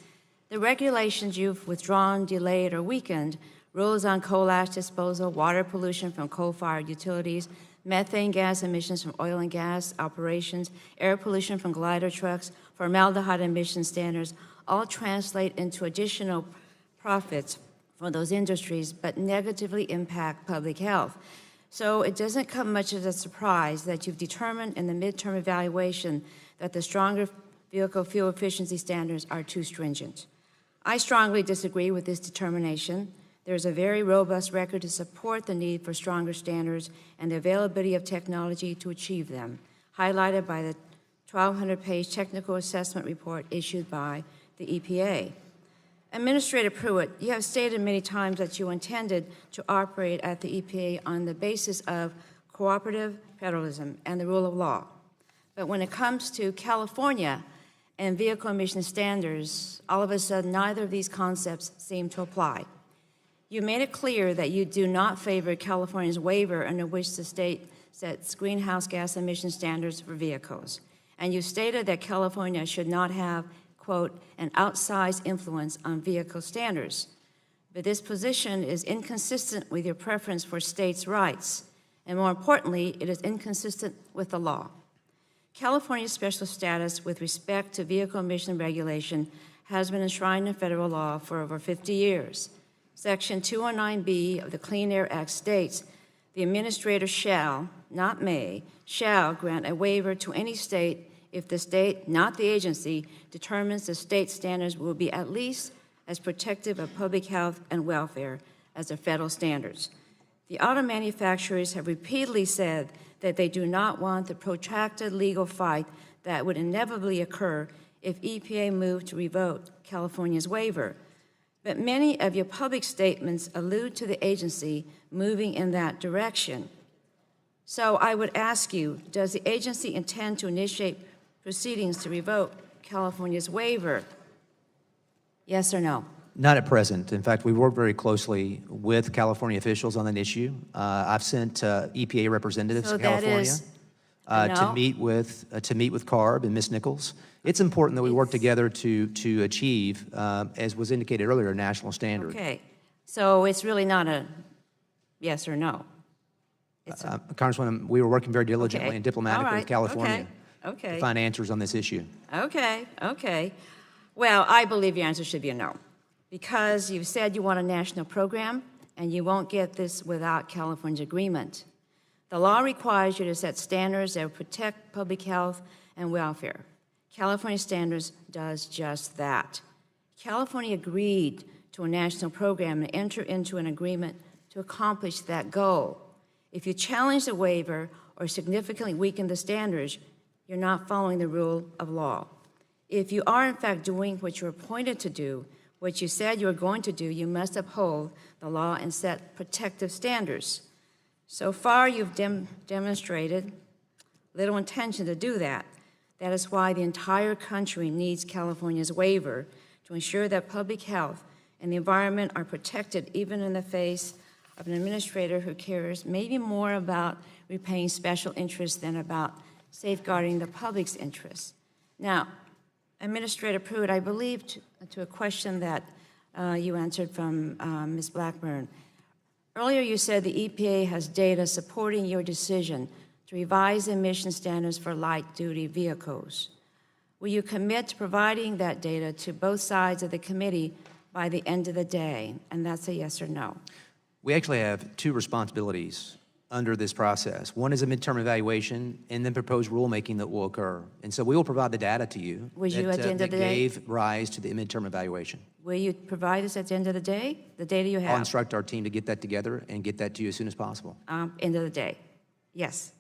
The regulations you've withdrawn, delayed, or weakened, rules on coal ash disposal, water pollution from coal-fired utilities, methane gas emissions from oil and gas operations, air pollution from glider trucks, formaldehyde emission standards, all translate into additional profits for those industries, but negatively impact public health. So it doesn't come much as a surprise that you've determined in the midterm evaluation that the stronger vehicle fuel efficiency standards are too stringent. I strongly disagree with this determination. There's a very robust record to support the need for stronger standards and the availability of technology to achieve them, highlighted by the 1,200-page technical assessment report issued by the EPA. Administrator Pruitt, you have stated many times that you intended to operate at the EPA on the basis of cooperative federalism and the rule of law. But when it comes to California and vehicle emission standards, all of a sudden neither of these concepts seem to apply. You made it clear that you do not favor California's waiver under which the state sets greenhouse gas emission standards for vehicles. And you stated that California should not have, quote, an outsized influence on vehicle standards. But this position is inconsistent with your preference for states' rights, and more importantly, it is inconsistent with the law. California's special status with respect to vehicle emission regulation has been enshrined in federal law for over 50 years. Section 209B of the Clean Air Act states, the administrator shall, not may, shall grant a waiver to any state if the state, not the agency, determines the state standards will be at least as protective of public health and welfare as the federal standards. The auto manufacturers have repeatedly said that they do not want the protracted legal fight that would inevitably occur if EPA moved to revoke California's waiver. But many of your public statements allude to the agency moving in that direction. So I would ask you, does the agency intend to initiate proceedings to revoke California's waiver? Yes or no? Not at present. In fact, we work very closely with California officials on that issue. I've sent EPA representatives So to that California is a no? to meet with CARB and Ms. Nichols. It's important that we work together to achieve, as was indicated earlier, a national standard. Okay, so it's really not a yes or no. Congresswoman, we were working very diligently Okay. and diplomatically All right. with California Okay. to find answers on this issue. Okay. Well, I believe your answer should be a no, because you said you want a national program, and you won't get this without California's agreement. The law requires you to set standards that protect public health and welfare. California standards does just that. California agreed to a national program and enter into an agreement to accomplish that goal. If you challenge the waiver or significantly weaken the standards, you're not following the rule of law. If you are in fact doing what you're appointed to do, what you said you were going to do, you must uphold the law and set protective standards. So far, you've demonstrated little intention to do that. That is why the entire country needs California's waiver to ensure that public health and the environment are protected even in the face of an administrator who cares maybe more about repaying special interests than about safeguarding the public's interests. Now, Administrator Pruitt, I believe to a question that you answered from Ms. Blackburn. Earlier you said the EPA has data supporting your decision to revise emission standards for light-duty vehicles. Will you commit to providing that data to both sides of the committee by the end of the day? And that's a yes or no. We actually have two responsibilities under this process. One is a midterm evaluation and then proposed rulemaking that will occur. And so we will provide the data to you Would you at the end of the that day? gave rise to the midterm evaluation. Will you provide us at the end of the day, the data you I'll have? instruct our team to get that together and get that to you as soon as possible. End of the day. Yes.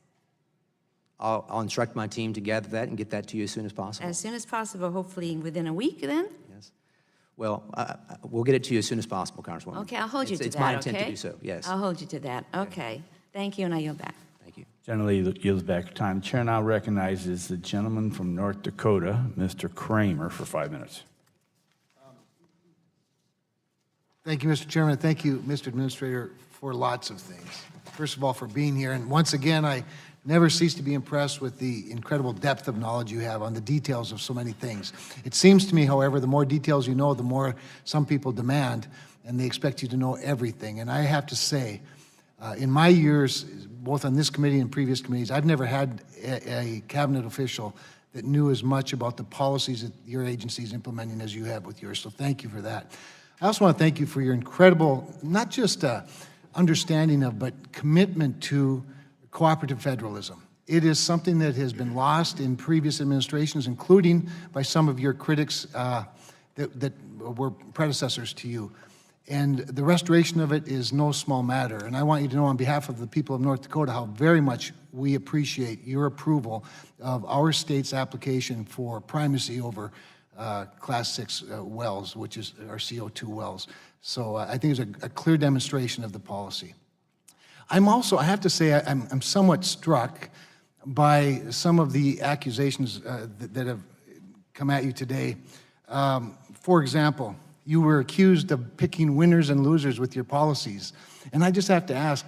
I'll instruct my team to gather that and get that to you as soon as possible. As soon as possible, hopefully within a week then? Well, we'll get it to you as soon as possible, Congresswoman. Okay, I'll hold you to that, It's my intent okay? to do so, yes. I'll hold you to that. Okay. Thank you, and I yield back. Generally yields back time. The chair now recognizes the gentleman from North Dakota, Mr. Kramer, for 5 minutes. Thank you, Mr. Chairman. Thank you, Mr. Administrator, for lots of things. First of all, for being here. And once again, I never cease to be impressed with the incredible depth of knowledge you have on the details of so many things. It seems to me, however, the more details you know, the more some people demand, and they expect you to know everything. And I have to say, in my years, both on this committee and previous committees, I've never had a cabinet official that knew as much about the policies that your agency is implementing as you have with yours. So thank you for that. I also want to thank you for your incredible, not just understanding of, but commitment to cooperative federalism. It is something that has been lost in previous administrations, including by some of your critics that were predecessors to you. And the restoration of it is no small matter. And I want you to know on behalf of the people of North Dakota how very much we appreciate your approval of our state's application for primacy over Class 6 wells, which is our CO2 wells. So I think it's a clear demonstration of the policy. I'm also, I have to say, I'm somewhat struck by some of the accusations that have come at you today. For example, you were accused of picking winners and losers with your policies. And I just have to ask,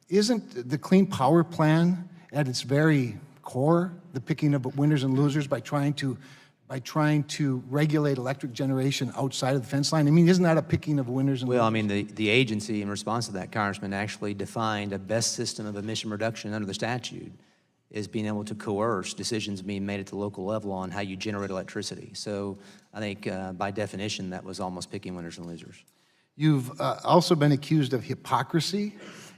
isn't the Clean Power Plan at its very core the picking of winners and losers by trying to regulate electric generation outside of the fence line? I mean, isn't that a picking of winners and losers? Well, I mean, the agency, in response to that, Congressman, actually defined a best system of emission reduction under the statute is being able to coerce decisions being made at the local level on how you generate electricity. So I think by definition, that was almost picking winners and losers. You've also been accused of hypocrisy.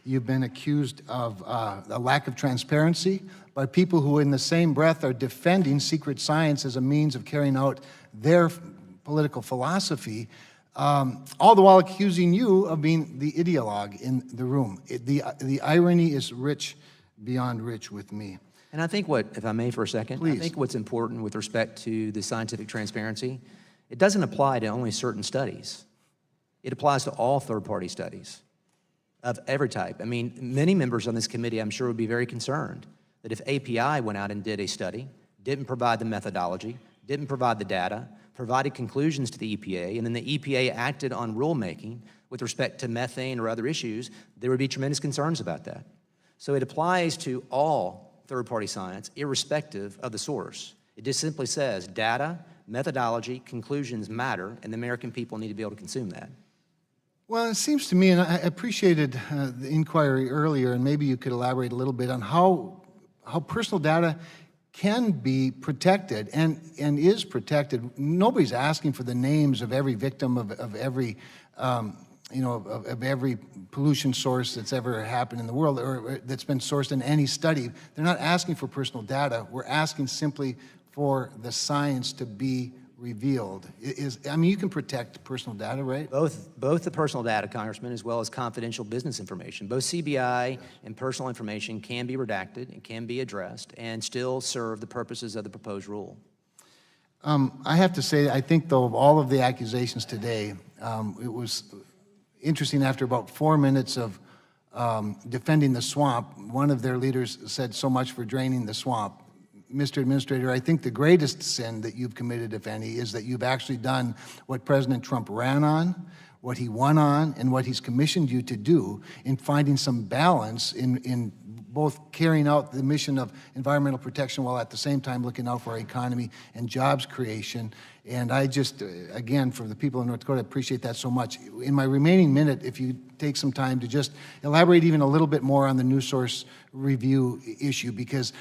You've been accused of a lack of transparency by people who in the same breath are defending secret science as a means of carrying out their political philosophy, all the while accusing you of being the ideologue in the room. The irony is rich beyond rich with me. And I think if I may for a second, Please. I think what's important with respect to the scientific transparency, it doesn't apply to only certain studies. It applies to all third-party studies of every type. I mean, many members on this committee, I'm sure, would be very concerned that if API went out and did a study, didn't provide the methodology, didn't provide the data, provided conclusions to the EPA, and then the EPA acted on rulemaking with respect to methane or other issues, there would be tremendous concerns about that. So it applies to all third-party science, irrespective of the source. It just simply says data, methodology, conclusions matter, and the American people need to be able to consume that. Well, it seems to me, and I appreciated the inquiry earlier, and maybe you could elaborate a little bit on how personal data can be protected and is protected. Nobody's asking for the names of every victim of every of every pollution source that's ever happened in the world or that's been sourced in any study. They're not asking for personal data. We're asking simply for the science to be revealed. I mean, you can protect personal data, right? Both the personal data, Congressman, as well as confidential business information. Both CBI and personal information can be redacted and can be addressed and still serve the purposes of the proposed rule. I have to say, I think, though, of all of the accusations today, it was interesting after about 4 minutes of defending the swamp, one of their leaders said, "So much for draining the swamp." Mr. Administrator, I think the greatest sin that you've committed, if any, is that you've actually done what President Trump ran on, what he won on, and what he's commissioned you to do in finding some balance in both carrying out the mission of environmental protection while at the same time looking out for our economy and jobs creation. And I just, again, for the people of North Dakota, appreciate that so much. In my remaining minute, if you take some time to just elaborate even a little bit more on the new source review issue, because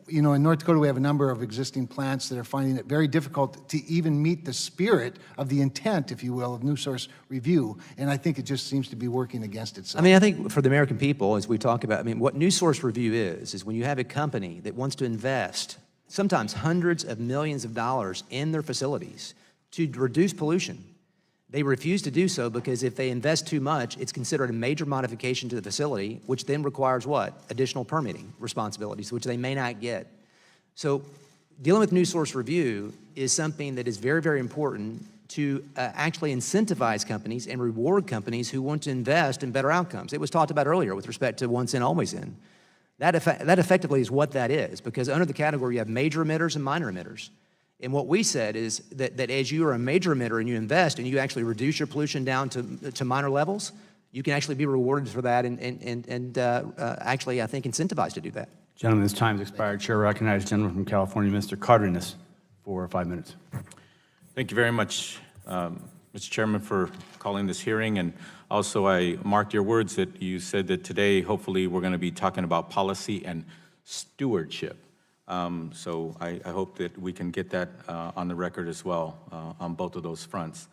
you know, in North Dakota, we have a number of existing plants that are finding it very difficult to even meet the spirit of the intent, if you will, of new source review. And I think it just seems to be working against itself. I mean, I think for the American people, as we talk about, I mean, what new source review is when you have a company that wants to invest sometimes hundreds of millions of dollars in their facilities to reduce pollution. They refuse to do so because if they invest too much, it's considered a major modification to the facility, which then requires what? Additional permitting responsibilities, which they may not get. So dealing with new source review is something that is very, very important to actually incentivize companies and reward companies who want to invest in better outcomes. It was talked about earlier with respect to once in, always in. That effectively is what that is, because under the category you have major emitters and minor emitters. And what we said is that as you are a major emitter and you invest and you actually reduce your pollution down to minor levels, you can actually be rewarded for that and actually, I think, incentivized to do that. Gentlemen, this time's expired. Chair recognizes the gentleman from California, Mr. Cardenas, for 5 minutes. Thank you very much, Mr. Chairman, for calling this hearing. And also, I marked your words that you said that today, hopefully, we're going to be talking about policy and stewardship. So I hope that we can get that on the record as well on both of those fronts.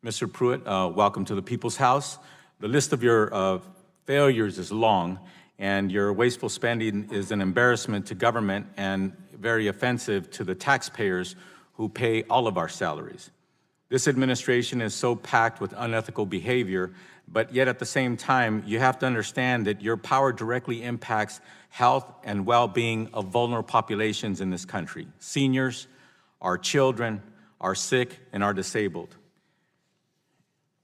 Mr. Pruitt, welcome to the People's House. The list of your failures is long, and your wasteful spending is an embarrassment to government and very offensive to the taxpayers who pay all of our salaries. This administration is so packed with unethical behavior, but yet at the same time, you have to understand that your power directly impacts health and well-being of vulnerable populations in this country. Seniors, our children, our sick, and our disabled.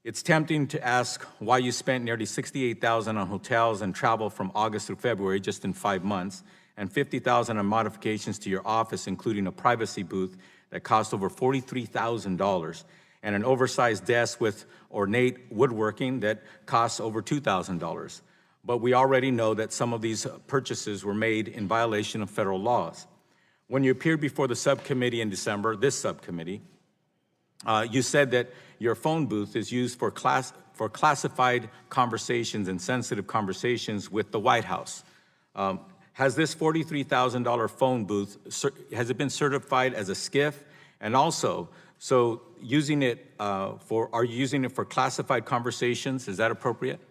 It's tempting to ask why you spent nearly $68,000 on hotels and travel from August through February, just in 5 months, and $50,000 on modifications to your office, including a privacy booth that cost over $43,000, and an oversized desk with ornate woodworking that costs over $2,000. But we already know that some of these purchases were made in violation of federal laws. When you appeared before the subcommittee in December, this subcommittee, you said that your phone booth is used for classified conversations and sensitive conversations with the White House. Has this $43,000 phone booth, has it been certified as a SCIF? And also, so are you using it for classified conversations? Is that appropriate?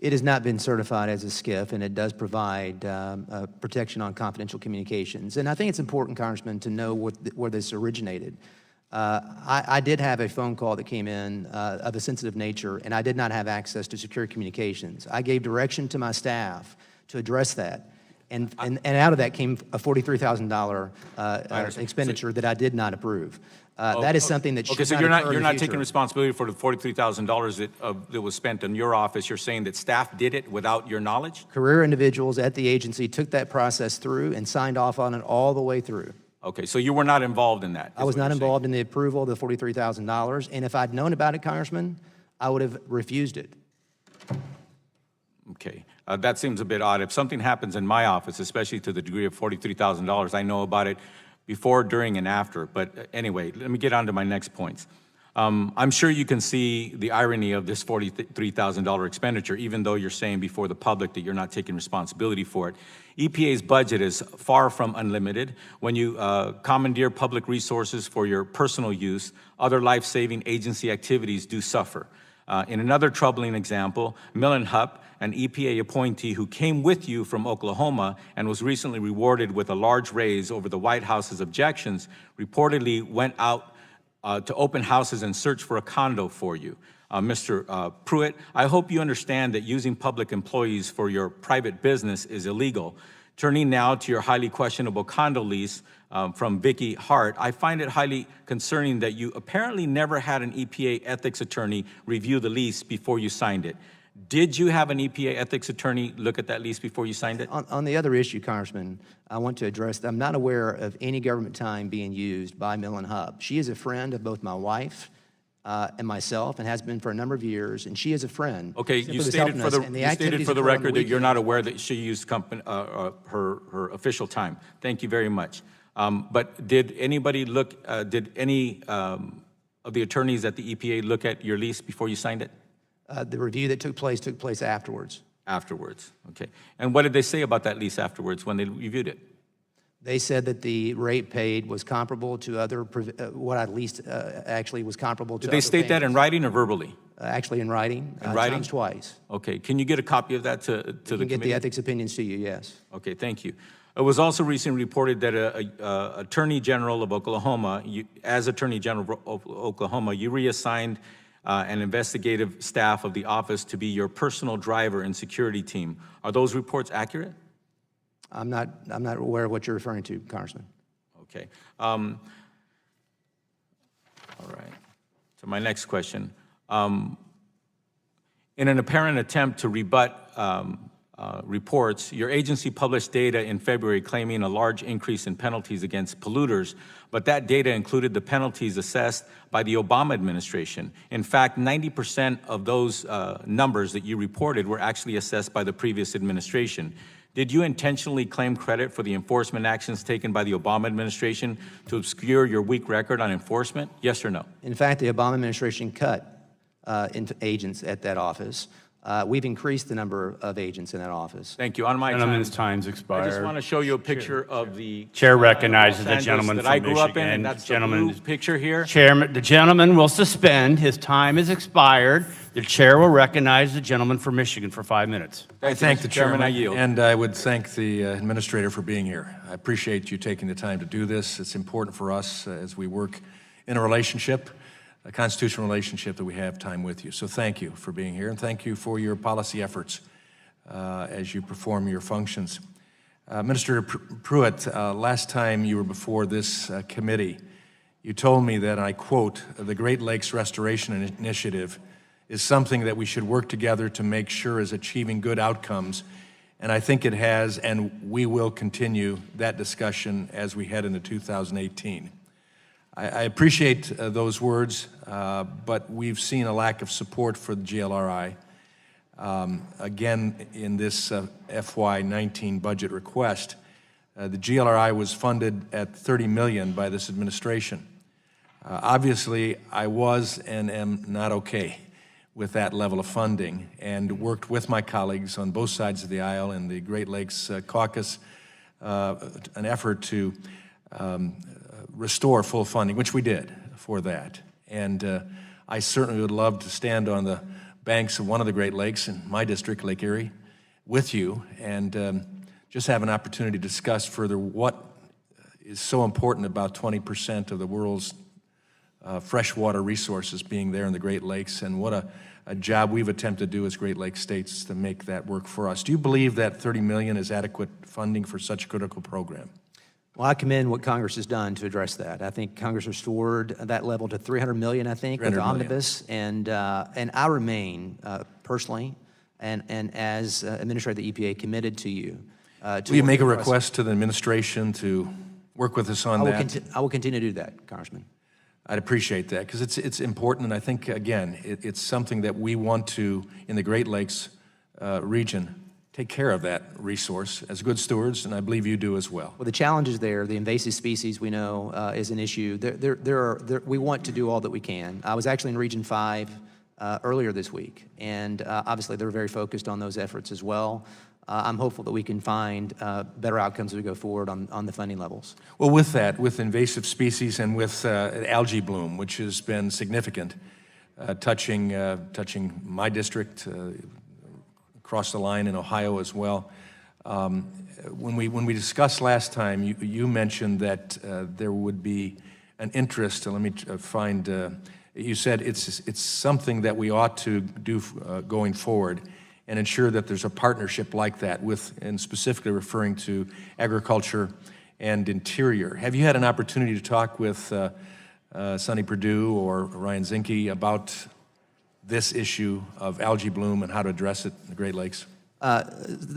It has not been certified as a SCIF, and it does provide protection on confidential communications. And I think it's important, Congressman, to know where this originated. I did have a phone call that came in of a sensitive nature, and I did not have access to secure communications. I gave direction to my staff to address that. And out of that came a $43,000 expenditure that I did not approve. That is something that should okay, so not you're occur not in you're the not future. taking responsibility for the $43,000 that was spent in your office. You're saying that staff did it without your knowledge? Career individuals at the agency took that process through and signed off on it all the way through. Okay, so you were not involved in that? I was not involved in the approval of the $43,000, and if I'd known about it, Congressman, I would have refused it. Okay, that seems a bit odd. If something happens in my office, especially to the degree of $43,000, I know about it before, during, and after. But anyway, let me get on to my next points. I'm sure you can see the irony of this $43,000 expenditure, even though you're saying before the public that you're not taking responsibility for it. EPA's budget is far from unlimited. When you commandeer public resources for your personal use, other life-saving agency activities do suffer. In another troubling example, Millen Hupp, an EPA appointee who came with you from Oklahoma and was recently rewarded with a large raise over the White House's objections, reportedly went out to open houses and search for a condo for you. Mr. Pruitt, I hope you understand that using public employees for your private business is illegal. Turning now to your highly questionable condo lease from Vicky Hart, I find it highly concerning that you apparently never had an EPA ethics attorney review the lease before you signed it. Did you have an EPA ethics attorney look at that lease before you signed it? On the other issue, Congressman, I want to address that I'm not aware of any government time being used by Millen Hupp. She is a friend of both my wife and myself, and has been for a number of years, and she is a friend. Okay, you stated for the record that you're not aware that she used her official time. Thank you very much. But did anybody look, did any of the attorneys at the EPA look at your lease before you signed it? The review that took place afterwards. Afterwards, okay. And what did they say about that lease afterwards when they reviewed it? They said that the rate paid was comparable to other, what I leased actually was comparable to Did they state that in writing or verbally? Actually in writing. In writing? Times twice. Okay, can you get a copy of that to the committee? You can get the ethics opinions to you, yes. Okay, thank you. It was also recently reported that Attorney General of Oklahoma, as Attorney General of Oklahoma, you reassigned an investigative staff of the office to be your personal driver and security team. Are those reports accurate? I'm not aware of what you're referring to, Congressman. Okay. All right. So my next question. In an apparent attempt to rebut reports, your agency published data in February claiming a large increase in penalties against polluters, but that data included the penalties assessed by the Obama administration. In fact, 90% of those numbers that you reported were actually assessed by the previous administration. Did you intentionally claim credit for the enforcement actions taken by the Obama administration to obscure your weak record on enforcement? Yes or no? In fact, the Obama administration cut agents at that office. We've increased the number of agents in that office. Thank you. On my Gentleman's time, time's expired. I just want to show you a picture of the Chair recognizes Los the gentleman Angeles from that I grew up in, Michigan. and that's the Gentleman- blue picture here. Chairman, the gentleman will suspend. His time is expired. The chair will recognize the gentleman from Michigan for 5 minutes. I thank the chairman, I yield. and I would thank the administrator for being here. I appreciate you taking the time to do this. It's important for us as we work in a relationship, a constitutional relationship, that we have time with you. So thank you for being here, and thank you for your policy efforts as you perform your functions. Minister Pruitt, last time you were before this committee, you told me that, and I quote, the Great Lakes Restoration Initiative is something that we should work together to make sure is achieving good outcomes. And I think it has, and we will continue that discussion as we head into 2018. I appreciate those words, but we've seen a lack of support for the GLRI. Again, in this FY19 budget request, the GLRI was funded at $30 million by this administration. Obviously, I was and am not okay with that level of funding, and worked with my colleagues on both sides of the aisle in the Great Lakes Caucus, an effort to restore full funding, which we did for that. And I certainly would love to stand on the banks of one of the Great Lakes in my district, Lake Erie, with you, and just have an opportunity to discuss further what is so important about 20% of the world's freshwater resources being there in the Great Lakes, and what a job we've attempted to do as Great Lakes states to make that work for us. Do you believe that $30 million is adequate funding for such a critical program? Well, I commend what Congress has done to address that. I think Congress restored that level to $300 million, I think, with the omnibus, and I remain personally and as Administrator of the EPA committed to you. Will you make a request to the administration to work with us on that? I will continue to do that, Congressman. I'd appreciate that, because it's important, and I think, again, it's something that we want to, in the Great Lakes region, take care of that resource as good stewards, and I believe you do as well. Well, the challenges there, the invasive species we know is an issue. We want to do all that we can. I was actually in Region 5 earlier this week, and obviously they're very focused on those efforts as well. I'm hopeful that we can find better outcomes as we go forward on the funding levels. Well, with that, with invasive species and with algae bloom, which has been significant, touching my district, across the line in Ohio as well. When we discussed last time, you mentioned that there would be an interest. Let me find. You said it's something that we ought to do going forward, and ensure that there's a partnership like that with, and specifically referring to agriculture and interior. Have you had an opportunity to talk with Sonny Perdue or Ryan Zinke about this issue of algae bloom and how to address it in the Great Lakes?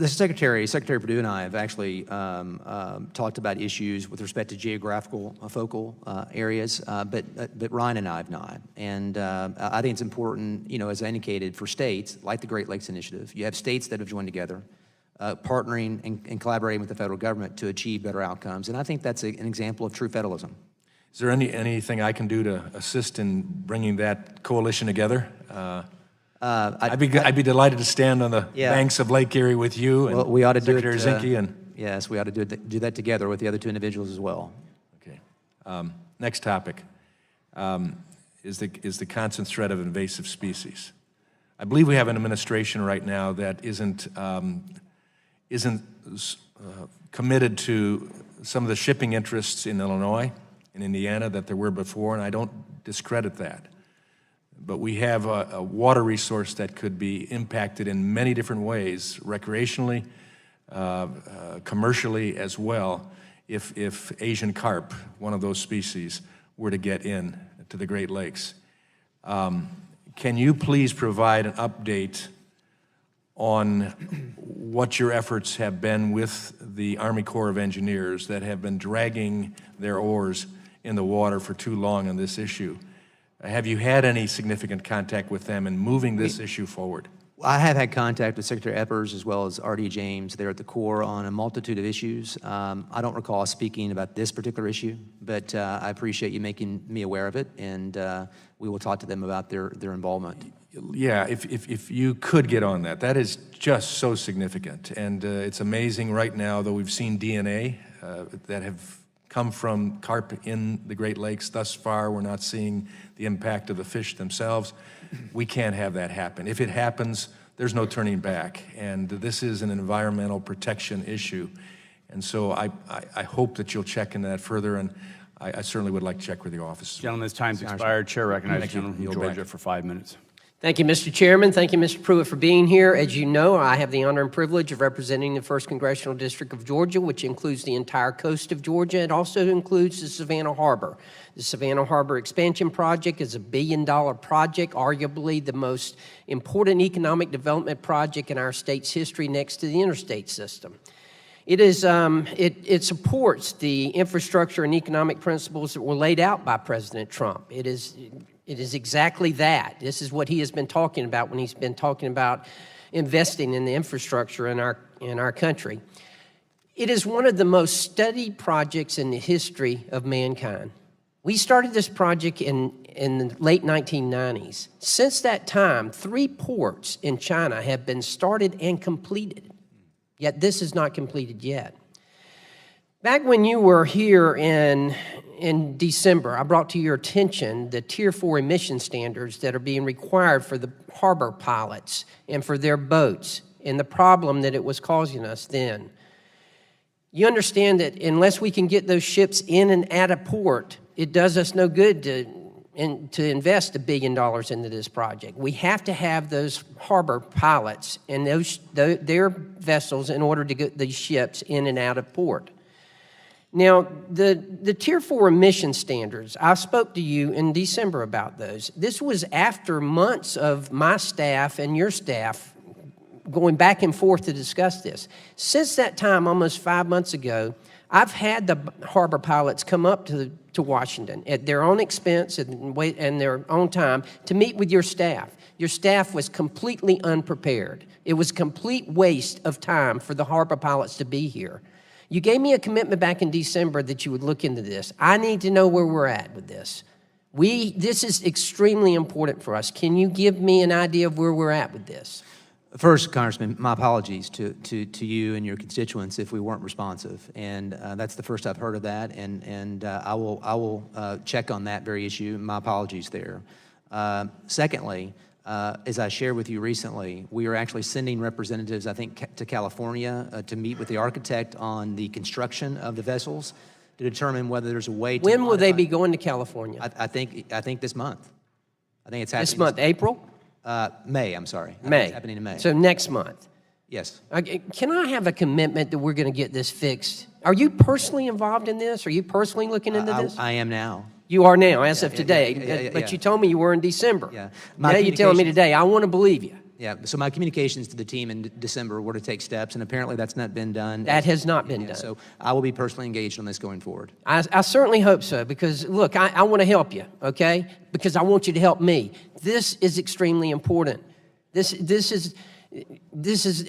Secretary Perdue and I have actually talked about issues with respect to geographical focal areas, but Ryan and I have not. And I think it's important, as I indicated, for states like the Great Lakes Initiative. You have states that have joined together, partnering and collaborating with the federal government to achieve better outcomes. And I think that's an example of true federalism. Is there anything I can do to assist in bringing that coalition together? I'd be delighted to stand on the banks of Lake Erie with you and we ought to Secretary do it, Zinke. Yes, we ought to do that together with the other two individuals as well. Okay. Next topic is the constant threat of invasive species. I believe we have an administration right now that isn't committed to some of the shipping interests in Illinois and Indiana that there were before, and I don't discredit that. But we have a water resource that could be impacted in many different ways, recreationally, commercially as well, if Asian carp, one of those species, were to get in to the Great Lakes. Can you please provide an update on what your efforts have been with the Army Corps of Engineers that have been dragging their oars in the water for too long on this issue? Have you had any significant contact with them in moving this issue forward? I have had contact with Secretary Eppers as well as R.D. James there at the Corps on a multitude of issues. I don't recall speaking about this particular issue, but I appreciate you making me aware of it, and we will talk to them about their involvement. Yeah, if you could get on that. That is just so significant, and it's amazing right now, though we've seen DNA that have come from carp in the Great Lakes thus far. We're not seeing the impact of the fish themselves. We can't have that happen. If it happens, there's no turning back, and this is an environmental protection issue. And so I hope that you'll check into that further, and I certainly would like to check with your office. Gentleman's time's expired. Chair recognizes the gentleman from Georgia for 5 minutes. Thank you, Mr. Chairman. Thank you, Mr. Pruitt, for being here. As you know, I have the honor and privilege of representing the 1st Congressional District of Georgia, which includes the entire coast of Georgia. It also includes the Savannah Harbor. The Savannah Harbor Expansion Project is a $1 billion project, arguably the most important economic development project in our state's history next to the interstate system. It supports the infrastructure and economic principles that were laid out by President Trump. It is exactly that. This is what he has been talking about when he's been talking about investing in the infrastructure in our country. It is one of the most studied projects in the history of mankind. We started this project in the late 1990s. Since that time, 3 ports in China have been started and completed, yet this is not completed yet. Back when you were here in December, I brought to your attention the Tier 4 emission standards that are being required for the harbor pilots and for their boats, and the problem that it was causing us then. You understand that unless we can get those ships in and out of port, it does us no good to invest $1 billion into this project. We have to have those harbor pilots and their vessels in order to get these ships in and out of port. Now, the Tier 4 emission standards, I spoke to you in December about those. This was after months of my staff and your staff going back and forth to discuss this. Since that time, almost 5 months ago, I've had the harbor pilots come up to Washington at their own expense and their own time to meet with your staff. Your staff was completely unprepared. It was a complete waste of time for the harbor pilots to be here. You gave me a commitment back in December that you would look into this. I need to know where we're at with this. This is extremely important for us. Can you give me an idea of where we're at with this? First, Congressman, my apologies to you and your constituents if we weren't responsive, and that's the first I've heard of that, and I will check on that very issue. My apologies there. Secondly, as I shared with you recently, we are actually sending representatives, I think, to California to meet with the architect on the construction of the vessels to determine whether there's a way to When will they be going to California? I think this month. I think it's happening this month, April? May, I'm sorry. May. It's happening in May. So next month. Yes. Can I have a commitment that we're going to get this fixed? Are you personally involved in this? Are you personally looking into this? I am now. You are now, as of today. But you told me you were in December. Yeah. Now you're telling me today. I want to believe you. Yeah. So my communications to the team in December were to take steps, and apparently that's not been done. That has not been done. So I will be personally engaged on this going forward. I certainly hope so, because, look, I want to help you, okay? Because I want you to help me. This is extremely important. This is,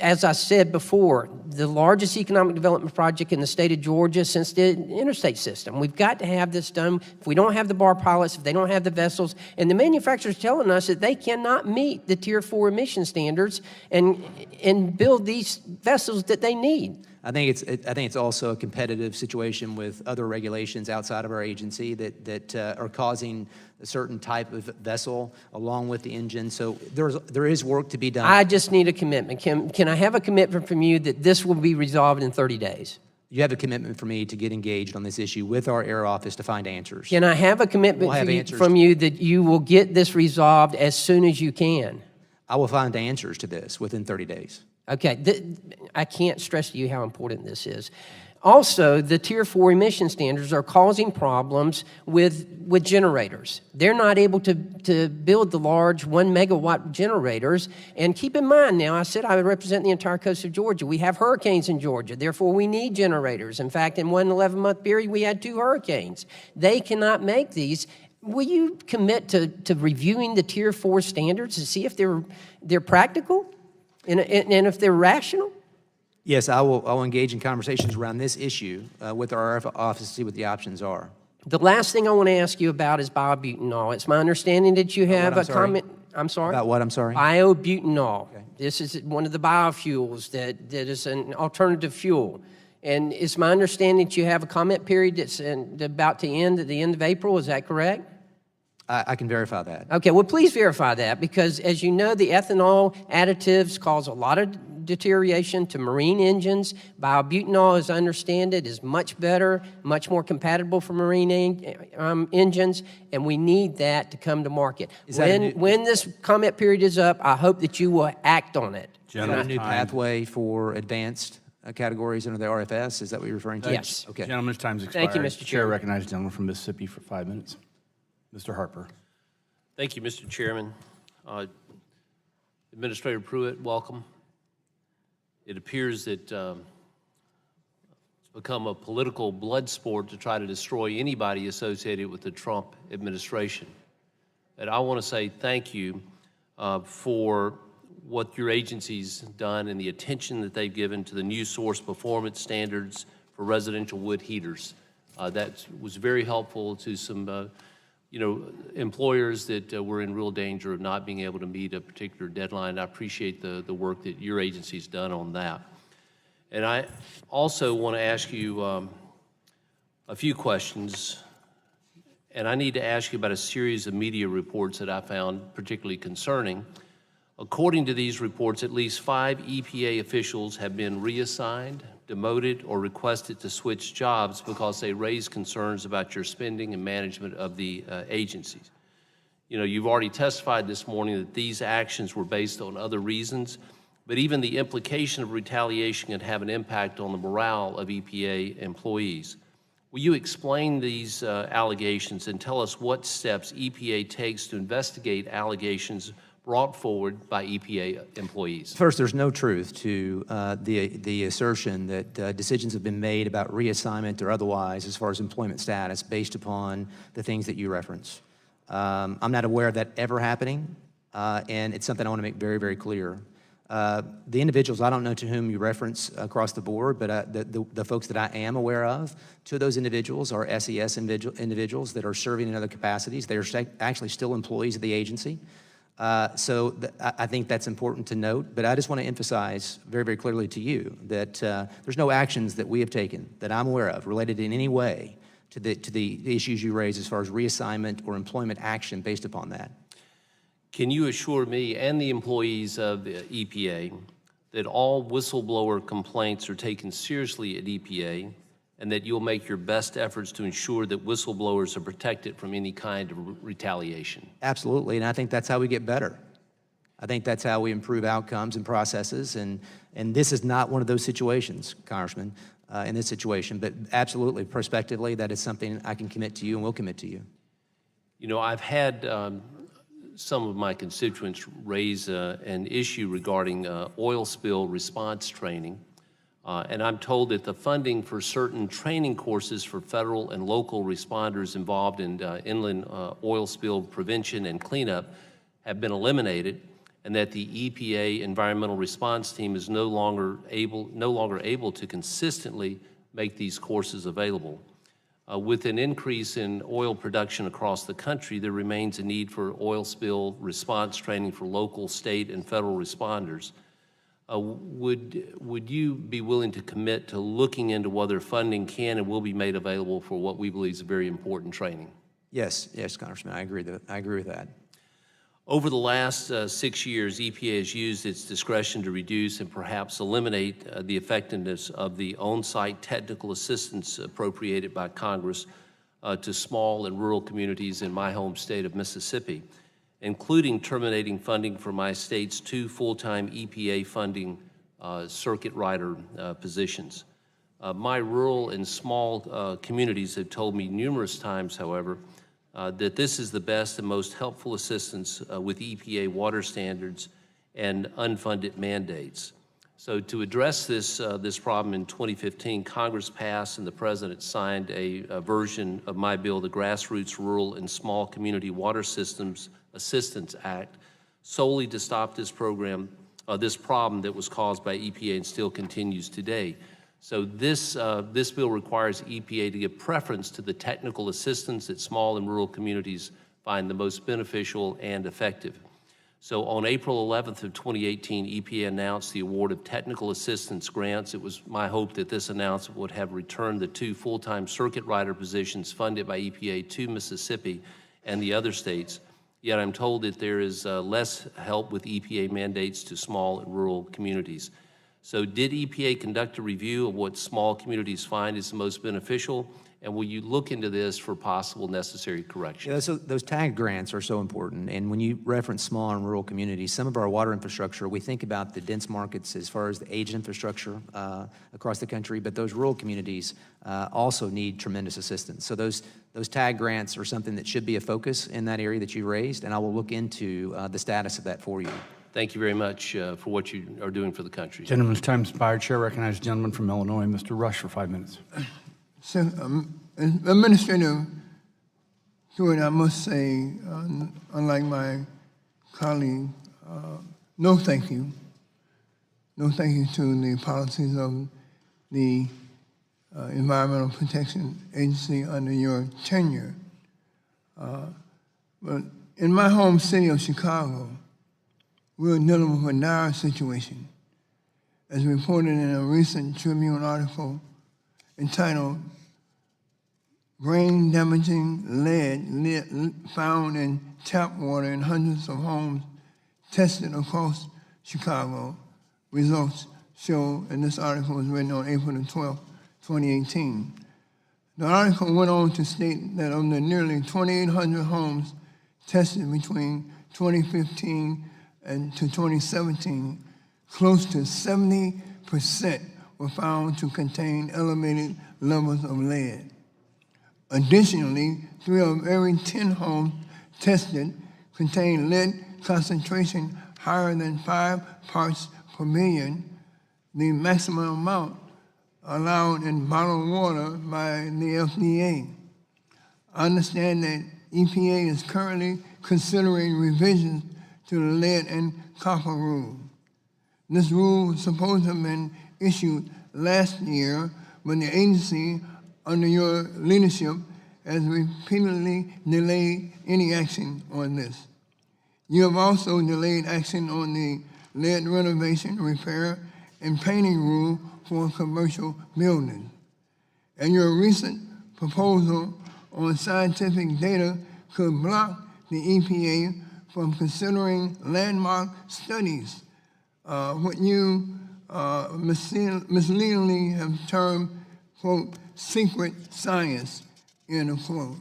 as I said before, the largest economic development project in the state of Georgia since the interstate system. We've got to have this done. If we don't have the bar pilots, if they don't have the vessels, and the manufacturer's telling us that they cannot meet the Tier 4 emission standards and build these vessels that they need. I think it's also a competitive situation with other regulations outside of our agency that are causing a certain type of vessel along with the engine. So there is work to be done. I just need a commitment. Can I have a commitment from you that this will be resolved in 30 days? You have a commitment for me to get engaged on this issue with our Air Office to find answers. Can I have a commitment from you that you will get this resolved as soon as you can? I will find answers to this within 30 days. Okay, I can't stress to you how important this is. Also, the Tier 4 emission standards are causing problems with generators. They're not able to build the large 1 megawatt generators. And keep in mind now, I said I represent the entire coast of Georgia. We have hurricanes in Georgia. Therefore, we need generators. In fact, in one 11-month period, we had 2 hurricanes. They cannot make these. Will you commit to reviewing the Tier 4 standards to see if they're practical and if they're rational? Yes, I will engage in conversations around this issue with our office to see what the options are. The last thing I want to ask you about is biobutanol. It's my understanding that you have a comment. I'm sorry? About what, I'm sorry? Biobutanol. Okay. This is one of the biofuels that is an alternative fuel. And it's my understanding that you have a comment period that's about to end at the end of April. Is that correct? I can verify that. Okay, well, please verify that, because as you know, the ethanol additives cause a lot of deterioration to marine engines. Biobutanol, as I understand it, is much better, much more compatible for marine engines, and we need that to come to market. When this comment period is up, I hope that you will act on it. Is that a new pathway for advanced categories under the RFS? Is that what you're referring to? Yes. Okay. Gentleman's time's expired. Thank you, Mr. Chair Chairman. recognizes the gentleman from Mississippi for 5 minutes. Mr. Harper. Thank you, Mr. Chairman. Administrator Pruitt, welcome. It appears that it's become a political blood sport to try to destroy anybody associated with the Trump administration. And I want to say thank you for what your agency's done and the attention that they've given to the new source performance standards for residential wood heaters. That was very helpful to some employers that were in real danger of not being able to meet a particular deadline. I appreciate the work that your agency's done on that. And I also want to ask you a few questions, and I need to ask you about a series of media reports that I found particularly concerning. According to these reports, at least 5 EPA officials have been reassigned, demoted, or requested to switch jobs because they raised concerns about your spending and management of the agencies. You know, you've already testified this morning that these actions were based on other reasons, but even the implication of retaliation can have an impact on the morale of EPA employees. Will you explain these allegations and tell us what steps EPA takes to investigate allegations brought forward by EPA employees? First, there's no truth to the assertion that decisions have been made about reassignment or otherwise as far as employment status based upon the things that you reference. I'm not aware of that ever happening, and it's something I want to make very, very clear. The individuals, I don't know to whom you reference across the board, but the folks that I am aware of, 2 of those individuals are SES individuals that are serving in other capacities. They are actually still employees of the agency. So I think that's important to note, but I just want to emphasize very, very clearly to you that there's no actions that we have taken that I'm aware of related in any way to the issues you raise as far as reassignment or employment action based upon that. Can you assure me and the employees of the EPA that all whistleblower complaints are taken seriously at EPA and that you'll make your best efforts to ensure that whistleblowers are protected from any kind of retaliation? Absolutely, and I think that's how we get better. I think that's how we improve outcomes and processes, and this is not one of those situations, Congressman, in this situation, but absolutely, prospectively, that is something I can commit to you and will commit to you. You know, I've had some of my constituents raise an issue regarding oil spill response training. And I'm told that the funding for certain training courses for federal and local responders involved in inland oil spill prevention and cleanup have been eliminated, and that the EPA environmental response team is no longer able to consistently make these courses available. With an increase in oil production across the country, there remains a need for oil spill response training for local, state, and federal responders. Would you be willing to commit to looking into whether funding can and will be made available for what we believe is very important training? Yes, Congressman, I agree with that. Over the last 6 years, EPA has used its discretion to reduce and perhaps eliminate the effectiveness of the on-site technical assistance appropriated by Congress to small and rural communities in my home state of Mississippi, including terminating funding for my state's 2 full-time EPA funding circuit rider positions. My rural and small communities have told me numerous times, however, that this is the best and most helpful assistance with EPA water standards and unfunded mandates. So to address this problem in 2015, Congress passed and the President signed a version of my bill, the Grassroots Rural and Small Community Water Systems Assistance Act, solely to stop this problem that was caused by EPA and still continues today. So this bill requires EPA to give preference to the technical assistance that small and rural communities find the most beneficial and effective. So on April 11th of 2018, EPA announced the award of technical assistance grants. It was my hope that this announcement would have returned the 2 full-time circuit rider positions funded by EPA to Mississippi and the other states. Yet I'm told that there is less help with EPA mandates to small and rural communities. So did EPA conduct a review of what small communities find is the most beneficial, and will you look into this for possible necessary corrections? Yeah, so those TAG grants are so important, and when you reference small and rural communities, some of our water infrastructure, we think about the dense markets as far as the aged infrastructure across the country, but those rural communities also need tremendous assistance. So those TAG grants are something that should be a focus in that area that you raised, and I will look into the status of that for you. Thank you very much for what you are doing for the country. Gentleman's time expired. Chair recognizes the gentleman from Illinois, Mr. Rush, for 5 minutes. So, Administrator Stewart, I must say, unlike my colleague, no thank you. No thank you to the policies of the Environmental Protection Agency under your tenure. But in my home city of Chicago, we're dealing with a dire situation, as reported in a recent Tribune article entitled, brain-damaging lead found in tap water in hundreds of homes tested across Chicago. Results show, and this article was written on April the 12th, 2018. The article went on to state that of the nearly 2,800 homes tested between 2015 and to 2017, close to 70% were found to contain elevated levels of lead. Additionally, 3 of every 10 homes tested contained lead concentration higher than 5 parts per million, the maximum amount allowed in bottled water by the FDA. I understand that EPA is currently considering revisions to the lead and copper rule. This rule was supposed to have been issued last year, but the agency, under your leadership, has repeatedly delayed any action on this. You have also delayed action on the lead renovation, repair, and painting rule for commercial buildings. And your recent proposal on scientific data could block the EPA from considering landmark studies, what you misleadingly have termed, quote, secret science, end of quote.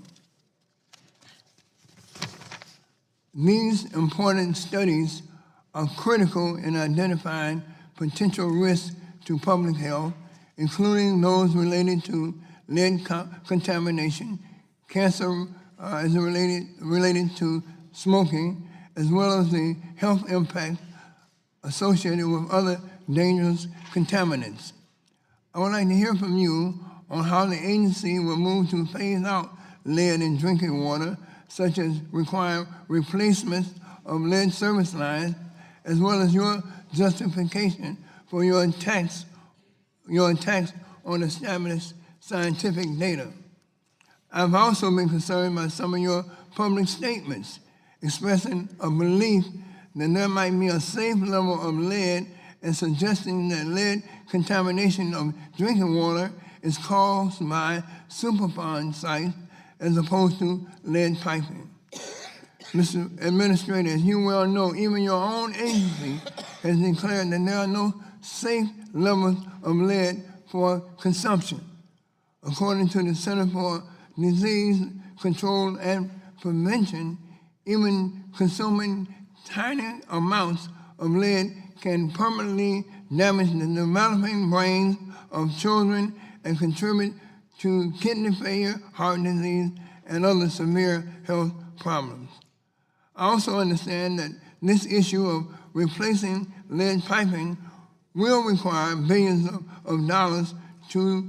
These important studies are critical in identifying potential risks to public health, including those related to lead contamination, cancer as related to smoking, as well as the health impact associated with other dangerous contaminants. I would like to hear from you on how the agency will move to phase out lead in drinking water, such as require replacements of lead service lines, as well as your justification for your attacks on established scientific data. I've also been concerned by some of your public statements expressing a belief that there might be a safe level of lead and suggesting that lead contamination of drinking water is caused by Superfund sites as opposed to lead piping. Mr. Administrator, as you well know, even your own agency has declared that there are no safe levels of lead for consumption. According to the Center for Disease Control and Prevention, even consuming tiny amounts of lead can permanently damage the developing brains of children and contribute to kidney failure, heart disease, and other severe health problems. I also understand that this issue of replacing lead piping will require billions of dollars to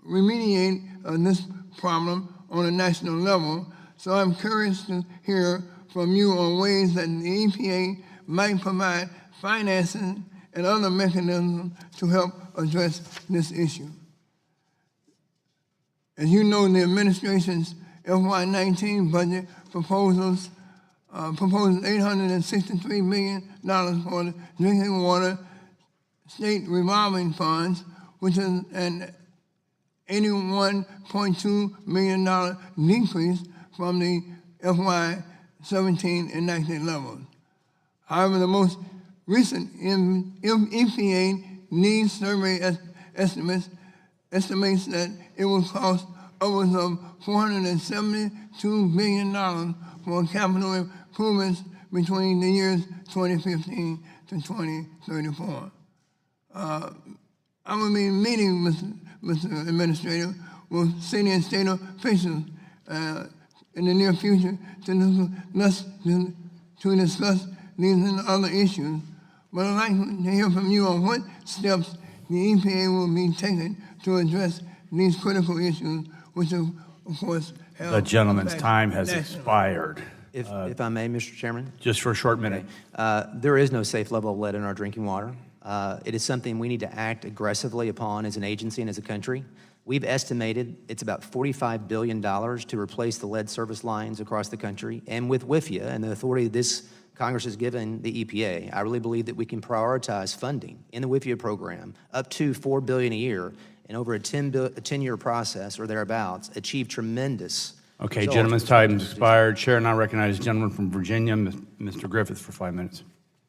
remediate this problem on a national level, so I'm curious to hear from you on ways that the EPA might provide financing and other mechanisms to help address this issue. As you know, the administration's FY19 budget proposes $863 million for the drinking water state revolving funds, which is an $81.2 million decrease from the FY17 enacted levels. However, the most recent EPA needs survey estimates that it will cost upwards of $472 billion for capital improvements between the years 2015 to 2034. I will be meeting, Mr. Administrator, with city and state officials in the near future to discuss these and other issues. But I'd like to hear from you on what steps the EPA will be taking to address these critical issues, which of course have... The gentleman's time has expired. If I may, Mr. Chairman? Just for a short minute. There is no safe level of lead in our drinking water. It is something we need to act aggressively upon as an agency and as a country. We've estimated it's about $45 billion to replace the lead service lines across the country. And with WIFIA and the authority this Congress has given the EPA, I really believe that we can prioritize funding in the WIFIA program up to $4 billion a year and over a 10-year process or thereabouts, achieved tremendous Okay, results. gentleman's time has expired. Chair now recognizes the gentleman from Virginia, Mr. Griffith, for 5 minutes.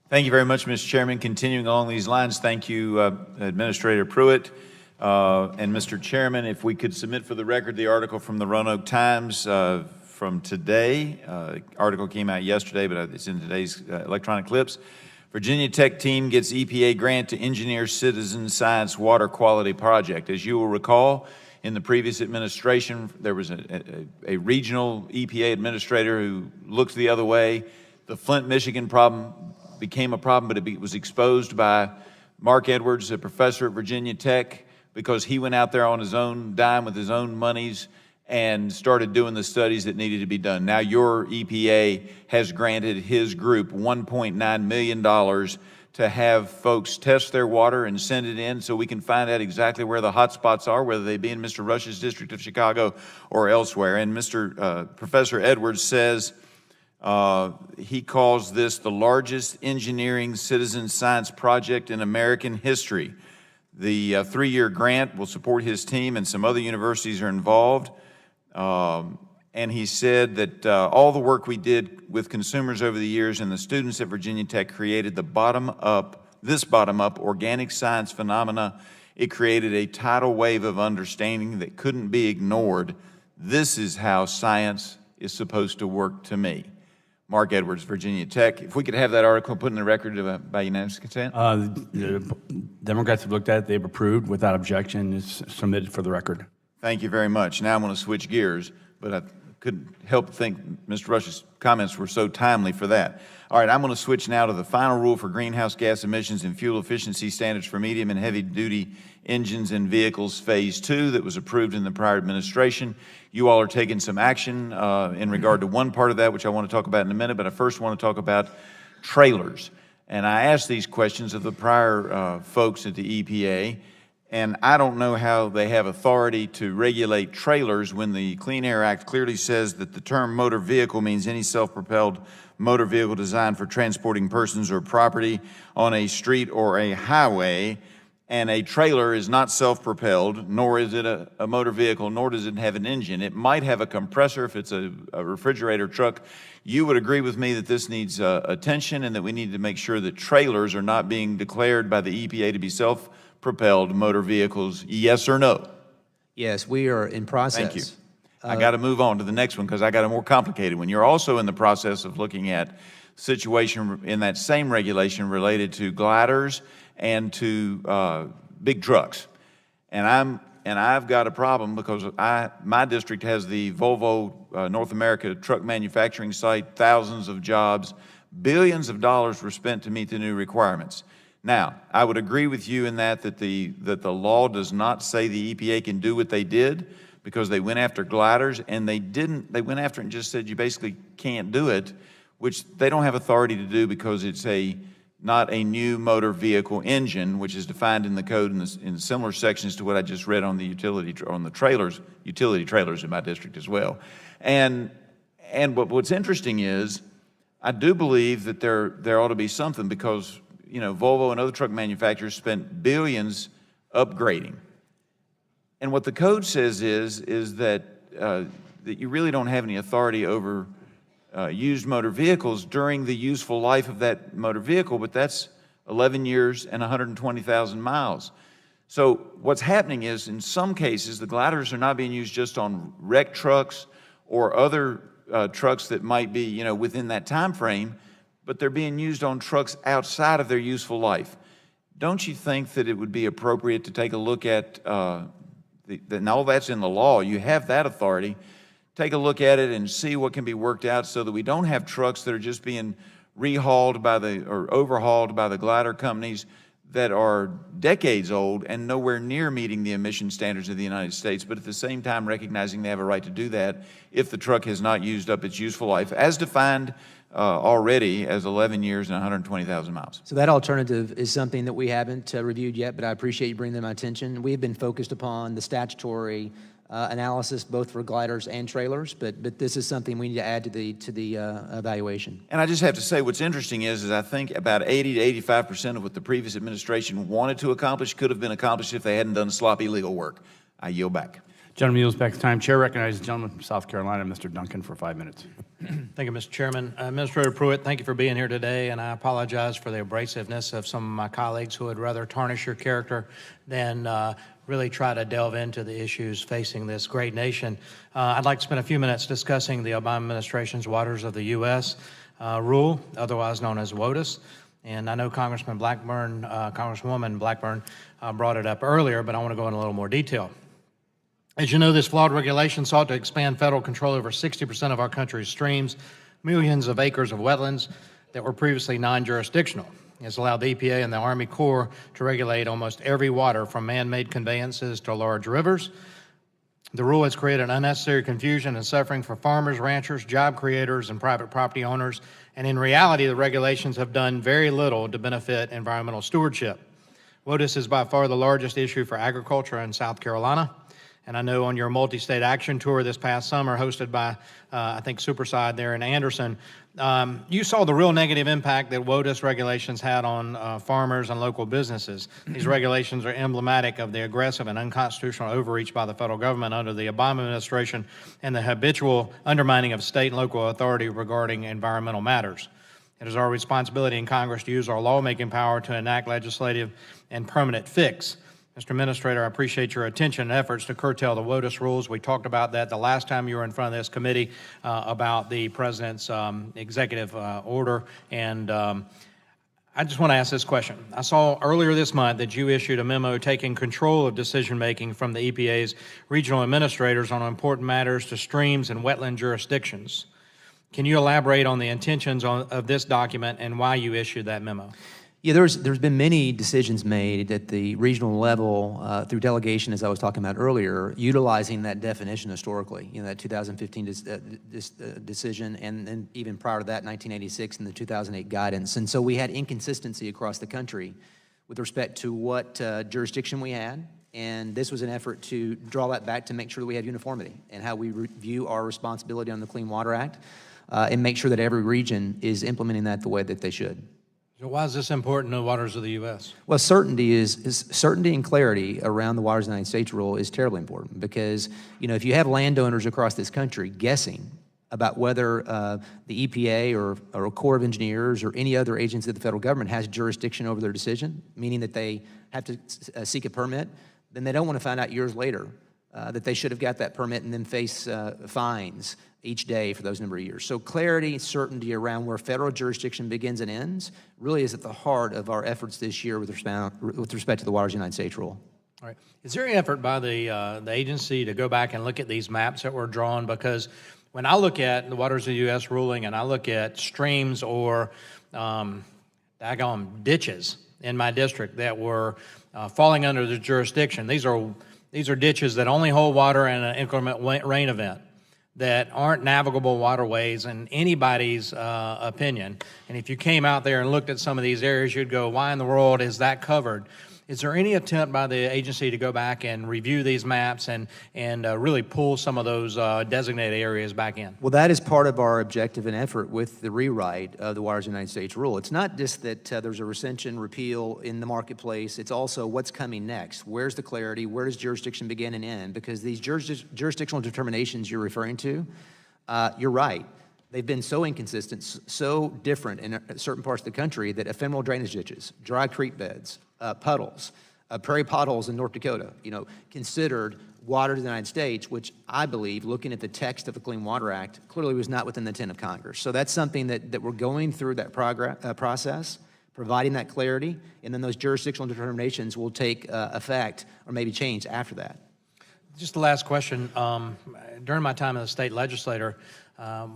Thank you very much, Mr. Chairman. Continuing along these lines, thank you, Administrator Pruitt. And Mr. Chairman, if we could submit for the record the article from the Roanoke Times from today. Article came out yesterday, but it's in today's electronic clips. Virginia Tech team gets EPA grant to engineer citizen science water quality project. As you will recall, in the previous administration, there was a regional EPA administrator who looked the other way. The Flint, Michigan problem became a problem, but it was exposed by Mark Edwards, a professor at Virginia Tech, because he went out there on his own dime with his own monies and started doing the studies that needed to be done. Now your EPA has granted his group $1.9 million to have folks test their water and send it in so we can find out exactly where the hot spots are, whether they be in Mr. Rush's district of Chicago or elsewhere. And Professor Edwards says he calls this the largest engineering citizen science project in American history. The 3-year grant will support his team, and some other universities are involved. And he said that all the work we did with consumers over the years and the students at Virginia Tech created this bottom-up organic science phenomena. It created a tidal wave of understanding that couldn't be ignored. This is how science is supposed to work to me. Mark Edwards, Virginia Tech. If we could have that article put in the record by unanimous consent. The Democrats have looked at it. They've approved without objection. It's submitted for the record. Thank you very much. Now I'm going to switch gears, but I couldn't help but think Mr. Rush's comments were so timely for that. All right, I'm going to switch now to the final rule for greenhouse gas emissions and fuel efficiency standards for medium and heavy-duty engines and vehicles, Phase 2, that was approved in the prior administration. You all are taking some action in regard to one part of that, which I want to talk about in a minute, but I first want to talk about trailers. And I asked these questions of the prior folks at the EPA, and I don't know how they have authority to regulate trailers when the Clean Air Act clearly says that the term motor vehicle means any self-propelled motor vehicle designed for transporting persons or property on a street or a highway. And a trailer is not self-propelled, nor is it a motor vehicle, nor does it have an engine. It might have a compressor if it's a refrigerator truck. You would agree with me that this needs attention and that we need to make sure that trailers are not being declared by the EPA to be self-propelled motor vehicles, yes or no? Yes, we are in process. Thank you. I got to move on to the next one because I got a more complicated one. You're also in the process of looking at situation in that same regulation related to gliders and to big trucks. And I've got a problem because my district has the Volvo North America truck manufacturing site, thousands of jobs, billions of dollars were spent to meet the new requirements. Now, I would agree with you in that the law does not say the EPA can do what they did because they went after gliders and they went after it and just said you basically can't do it, which they don't have authority to do because it's not a new motor vehicle engine, which is defined in the code in similar sections to what I just read on the utility trailers in my district as well. And what's interesting is I do believe that there ought to be something because Volvo and other truck manufacturers spent billions upgrading. And what the code says is that you really don't have any authority over used motor vehicles during the useful life of that motor vehicle, but that's 11 years and 120,000 miles. So what's happening is in some cases the gliders are not being used just on wrecked trucks or other trucks that might be within that time frame, but they're being used on trucks outside of their useful life. Don't you think that it would be appropriate to take a look at and all that's in the law, you have that authority, take a look at it and see what can be worked out so that we don't have trucks that are just being rehauled or overhauled by the glider companies that are decades old and nowhere near meeting the emission standards of the United States, but at the same time recognizing they have a right to do that if the truck has not used up its useful life, as defined already as 11 years and 120,000 miles. So that alternative is something that we haven't reviewed yet, but I appreciate you bringing them to my attention. We have been focused upon the statutory analysis both for gliders and trailers, but this is something we need to add to the evaluation. And I just have to say, what's interesting is I think about 80 to 85% of what the previous administration wanted to accomplish could have been accomplished if they hadn't done sloppy legal work. I yield back. Gentleman yields back to time. Chair recognizes the gentleman from South Carolina, Mr. Duncan, for 5 minutes. Thank you, Mr. Chairman. Administrator Pruitt, thank you for being here today, and I apologize for the abrasiveness of some of my colleagues who would rather tarnish your character than really try to delve into the issues facing this great nation. I'd like to spend a few minutes discussing the Obama administration's Waters of the U.S. Rule, otherwise known as WOTUS. And I know Congresswoman Blackburn brought it up earlier, but I want to go in a little more detail. As you know, this flawed regulation sought to expand federal control over 60% of our country's streams, millions of acres of wetlands that were previously non-jurisdictional. It's allowed the EPA and the Army Corps to regulate almost every water from man-made conveyances to large rivers. The rule has created unnecessary confusion and suffering for farmers, ranchers, job creators, and private property owners. And in reality, the regulations have done very little to benefit environmental stewardship. WOTUS is by far the largest issue for agriculture in South Carolina. And I know on your multi-state action tour this past summer, hosted by, I think, Superside there in Anderson, you saw the real negative impact that WOTUS regulations had on farmers and local businesses. These regulations are emblematic of the aggressive and unconstitutional overreach by the federal government under the Obama administration and the habitual undermining of state and local authority regarding environmental matters. It is our responsibility in Congress to use our lawmaking power to enact legislative and permanent fix. Mr. Administrator, I appreciate your attention and efforts to curtail the WOTUS rules. We talked about that the last time you were in front of this committee about the President's executive order. And I just want to ask this question. I saw earlier this month that you issued a memo taking control of decision-making from the EPA's regional administrators on important matters to streams and wetland jurisdictions. Can you elaborate on the intentions of this document and why you issued that memo? Yeah, there's been many decisions made at the regional level through delegation, as I was talking about earlier, utilizing that definition historically. You know, that 2015 decision, and then even prior to that, 1986 and the 2008 guidance. And so we had inconsistency across the country with respect to what jurisdiction we had. And this was an effort to draw that back to make sure that we have uniformity and how we view our responsibility on the Clean Water Act and make sure that every region is implementing that the way that they should. So why is this important in the waters of the U.S.? Well, certainty and clarity around the Waters of the United States rule is terribly important because, you know, if you have landowners across this country guessing about whether the EPA or a Corps of Engineers or any other agency of the federal government has jurisdiction over their decision, meaning that they have to seek a permit, then they don't want to find out years later that they should have got that permit and then face fines each day for those number of years. So clarity, certainty around where federal jurisdiction begins and ends really is at the heart of our efforts this year with respect to the Waters of the United States rule. All right. Is there any effort by the agency to go back and look at these maps that were drawn? Because when I look at the Waters of the U.S. ruling and I look at streams or ditches in my district that were falling under the jurisdiction, these are ditches that only hold water in an inclement rain event, that aren't navigable waterways in anybody's opinion. And if you came out there and looked at some of these areas, you'd go, why in the world is that covered? Is there any attempt by the agency to go back and review these maps and really pull some of those designated areas back in? Well, that is part of our objective and effort with the rewrite of the Waters of the United States rule. It's not just that there's a rescission repeal in the marketplace. It's also what's coming next. Where's the clarity? Where does jurisdiction begin and end? Because these jurisdictional determinations you're referring to, you're right. They've been so inconsistent, so different in certain parts of the country that ephemeral drainage ditches, dry creek beds, puddles, prairie potholes in North Dakota, you know, considered water to the United States, which I believe, looking at the text of the Clean Water Act, clearly was not within the intent of Congress. So that's something that we're going through that process, providing that clarity, and then those jurisdictional determinations will take effect or maybe change after that. Just the last question. During my time as a state legislator,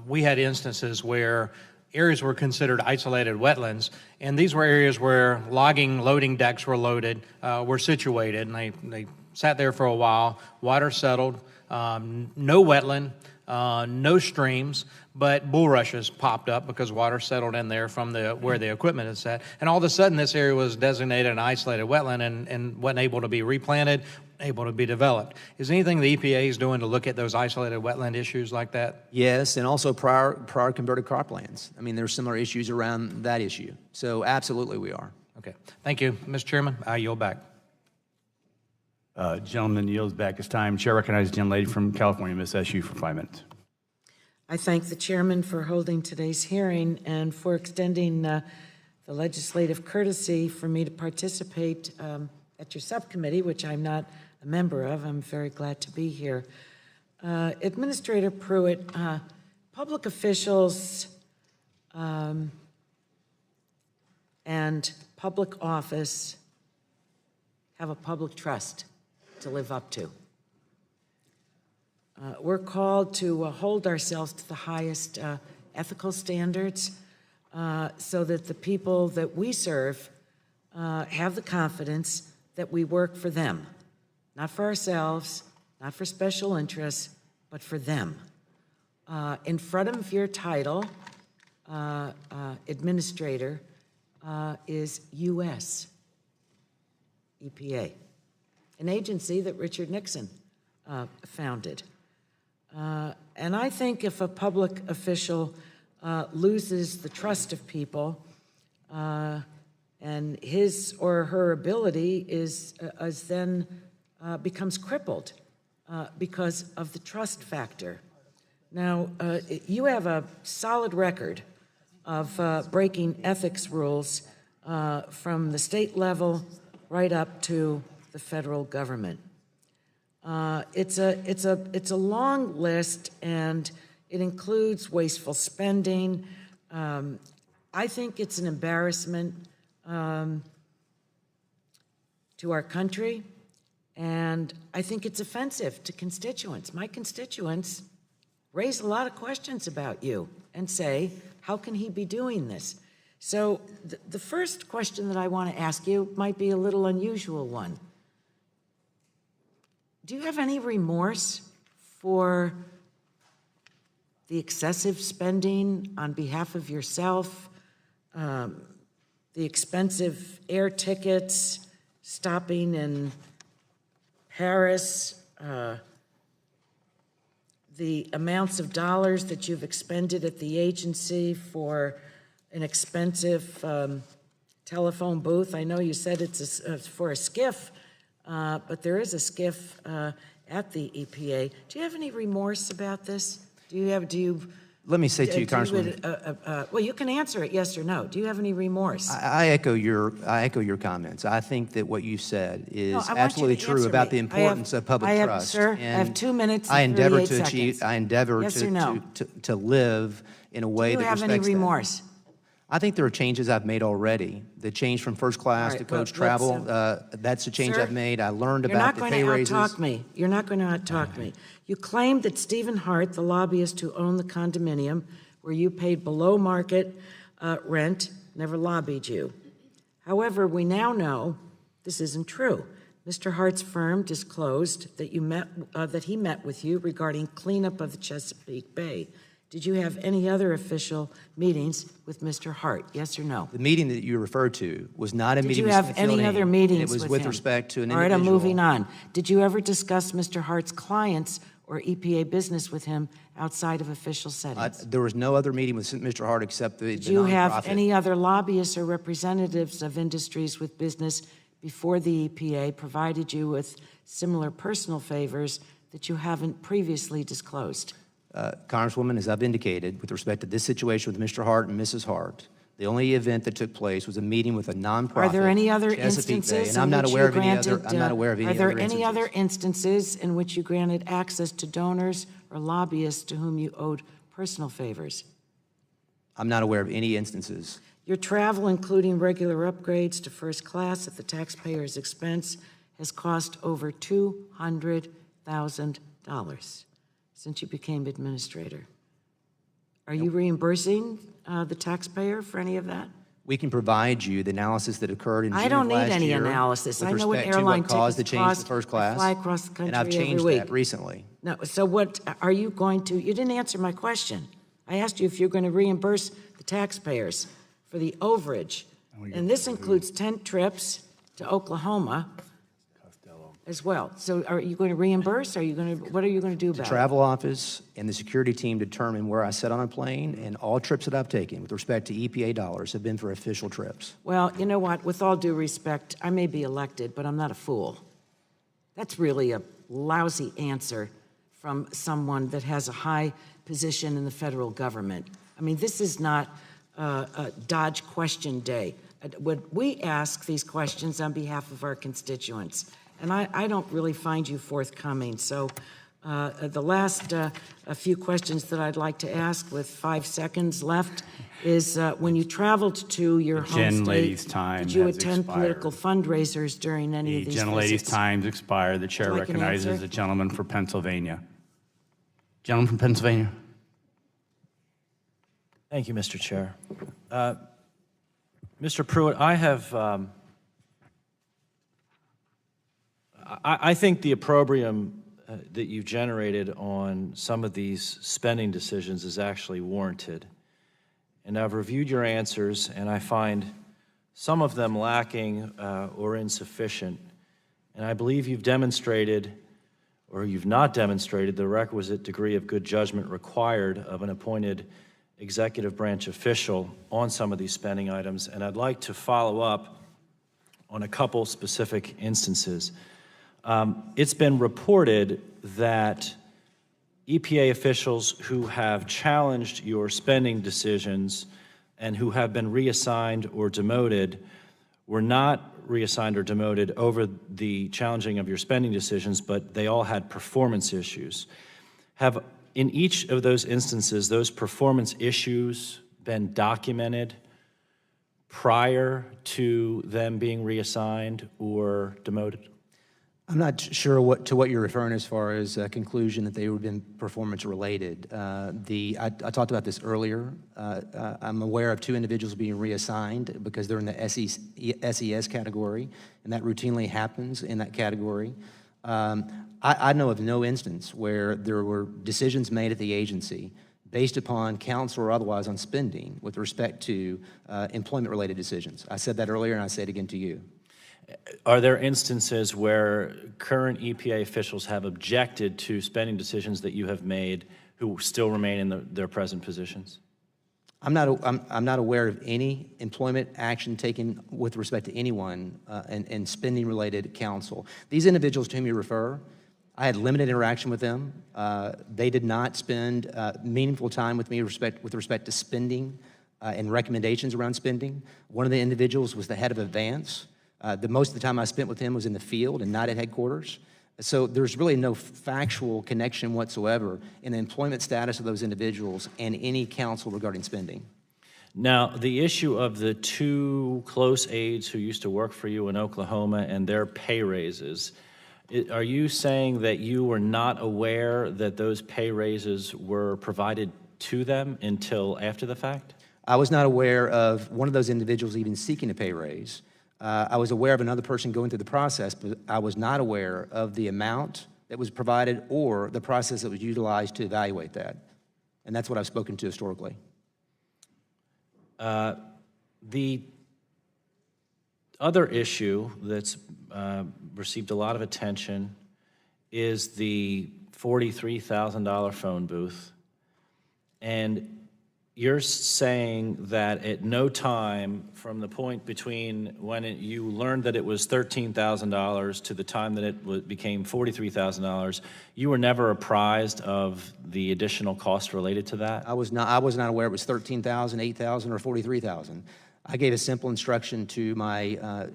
we had instances where areas were considered isolated wetlands, and these were areas where loading decks were situated, and they sat there for a while, water settled, no wetland, no streams, but bulrushes popped up because water settled in there from where the equipment is set. And all of a sudden, this area was designated an isolated wetland and wasn't able to be replanted, able to be developed. Is anything the EPA is doing to look at those isolated wetland issues like that? Yes, and also prior converted croplands. I mean, there's similar issues around that issue. So absolutely we are. Okay. Thank you. Mr. Chairman, I yield back. Gentleman yields back his time. Chair recognizes the gentlelady from California, Ms. Eshoo, for 5 minutes. I thank the chairman for holding today's hearing and for extending the legislative courtesy for me to participate at your subcommittee, which I'm not a member of. I'm very glad to be here. Administrator Pruitt, public officials and public office have a public trust to live up to. We're called to hold ourselves to the highest ethical standards so that the people that we serve have the confidence that we work for them, not for ourselves, not for special interests, but for them. In front of your title, administrator, is U.S. EPA, an agency that Richard Nixon founded. And I think if a public official loses the trust of people and his or her ability is then becomes crippled because of the trust factor. Now, you have a solid record of breaking ethics rules from the state level right up to the federal government. It's a long list, and it includes wasteful spending. I think it's an embarrassment to our country, and I think it's offensive to constituents. My constituents raise a lot of questions about you and say, how can he be doing this? So the first question that I want to ask you might be a little unusual one. Do you have any remorse for the excessive spending on behalf of yourself, the expensive air tickets, stopping in Paris, the amounts of dollars that you've expended at the agency for an expensive telephone booth? I know you said it's for a skiff, but there is a skiff at the EPA. Do you have any remorse about this? Let me say to you, Congresswoman. Well, you can answer it yes or no. Do you have any remorse? I echo your comments. I think that what you said is absolutely true about the importance of public trust. Sir, I have 2 minutes and I endeavor 38 to seconds. achieve. I endeavor Yes or no? to live in a way that respects that. Do you have any remorse? I think there are changes I've made already. The change from first class to coach travel, that's a change I've made. I learned about the pay raises. You're not going to out-talk me. You're not going to out-talk me. You claimed that Stephen Hart, the lobbyist who owned the condominium where you paid below market rent, never lobbied you. However, we now know this isn't true. Mr. Hart's firm disclosed that he met with you regarding cleanup of the Chesapeake Bay. Did you have any other official meetings with Mr. Hart? Yes or no? The meeting that you referred to was not a meeting with Did you have any other meetings with him. It was with respect to an individual. All right, I'm moving on. Did you ever discuss Mr. Hart's clients or EPA business with him outside of official settings? There was no other meeting with Mr. Hart except the Did you have nonprofit. any other lobbyists or representatives of industries with business before the EPA provided you with similar personal favors that you haven't previously disclosed? Congresswoman, as I've indicated, with respect to this situation with Mr. Hart and Mrs. Hart, the only event that took place was a meeting with a nonprofit. Are there any other Chesapeake instances Bay, and I'm not aware of any other. I'm not aware of any Are other there any instances. other instances in which you granted access to donors or lobbyists to whom you owed personal favors? I'm not aware of any instances. Your travel, including regular upgrades to first class at the taxpayer's expense, has cost over $200,000 since you became administrator. Are you reimbursing the taxpayer for any of that? We can provide you the analysis that occurred in June I don't of need last any year analysis. with I know what respect to airline caused the tickets change cost. to first I class. fly across the country and I've changed every week. that recently. No, so what are you going to? You didn't answer my question. I asked you if you're going to reimburse the taxpayers for the overage, and this includes tent trips to Oklahoma as well. So are you going to reimburse? What are you going to do The about it? travel office and the security team determine where I sit on a plane, and all trips that I've taken with respect to EPA dollars have been for official trips. Well, you know what? With all due respect, I may be elected, but I'm not a fool. That's really a lousy answer from someone that has a high position in the federal government. I mean, this is not a Dodge question day. We ask these questions on behalf of our constituents, and I don't really find you forthcoming. So the last a few questions that I'd like to ask with 5 seconds left is when you traveled to your home state, did you attend political fundraisers during any of these visits? The gentlelady's time's expired. The chair recognizes the gentleman from Pennsylvania. Gentleman from Pennsylvania. Thank you, Mr. Chair. Mr. Pruitt, I have, I think the opprobrium that you've generated on some of these spending decisions is actually warranted. And I've reviewed your answers, and I find some of them lacking or insufficient. And I believe you've demonstrated, or you've not demonstrated, the requisite degree of good judgment required of an appointed executive branch official on some of these spending items. And I'd like to follow up on a couple specific instances. It's been reported that EPA officials who have challenged your spending decisions and who have been reassigned or demoted were not reassigned or demoted over the challenging of your spending decisions, but they all had performance issues. Have, in each of those instances, those performance issues been documented prior to them being reassigned or demoted? I'm not sure to what you're referring as far as a conclusion that they would have been performance related. I talked about this earlier. I'm aware of 2 individuals being reassigned because they're in the SES category, and that routinely happens in that category. I know of no instance where there were decisions made at the agency based upon counsel or otherwise on spending with respect to employment-related decisions. I said that earlier, and I say it again to you. Are there instances where current EPA officials have objected to spending decisions that you have made who still remain in their present positions? I'm not aware of any employment action taken with respect to anyone and spending-related counsel. These individuals to whom you refer, I had limited interaction with them. They did not spend meaningful time with me with respect to spending and recommendations around spending. One of the individuals was the head of Advance. Most of the time I spent with him was in the field and not at headquarters. So there's really no factual connection whatsoever in the employment status of those individuals and any counsel regarding spending. Now, the issue of the 2 close aides who used to work for you in Oklahoma and their pay raises, are you saying that you were not aware that those pay raises were provided to them until after the fact? I was not aware of one of those individuals even seeking a pay raise. I was aware of another person going through the process, but I was not aware of the amount that was provided or the process that was utilized to evaluate that. And that's what I've spoken to historically. The other issue that's received a lot of attention is the $43,000 phone booth. And you're saying that at no time from the point between when you learned that it was $13,000 to the time that it became $43,000, you were never apprised of the additional cost related to that? I was not aware it was $13,000, $8,000, or $43,000. I gave a simple instruction to my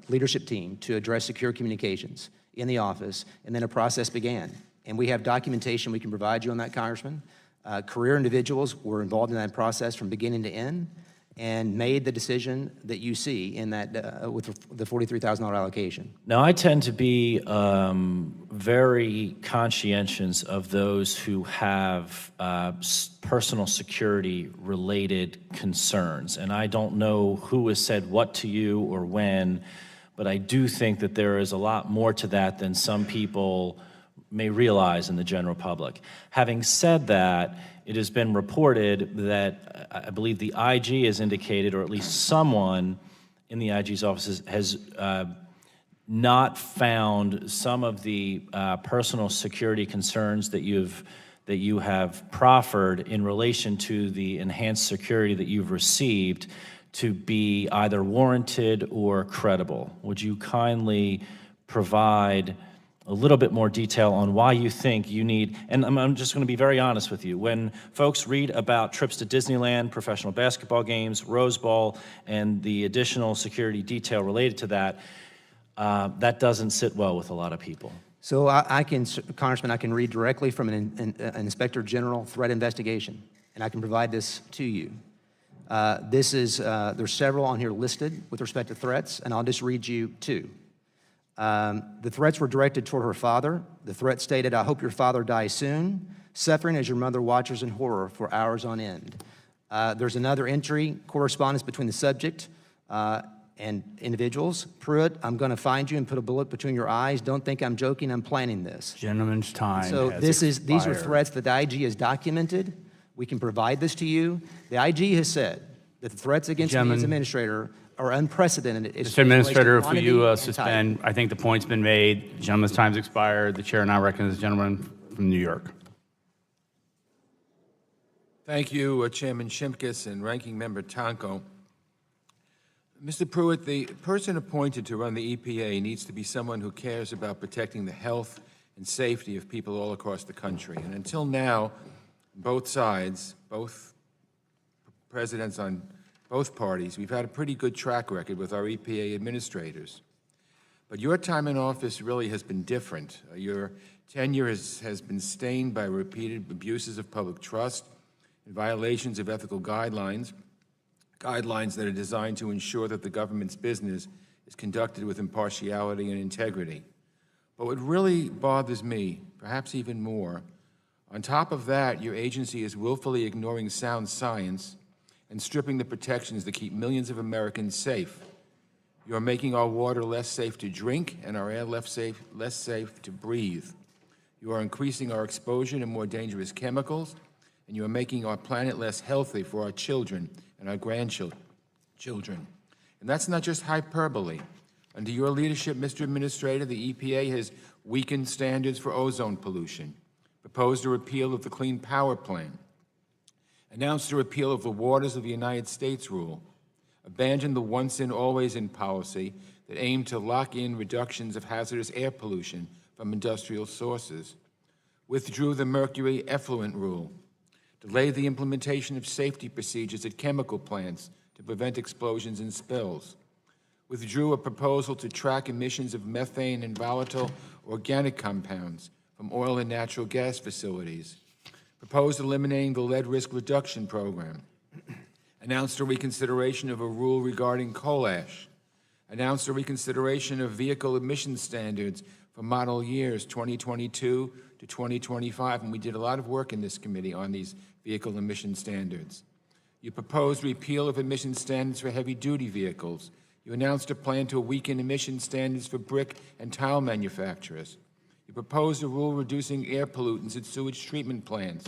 leadership team to address secure communications in the office, and then a process began. And we have documentation we can provide you on that, Congressman. Career individuals were involved in that process from beginning to end and made the decision that you see in that with the $43,000 allocation. Now, I tend to be very conscientious of those who have personal security related concerns. And I don't know who has said what to you or when, but I do think that there is a lot more to that than some people may realize in the general public. Having said that, it has been reported that I believe the IG has indicated, or at least someone in the IG's office has not found some of the personal security concerns that you have proffered in relation to the enhanced security that you've received to be either warranted or credible. Would you kindly provide a little bit more detail on why you think you need, and I'm just going to be very honest with you, when folks read about trips to Disneyland, professional basketball games, Rose Bowl, and the additional security detail related to that, that doesn't sit well with a lot of people. So Congressman, I can read directly from an Inspector General threat investigation, and I can provide this to you. There's several on here listed with respect to threats, and I'll just read you two. The threats were directed toward her father. The threat stated, "I hope your father dies soon, suffering as your mother watches in horror for hours on end." There's another entry, correspondence between the subject and individuals. "Pruitt, I'm going to find you and put a bullet between your eyes. Don't think I'm joking. I'm planning this." Gentleman's time So has these are expired. threats that the IG has documented. We can provide this to you. The IG has said that the threats against me as Gentlemen. administrator are unprecedented. Mr. Administrator, if Quantity you and suspend, I think the point's been made. The gentleman's time's expired. The chair now recognizes the gentleman from New York. Thank you, Chairman Shimkus and Ranking Member Tonko. Mr. Pruitt, the person appointed to run the EPA needs to be someone who cares about protecting the health and safety of people all across the country. And until now, both sides, both presidents on both parties, we've had a pretty good track record with our EPA administrators. But your time in office really has been different. Your tenure has been stained by repeated abuses of public trust and violations of ethical guidelines that are designed to ensure that the government's business is conducted with impartiality and integrity. But what really bothers me, perhaps even more, on top of that, your agency is willfully ignoring sound science and stripping the protections that keep millions of Americans safe. You are making our water less safe to drink and our air less safe to breathe. You are increasing our exposure to more dangerous chemicals, and you are making our planet less healthy for our children and our grandchildren. And that's not just hyperbole. Under your leadership, Mr. Administrator, the EPA has weakened standards for ozone pollution, proposed a repeal of the Clean Power Plan, announced a repeal of the Waters of the United States rule, abandoned the once-in, always-in policy that aimed to lock in reductions of hazardous air pollution from industrial sources, withdrew the mercury effluent rule, delayed the implementation of safety procedures at chemical plants to prevent explosions and spills, withdrew a proposal to track emissions of methane and volatile organic compounds from oil and natural gas facilities, proposed eliminating the lead risk reduction program, announced a reconsideration of a rule regarding coal ash, announced a reconsideration of vehicle emission standards for model years 2022 to 2025, and we did a lot of work in this committee on these vehicle emission standards. You proposed repeal of emission standards for heavy-duty vehicles. You announced a plan to weaken emission standards for brick and tile manufacturers. You proposed a rule reducing air pollutants at sewage treatment plants.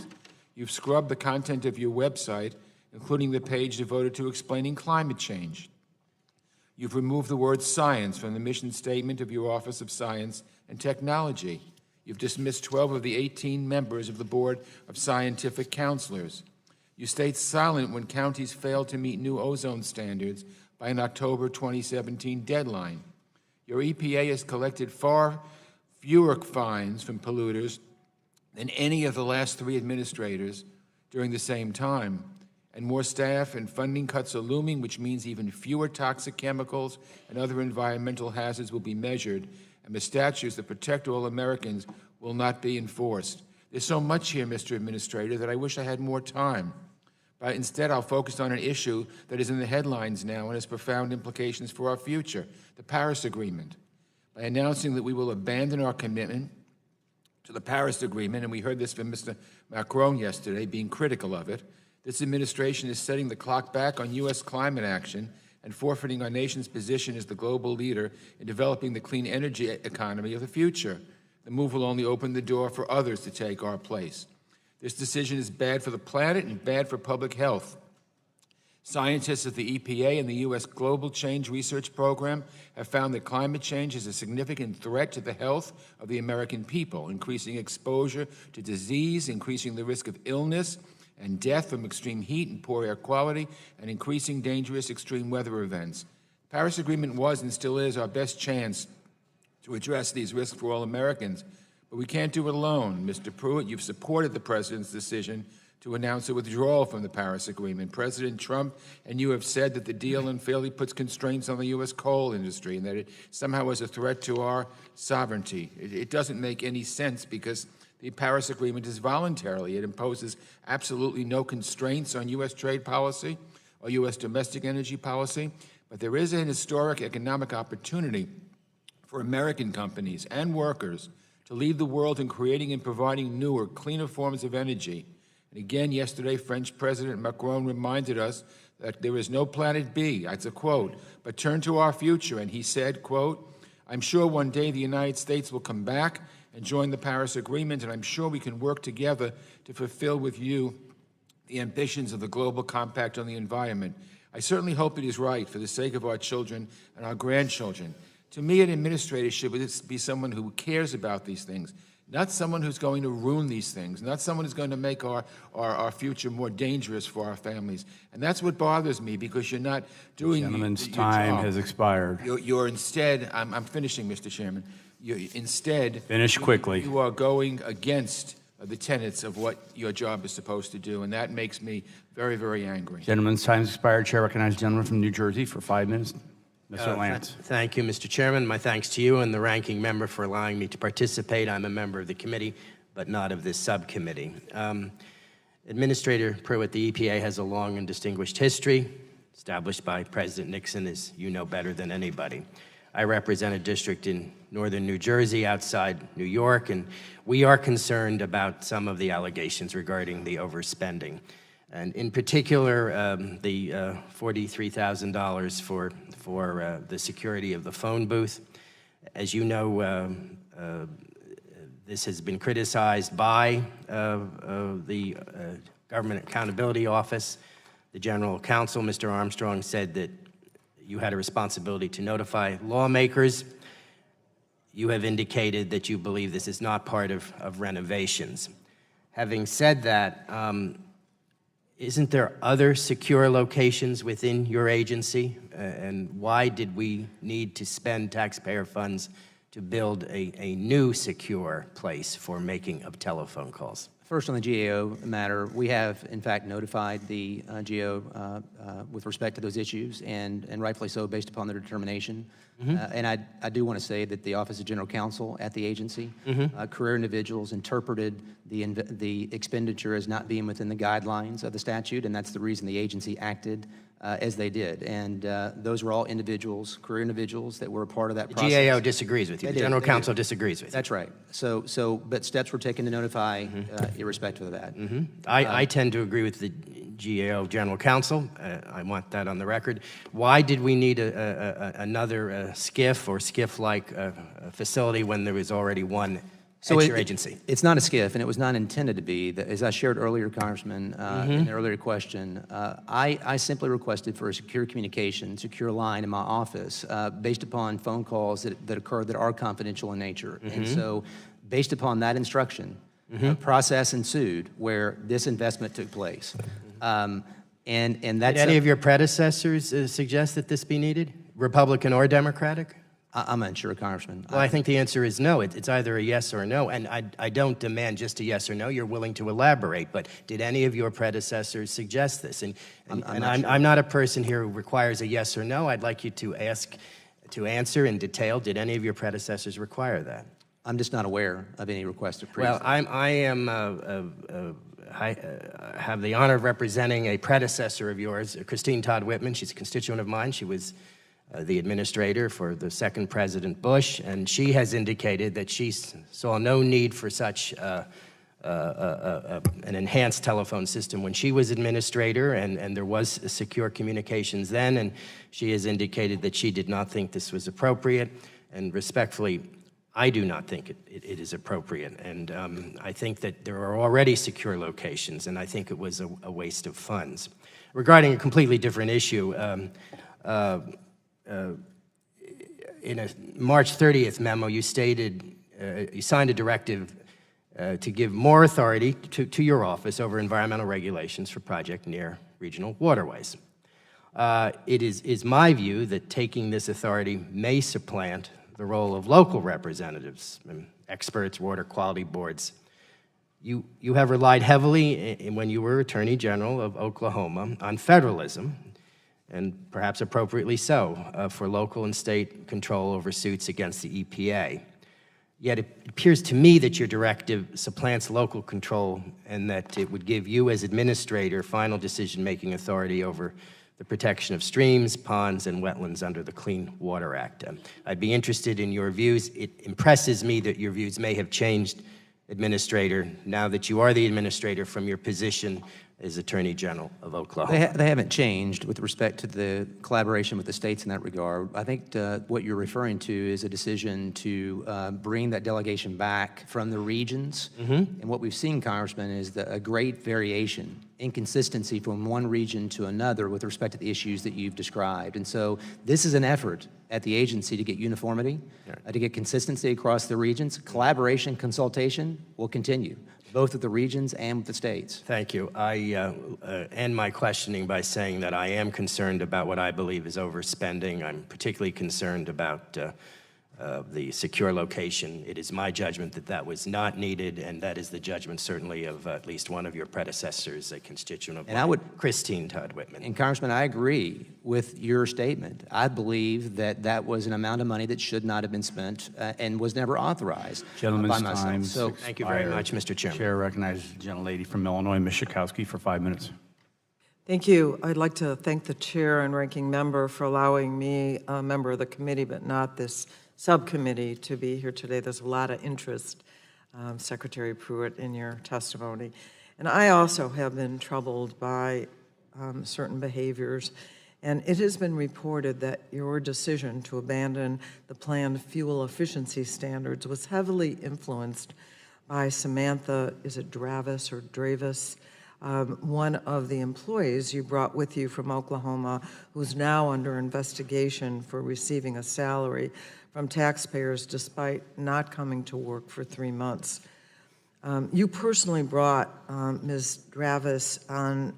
You've scrubbed the content of your website, including the page devoted to explaining climate change. You've removed the word science from the mission statement of your Office of Science and Technology. You've dismissed 12 of the 18 members of the Board of Scientific Counselors. You stayed silent when counties failed to meet new ozone standards by an October 2017 deadline. Your EPA has collected far fewer fines from polluters than any of the last 3 administrators during the same time. And more staff and funding cuts are looming, which means even fewer toxic chemicals and other environmental hazards will be measured, and the statutes that protect all Americans will not be enforced. There's so much here, Mr. Administrator, that I wish I had more time. But instead, I'll focus on an issue that is in the headlines now and has profound implications for our future, the Paris Agreement. By announcing that we will abandon our commitment to the Paris Agreement, and we heard this from Mr. Macron yesterday, being critical of it, this administration is setting the clock back on U.S. climate action and forfeiting our nation's position as the global leader in developing the clean energy economy of the future. The move will only open the door for others to take our place. This decision is bad for the planet and bad for public health. Scientists at the EPA and the U.S. Global Change Research Program have found that climate change is a significant threat to the health of the American people, increasing exposure to disease, increasing the risk of illness and death from extreme heat and poor air quality, and increasing dangerous extreme weather events. The Paris Agreement was and still is our best chance to address these risks for all Americans, but we can't do it alone. Mr. Pruitt, you've supported the President's decision to announce a withdrawal from the Paris Agreement. President Trump and you have said that the deal unfairly puts constraints on the U.S. coal industry and that it somehow is a threat to our sovereignty. It doesn't make any sense because the Paris Agreement is voluntary. It imposes absolutely no constraints on U.S. trade policy or U.S. domestic energy policy, but there is an historic economic opportunity for American companies and workers to lead the world in creating and providing newer, cleaner forms of energy. And again, yesterday, French President Macron reminded us that there is no planet B, that's a quote, but turn to our future. And he said, quote, I'm sure one day the United States will come back and join the Paris Agreement, and I'm sure we can work together to fulfill with you the ambitions of the Global Compact on the environment. I certainly hope it is right for the sake of our children and our grandchildren. To me, an administrator should be someone who cares about these things, not someone who's going to ruin these things, not someone who's going to make our future more dangerous for our families. And that's what bothers me, because you're not doing your Gentleman's time job. has expired. You're instead, I'm finishing, Mr. Chairman, instead... Finish quickly. You are going against the tenets of what your job is supposed to do, and that makes me very, very angry. Gentleman's time has expired. Chair recognizes the gentleman from New Jersey for 5 minutes. Mr. Lance. Thank you, Mr. Chairman. My thanks to you and the ranking member for allowing me to participate. I'm a member of the committee, but not of this subcommittee. Administrator Pruitt, the EPA has a long and distinguished history, established by President Nixon, as you know better than anybody. I represent a district in northern New Jersey outside New York, and we are concerned about some of the allegations regarding the overspending. And in particular, the $43,000 for the security of the phone booth. As you know, this has been criticized by the Government Accountability Office. The General Counsel, Mr. Armstrong, said that you had a responsibility to notify lawmakers. You have indicated that you believe this is not part of renovations. Having said that, isn't there other secure locations within your agency? And why did we need to spend taxpayer funds to build a new secure place for making of telephone calls? First, on the GAO matter, we have, in fact, notified the GAO with respect to those issues, and rightfully so, based upon their determination. And I do want to say that the Office of General Counsel at the agency, career individuals interpreted the expenditure as not being within the guidelines of the statute, and that's the reason the agency acted as they did. And those were all individuals, career individuals that were a part of that process. The GAO disagrees with you. The General Counsel disagrees with you. That's right. But steps were taken to notify irrespective of that. I tend to agree with the GAO General Counsel. I want that on the record. Why did we need another SCIF or SCIF-like facility when there was already one at your agency? It's not a SCIF, and it was not intended to be. As I shared earlier, Congressman, in the earlier question, I simply requested for a secure communication, secure line in my office based upon phone calls that occurred that are confidential in nature. And so based upon that instruction, a process ensued where this investment took place. And that's... Did any of your predecessors suggest that this be needed, Republican or Democratic? I'm unsure, Congressman. Well, I think the answer is no. It's either a yes or a no, and I don't demand just a yes or no. You're willing to elaborate, but did any of your predecessors suggest this? And I'm not a person here who requires a yes or no. I'd like you to answer in detail. Did any of your predecessors require that? I'm just not aware of any request of Well, I have the honor of representing a predecessor of yours, Christine Todd Whitman. She's a constituent of mine. She was the administrator for the second President Bush, and she has indicated that she saw no need for such an enhanced telephone system when she was administrator, and there was secure communications then, and she has indicated that she did not think this was appropriate. And respectfully, I do not think it is appropriate, and I think that there are already secure locations, and I think it was a waste of funds. Regarding a completely different issue, in a March 30th memo, you stated, you signed a directive to give more authority to your office over environmental regulations for project near regional waterways. It is my view that taking this authority may supplant the role of local representatives, and experts, water quality boards. You have relied heavily, when you were Attorney General of Oklahoma, on federalism, and perhaps appropriately so, for local and state control over suits against the EPA. Yet it appears to me that your directive supplants local control and that it would give you as administrator final decision-making authority over the protection of streams, ponds, and wetlands under the Clean Water Act. I'd be interested in your views. It impresses me that your views may have changed, Administrator, now that you are the administrator from your position as Attorney General of Oklahoma. They haven't changed with respect to the collaboration with the states in that regard. I think what you're referring to is a decision to bring that delegation back from the regions. And what we've seen, Congressman, is a great variation, inconsistency from one region to another with respect to the issues that you've described. And so this is an effort at the agency to get uniformity, to get consistency across the regions. Collaboration, consultation will continue, both with the regions and with the states. Thank you. I end my questioning by saying that I am concerned about what I believe is overspending. I'm particularly concerned about the secure location. It is my judgment that that was not needed, and that is the judgment certainly of at least one of your predecessors, a constituent of mine, Christine Todd Whitman. And Congressman, I agree with your statement. I believe that that was an amount of money that should not have been spent and was never authorized Gentleman's by myself. time. So thank you very much, Mr. Chairman. Chair recognizes the gentlelady from Illinois, Ms. Schakowsky, for 5 minutes. Thank you. I'd like to thank the chair and ranking member for allowing me, a member of the committee, but not this subcommittee, to be here today. There's a lot of interest, Secretary Pruitt, in your testimony. And I also have been troubled by certain behaviors. And it has been reported that your decision to abandon the planned fuel efficiency standards was heavily influenced by Samantha, is it Dravis or Dravis, one of the employees you brought with you from Oklahoma, who's now under investigation for receiving a salary from taxpayers despite not coming to work for 3 months. You personally brought Ms. Dravis on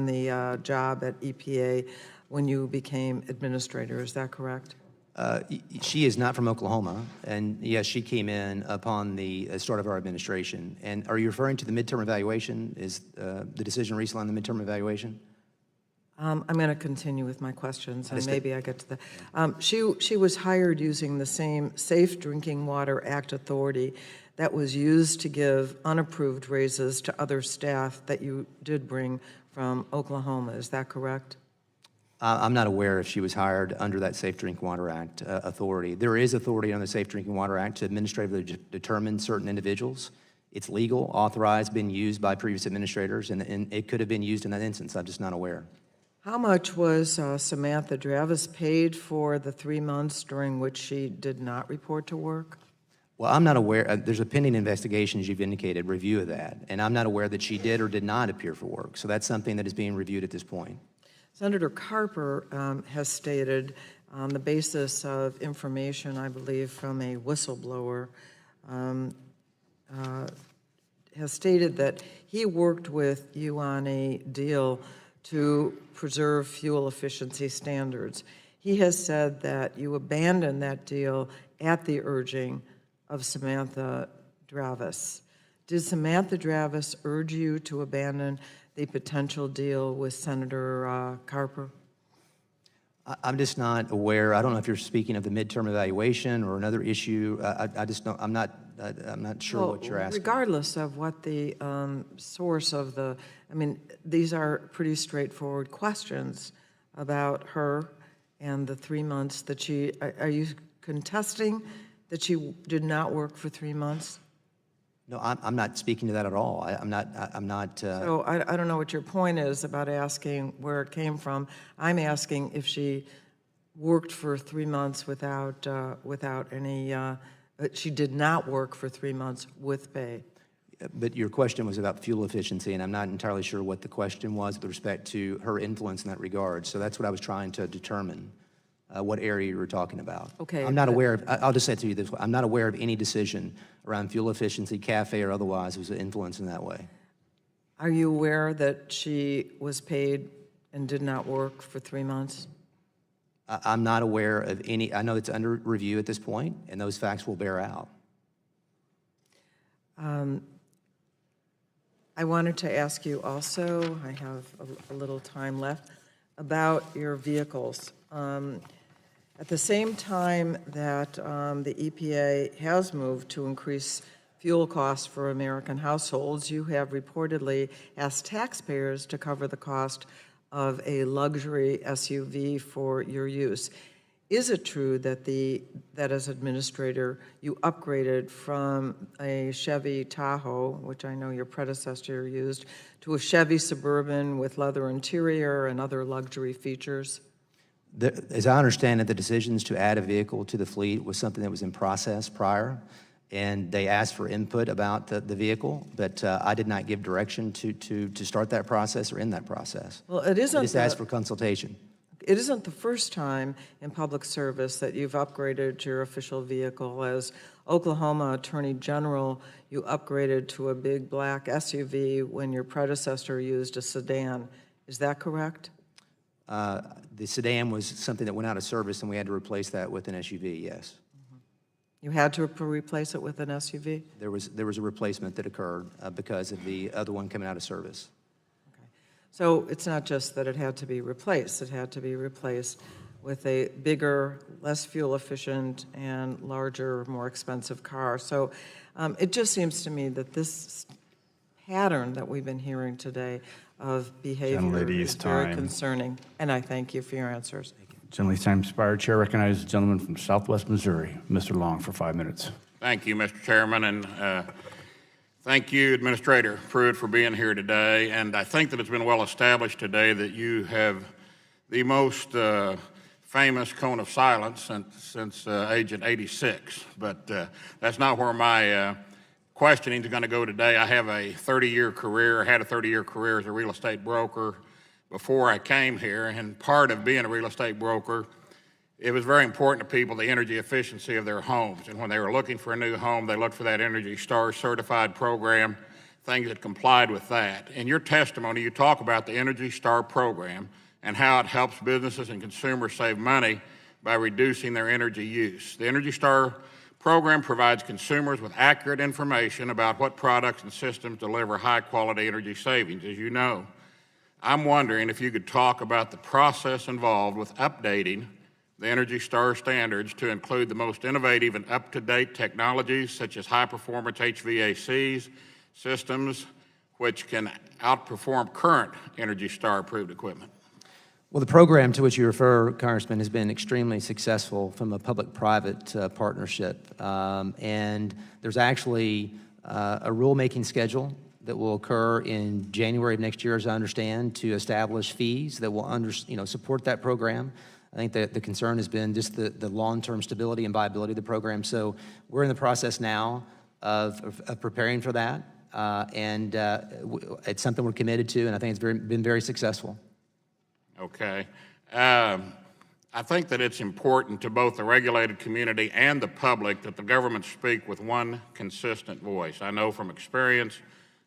the job at EPA when you became administrator. Is that correct? She is not from Oklahoma, and yes, she came in upon the start of our administration. And are you referring to the midterm evaluation? Is the decision recently on the midterm evaluation? I'm going to continue with my questions, and maybe I get to the. She was hired using the same Safe Drinking Water Act authority that was used to give unapproved raises to other staff that you did bring from Oklahoma. Is that correct? I'm not aware if she was hired under that Safe Drinking Water Act authority. There is authority under the Safe Drinking Water Act to administratively determine certain individuals. It's legal, authorized, been used by previous administrators, and it could have been used in that instance. I'm just not aware. How much was Samantha Dravis paid for the 3 months during which she did not report to work? Well, I'm not aware. There's a pending investigation, as you've indicated, review of that, and I'm not aware that she did or did not appear for work. So that's something that is being reviewed at this point. Senator Carper has stated, on the basis of information, I believe, from a whistleblower, has stated that he worked with you on a deal to preserve fuel efficiency standards. He has said that you abandoned that deal at the urging of Samantha Dravis. Did Samantha Dravis urge you to abandon the potential deal with Senator Carper? I'm just not aware. I don't know if you're speaking of the midterm evaluation or another issue. I just don't. I'm not sure what you're asking. Regardless of what the source of the, I mean, these are pretty straightforward questions about her and the 3 months that she. Are you contesting that she did not work for 3 months? No, I'm not speaking to that at all. I'm not. So I don't know what your point is about asking where it came from. I'm asking if she worked for 3 months without any, she did not work for 3 months with pay. But your question was about fuel efficiency, and I'm not entirely sure what the question was with respect to her influence in that regard. So that's what I was trying to determine, what area you were talking about. Okay. I'm not aware of, I'll just say it to you this way, I'm not aware of any decision around fuel efficiency, CAFE or otherwise, that was influenced in that way. Are you aware that she was paid and did not work for 3 months? I'm not aware of any, I know it's under review at this point, and those facts will bear out. I wanted to ask you also, I have a little time left, about your vehicles. At the same time that the EPA has moved to increase fuel costs for American households, you have reportedly asked taxpayers to cover the cost of a luxury SUV for your use. Is it true that that as administrator, you upgraded from a Chevy Tahoe, which I know your predecessor used, to a Chevy Suburban with leather interior and other luxury features? As I understand it, the decisions to add a vehicle to the fleet was something that was in process prior, and they asked for input about the vehicle, but I did not give direction to start that process or end that process. Well, it isn't. I just asked for consultation. It isn't the first time in public service that you've upgraded your official vehicle. As Oklahoma Attorney General, you upgraded to a big black SUV when your predecessor used a sedan. Is that correct? The sedan was something that went out of service, and we had to replace that with an SUV, yes. You had to replace it with an SUV? There was a replacement that occurred because of the other one coming out of service. So it's not just that it had to be replaced. It had to be replaced with a bigger, less fuel efficient, and larger, more expensive car. So it just seems to me that this pattern that we've been hearing today of behavior is very concerning. And I thank you for your answers. Gentleman's time expired. Chair recognizes the gentleman from Southwest Missouri, Mr. Long, for 5 minutes. Thank you, Mr. Chairman, and thank you, Administrator Pruitt, for being here today. And I think that it's been well established today that you have the most famous cone of silence since Agent 86. But that's not where my questioning is going to go today. I have a 30-year career, had a 30-year career as a real estate broker before I came here, and part of being a real estate broker, it was very important to people, the energy efficiency of their homes. And when they were looking for a new home, they looked for that Energy Star certified program, things that complied with that. In your testimony, you talk about the Energy Star program and how it helps businesses and consumers save money by reducing their energy use. The Energy Star program provides consumers with accurate information about what products and systems deliver high-quality energy savings, as you know. I'm wondering if you could talk about the process involved with updating the Energy Star standards to include the most innovative and up-to-date technologies such as high-performance HVACs systems, which can outperform current Energy Star-approved equipment. Well, the program to which you refer, Congressman, has been extremely successful from a public-private partnership. And there's actually a rulemaking schedule that will occur in January of next year, as I understand, to establish fees that will support that program. I think that the concern has been just the long-term stability and viability of the program. So we're in the process now of preparing for that, and it's something we're committed to, and I think it's been very successful. Okay. I think that it's important to both the regulated community and the public that the government speak with one consistent voice. I know from experience,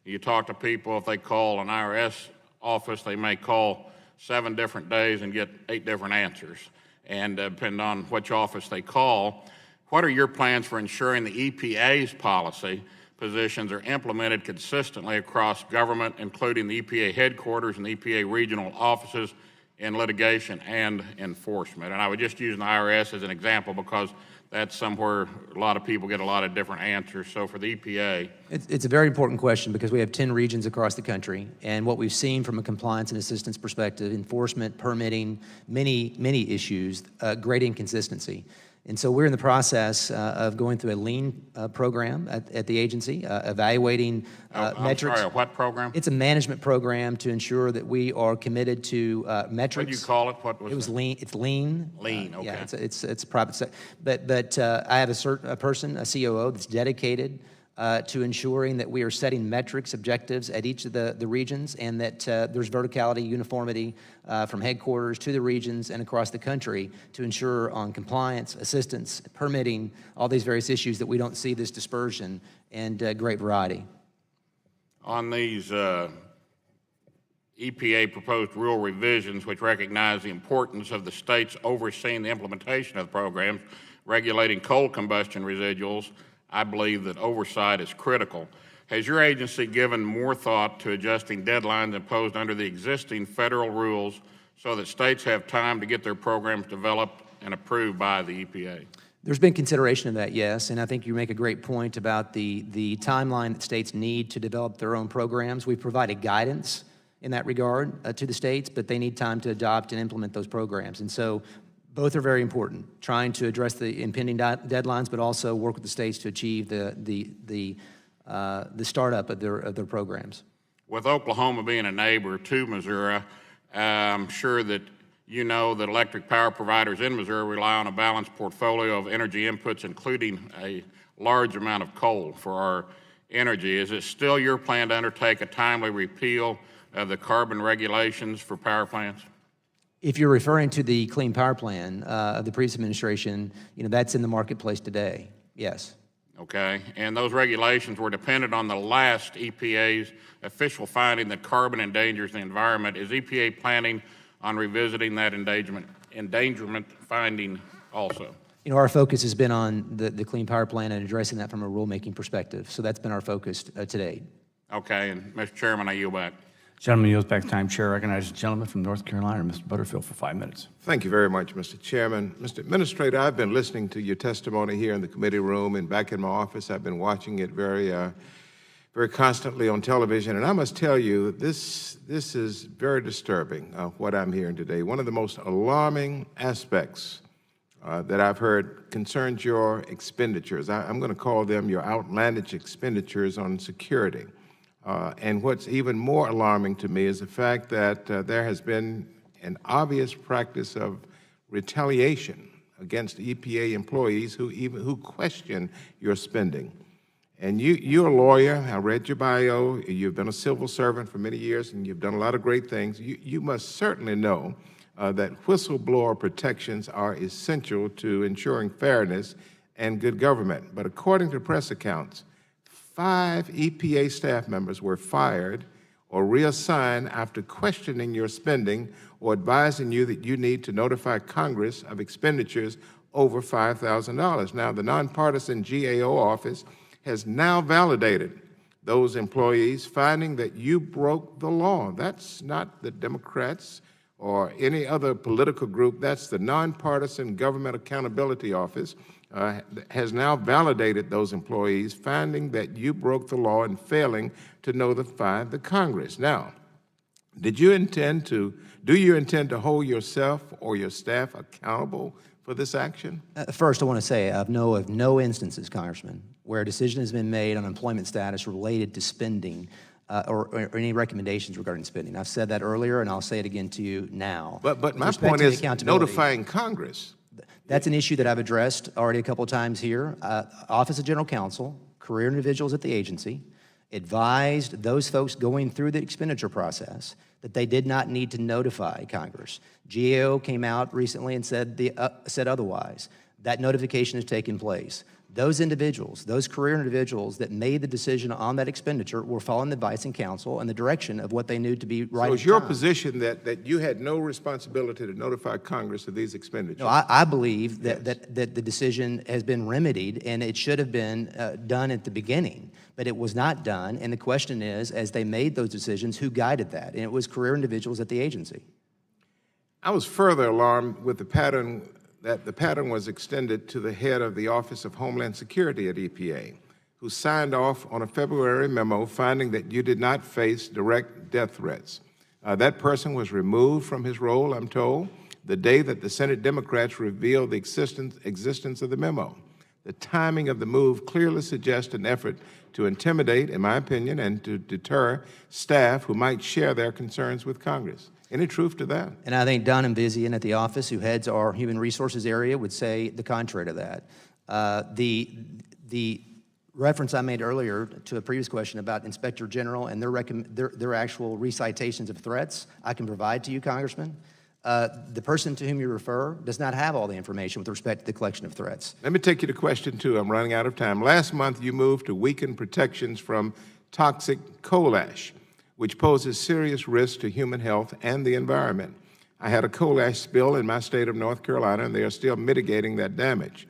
you talk to people, if they call an IRS office, they may call 7 different days and get 8 different answers, and depending on which office they call. What are your plans for ensuring the EPA's policy positions are implemented consistently across government, including the EPA headquarters and the EPA regional offices in litigation and enforcement? And I would just use the IRS as an example because that's somewhere a lot of people get a lot of different answers. So for the EPA. It's a very important question because we have 10 regions across the country, and what we've seen from a compliance and assistance perspective, enforcement, permitting, many issues, great inconsistency. And so we're in the process of going through a lean program at the agency, evaluating metrics. I'm sorry, what program? It's a management program to ensure that we are committed to metrics. What did you call it? What was it? Was that? lean. It's lean. Lean, okay. Yeah, it's a private sector. But I have a person, a COO, that's dedicated to ensuring that we are setting metrics, objectives at each of the regions, and that there's verticality, uniformity from headquarters to the regions and across the country to ensure on compliance, assistance, permitting, all these various issues that we don't see this dispersion and great variety. On these EPA proposed rule revisions, which recognize the importance of the states overseeing the implementation of the programs regulating coal combustion residuals, I believe that oversight is critical. Has your agency given more thought to adjusting deadlines imposed under the existing federal rules so that states have time to get their programs developed and approved by the EPA? There's been consideration of that, yes, and I think you make a great point about the timeline that states need to develop their own programs. We've provided guidance in that regard to the states, but they need time to adopt and implement those programs. And so both are very important, trying to address the impending deadlines, but also work with the states to achieve the startup of their programs. With Oklahoma being a neighbor to Missouri, I'm sure that you know that electric power providers in Missouri rely on a balanced portfolio of energy inputs, including a large amount of coal for our energy. Is it still your plan to undertake a timely repeal of the carbon regulations for power plants? If you're referring to the Clean Power Plan of the previous administration, that's in the marketplace today, yes. Okay, and those regulations were dependent on the last EPA's official finding that carbon endangers the environment. Is EPA planning on revisiting that endangerment finding also? Our focus has been on the Clean Power Plan and addressing that from a rulemaking perspective, so that's been our focus to date. Okay, and Mr. Chairman, I yield back. Gentleman yields back time. Chair recognizes the gentleman from North Carolina, Mr. Butterfield, for 5 minutes. Thank you very much, Mr. Chairman. Mr. Administrator, I've been listening to your testimony here in the committee room and back in my office. I've been watching it very constantly on television, and I must tell you, this is very disturbing, what I'm hearing today. One of the most alarming aspects that I've heard concerns your expenditures. I'm going to call them your outlandish expenditures on security. And what's even more alarming to me is the fact that there has been an obvious practice of retaliation against EPA employees who question your spending. And you're a lawyer. I read your bio. You've been a civil servant for many years, and you've done a lot of great things. You must certainly know that whistleblower protections are essential to ensuring fairness and good government. But according to press accounts, 5 EPA staff members were fired or reassigned after questioning your spending or advising you that you need to notify Congress of expenditures over $5,000. Now, the nonpartisan GAO office has now validated those employees, finding that you broke the law. That's not the Democrats or any other political group. That's the Nonpartisan Government Accountability Office. Has now validated those employees, finding that you broke the law and failing to notify the Congress. Now, do you intend to hold yourself or your staff accountable for this action? First, I want to say I know of no instances, Congressman, where a decision has been made on employment status related to spending or any recommendations regarding spending. I've said that earlier, and I'll say it again to you now. But my point is notifying Congress. That's an issue that I've addressed already a couple of times here. Office of General Counsel, career individuals at the agency, advised those folks going through the expenditure process that they did not need to notify Congress. GAO came out recently and said otherwise. That notification has taken place. Those individuals, those career individuals that made the decision on that expenditure were following the advice and counsel and the direction of what they knew to be right. So it's your position that you had no responsibility to notify Congress of these expenditures? No, I believe that the decision has been remedied and it should have been done at the beginning, but it was not done. And the question is, as they made those decisions, who guided that? And it was career individuals at the agency. I was further alarmed with the pattern that the pattern was extended to the head of the Office of Homeland Security at EPA, who signed off on a February memo finding that you did not face direct death threats. That person was removed from his role, I'm told. the day that the Senate Democrats revealed the existence of the memo. The timing of the move clearly suggests an effort to intimidate, in my opinion, and to deter staff who might share their concerns with Congress. Any truth to that? And I think Don Ambizian at the office, who heads our human resources area, would say the contrary to that. The reference I made earlier to a previous question about Inspector General and their actual recitations of threats, I can provide to you, Congressman. The person to whom you refer does not have all the information with respect to the collection of threats. Let me take you to question 2. I'm running out of time. Last month, you moved to weaken protections from toxic coal ash, which poses serious risk to human health and the environment. I had a coal ash spill in my state of North Carolina, and they are still mitigating that damage.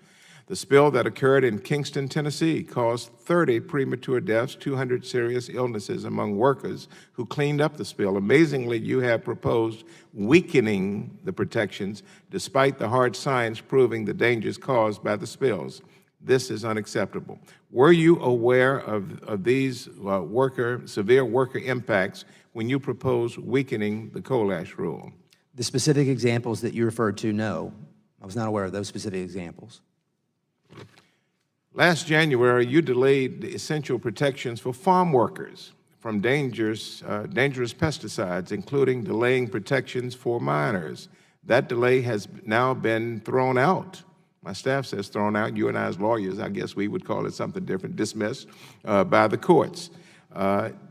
The spill that occurred in Kingston, Tennessee, caused 30 premature deaths, 200 serious illnesses among workers who cleaned up the spill. Amazingly, you have proposed weakening the protections despite the hard science proving the dangers caused by the spills. This is unacceptable. Were you aware of these severe worker impacts when you proposed weakening the coal ash rule? The specific examples that you referred to, no. I was not aware of those specific examples. Last January, you delayed the essential protections for farm workers from dangerous pesticides, including delaying protections for miners. That delay has now been thrown out. My staff says thrown out. You and I as lawyers, I guess we would call it something different, dismissed by the courts.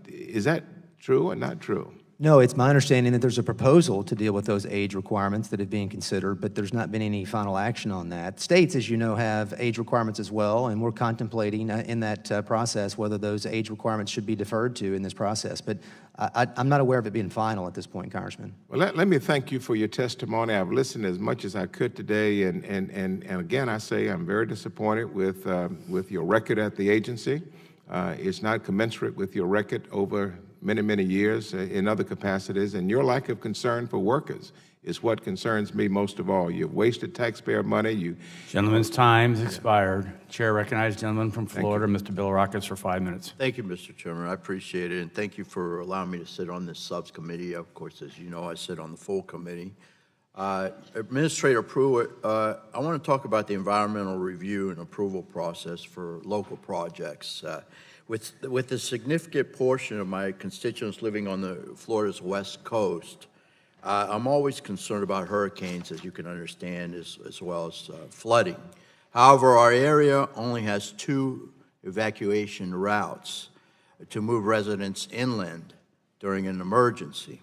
Is that true or not true? No, it's my understanding that there's a proposal to deal with those age requirements that are being considered, but there's not been any final action on that. States, as you know, have age requirements as well, and we're contemplating in that process whether those age requirements should be deferred to in this process. But I'm not aware of it being final at this point, Congressman. Well, let me thank you for your testimony. I've listened as much as I could today, and again, I say I'm very disappointed with your record at the agency. It's not commensurate with your record over many, many years in other capacities, and your lack of concern for workers is what concerns me most of all. You've wasted taxpayer money. Gentleman's time's expired. Chair recognizes gentleman from Florida, Mr. Bill Rockets, for 5 minutes. Thank you, Mr. Chairman. I appreciate it, and thank you for allowing me to sit on this subcommittee. Of course, as you know, I sit on the full committee. Administrator Pruitt, I want to talk about the environmental review and approval process for local projects. With a significant portion of my constituents living on Florida's west coast, I'm always concerned about hurricanes, as you can understand, as well as flooding. However, our area only has 2 evacuation routes to move residents inland during an emergency.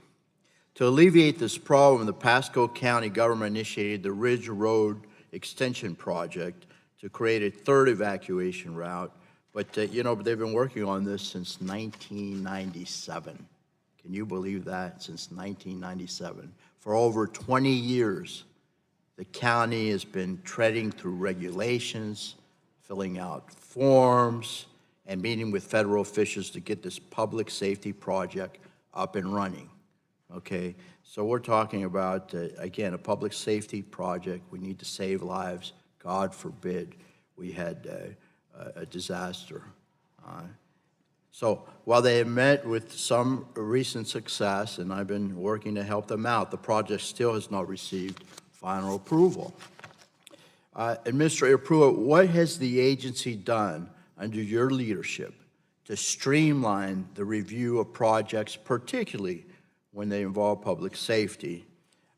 To alleviate this problem, the Pasco County government initiated the Ridge Road Extension Project to create a 3rd evacuation route. But, you know, they've been working on this since 1997. Can you believe that? Since 1997. For over 20 years, the county has been treading through regulations, filling out forms, and meeting with federal officials to get this public safety project up and running. Okay? So we're talking about, again, a public safety project. We need to save lives. God forbid we had a disaster. So while they have met with some recent success, and I've been working to help them out, the project still has not received final approval. Administrator Pruitt, what has the agency done under your leadership to streamline the review of projects, particularly when they involve public safety,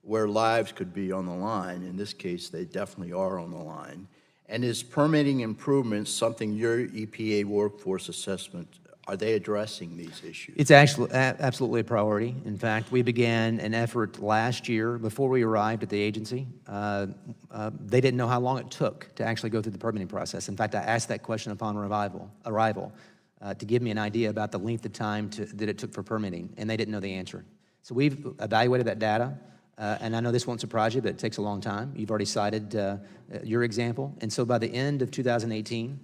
where lives could be on the line? In this case, they definitely are on the line. And is permitting improvements something your EPA workforce assessment, are they addressing these issues? It's actually absolutely a priority. In fact, we began an effort last year before we arrived at the agency. They didn't know how long it took to actually go through the permitting process. In fact, I asked that question upon arrival to give me an idea about the length of time that it took for permitting, and they didn't know the answer. So we've evaluated that data. And I know this won't surprise you, but it takes a long time. You've already cited your example. And so by the end of 2018,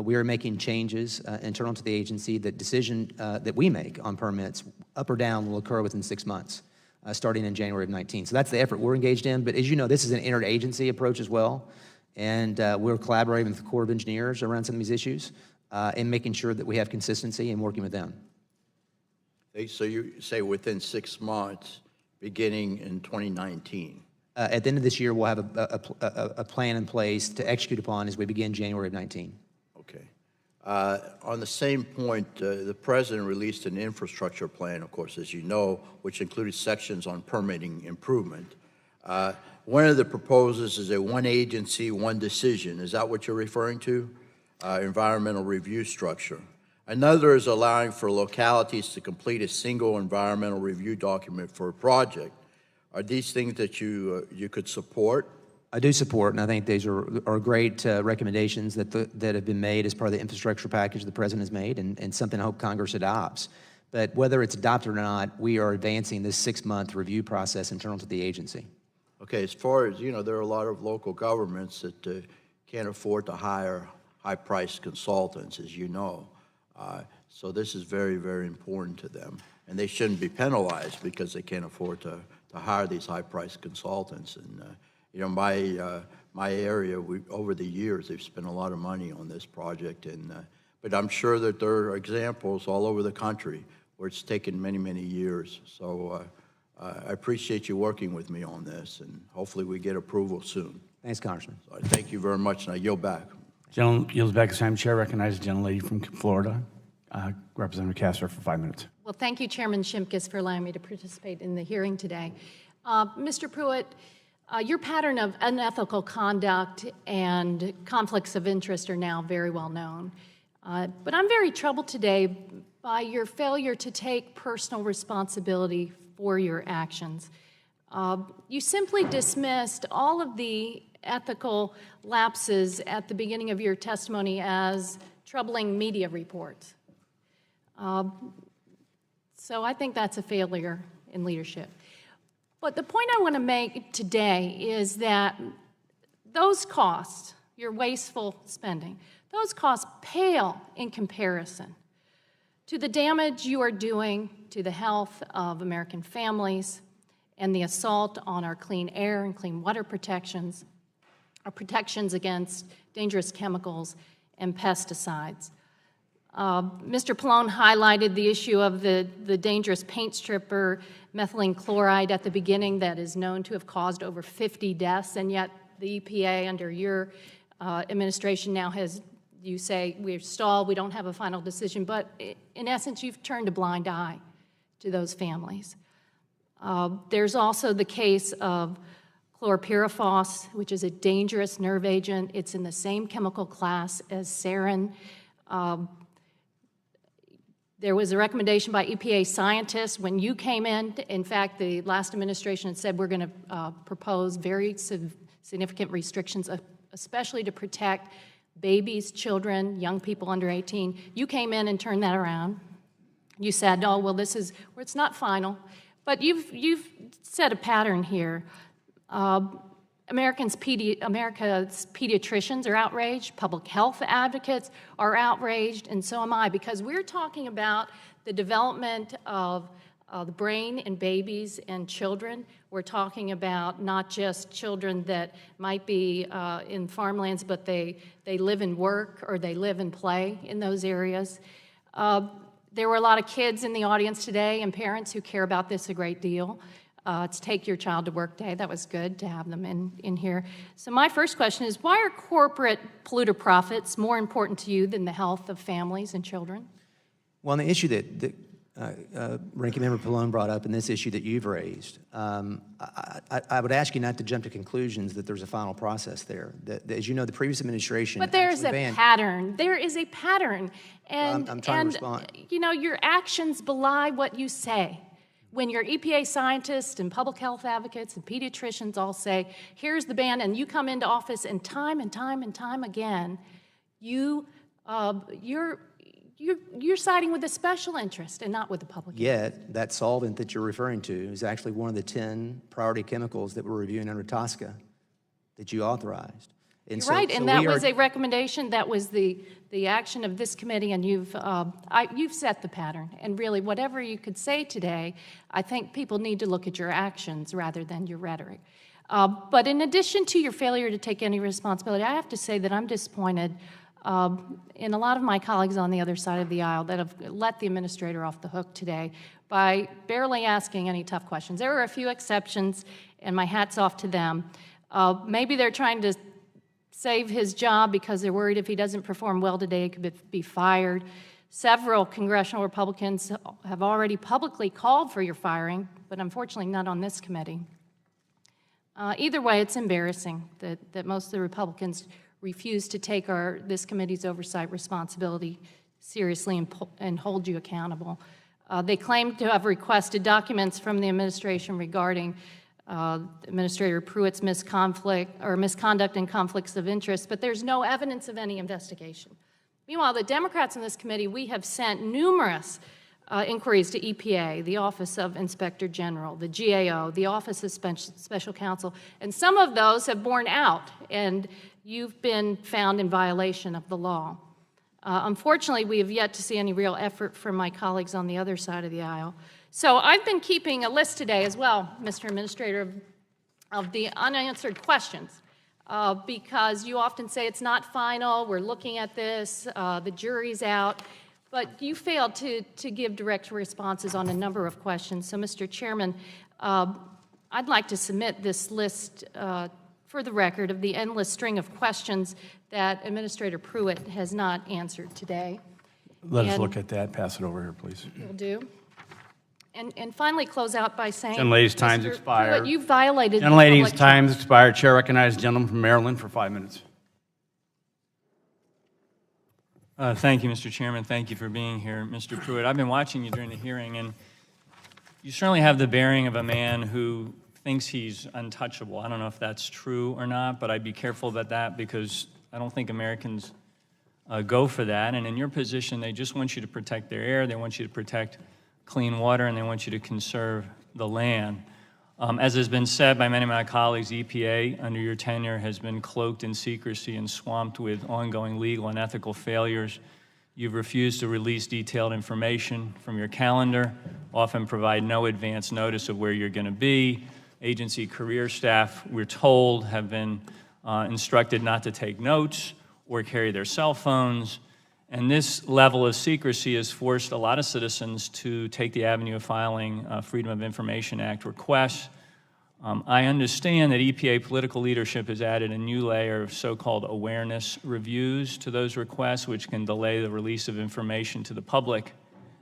we are making changes internal to the agency. That decision that we make on permits, up or down, will occur within 6 months, starting in January of 19. So that's the effort we're engaged in. But as you know, this is an interagency approach as well. And we're collaborating with the Corps of Engineers around some of these issues and making sure that we have consistency and working with them. So you say within 6 months, beginning in 2019. At the end of this year, we'll have a plan in place to execute upon as we begin January of 19. Okay. On the same point, the President released an infrastructure plan, of course, as you know, which included sections on permitting improvement. One of the proposals is a one agency, one decision. Is that what you're referring to? Environmental review structure. Another is allowing for localities to complete a single environmental review document for a project. Are these things that you could support? I do support, and I think these are great recommendations that have been made as part of the infrastructure package the President has made, and something I hope Congress adopts. But whether it's adopted or not, we are advancing this 6-month review process in terms of the agency. Okay, as far as, there are a lot of local governments that can't afford to hire high-priced consultants, as you know. So this is very, very important to them. And they shouldn't be penalized because they can't afford to hire these high-priced consultants. And, my area, over the years, they've spent a lot of money on this project. But I'm sure that there are examples all over the country where it's taken many, many years. So I appreciate you working with me on this, and hopefully we get approval soon. Thanks, Congressman. So thank you very much, and I yield back. Gentleman yields back his time. Chair recognizes the gentlelady from Florida, Representative Castor, for 5 minutes. Well, thank you, Chairman Shimkus, for allowing me to participate in the hearing today. Mr. Pruitt, your pattern of unethical conduct and conflicts of interest are now very well known. But I'm very troubled today by your failure to take personal responsibility for your actions. You simply dismissed all of the ethical lapses at the beginning of your testimony as troubling media reports. So I think that's a failure in leadership. But the point I want to make today is that those costs, your wasteful spending, those costs pale in comparison to the damage you are doing to the health of American families and the assault on our clean air and clean water protections, our protections against dangerous chemicals and pesticides. Mr. Pallone highlighted the issue of the dangerous paint stripper methylene chloride at the beginning that is known to have caused over 50 deaths, and yet the EPA under your administration now has, you say, we're stalled, we don't have a final decision, but in essence, you've turned a blind eye to those families. There's also the case of chlorpyrifos, which is a dangerous nerve agent. It's in the same chemical class as sarin. There was a recommendation by EPA scientists when you came in fact, the last administration had said we're going to propose very significant restrictions, especially to protect babies, children, young people under 18. You came in and turned that around. You said, oh, well, this is where it's not final. But you've set a pattern here. America's pediatricians are outraged, public health advocates are outraged, and so am I, because we're talking about the development of the brain in babies and children. We're talking about not just children that might be in farmlands, but they live and work or they live and play in those areas. There were a lot of kids in the audience today and parents who care about this a great deal. It's Take Your Child to Work Day. That was good to have them in here. So my first question is, why are corporate polluter profits more important to you than the health of families and children? Well, on the issue that Ranking Member Pallone brought up and this issue that you've raised, I would ask you not to jump to conclusions that there's a final process there. As you know, the previous administration But there's a pattern. There is a pattern. And, I'm trying to respond. You know, your actions belie what you say. When your EPA scientists and public health advocates and pediatricians all say, here's the ban, and you come into office and time again, you're siding with the special interest and not with the public. Yet, that solvent that you're referring to is actually one of the 10 priority chemicals that we're reviewing under TSCA that you authorized. And You're right, and that was a recommendation. That was the action of this committee, and you've set the pattern. And really, whatever you could say today, I think people need to look at your actions rather than your rhetoric. But in addition to your failure to take any responsibility, I have to say that I'm disappointed and a lot of my colleagues on the other side of the aisle that have let the administrator off the hook today by barely asking any tough questions. There were a few exceptions, and my hat's off to them. Maybe they're trying to save his job because they're worried if he doesn't perform well today, he could be fired. Several congressional Republicans have already publicly called for your firing, but unfortunately not on this committee. Either way, it's embarrassing that most of the Republicans refuse to take this committee's oversight responsibility seriously and hold you accountable. They claim to have requested documents from the administration regarding Administrator Pruitt's misconduct and conflicts of interest, but there's no evidence of any investigation. Meanwhile, the Democrats in this committee, we have sent numerous inquiries to EPA, the Office of Inspector General, the GAO, the Office of Special Counsel, and some of those have borne out, and you've been found in violation of the law. Unfortunately, we have yet to see any real effort from my colleagues on the other side of the aisle. So I've been keeping a list today as well, Mr. Administrator, of the unanswered questions. Because you often say it's not final, we're looking at this, the jury's out, but you failed to give direct responses on a number of questions. So, Mr. Chairman, I'd like to submit this list for the record of the endless string of questions that Administrator Pruitt has not answered today. Let us look at that. Pass it over here, please. Will do. And finally close out by saying, Gentlelady's time's expired. Pruitt, you violated the Gentlelady's public time's expired. Chair recognizes the gentleman from Maryland for 5 minutes. Thank you, Mr. Chairman. Thank you for being here. Mr. Pruitt, I've been watching you during the hearing, and you certainly have the bearing of a man who thinks he's untouchable. I don't know if that's true or not, but I'd be careful about that because I don't think Americans go for that. And in your position, they just want you to protect their air, they want you to protect clean water, and they want you to conserve the land. As has been said by many of my colleagues, EPA, under your tenure, has been cloaked in secrecy and swamped with ongoing legal and ethical failures. You've refused to release detailed information from your calendar, often provide no advance notice of where you're going to be. Agency career staff, we're told, have been instructed not to take notes or carry their cell phones. And this level of secrecy has forced a lot of citizens to take the avenue of filing Freedom of Information Act requests. I understand that EPA political leadership has added a new layer of so-called awareness reviews to those requests, which can delay the release of information to the public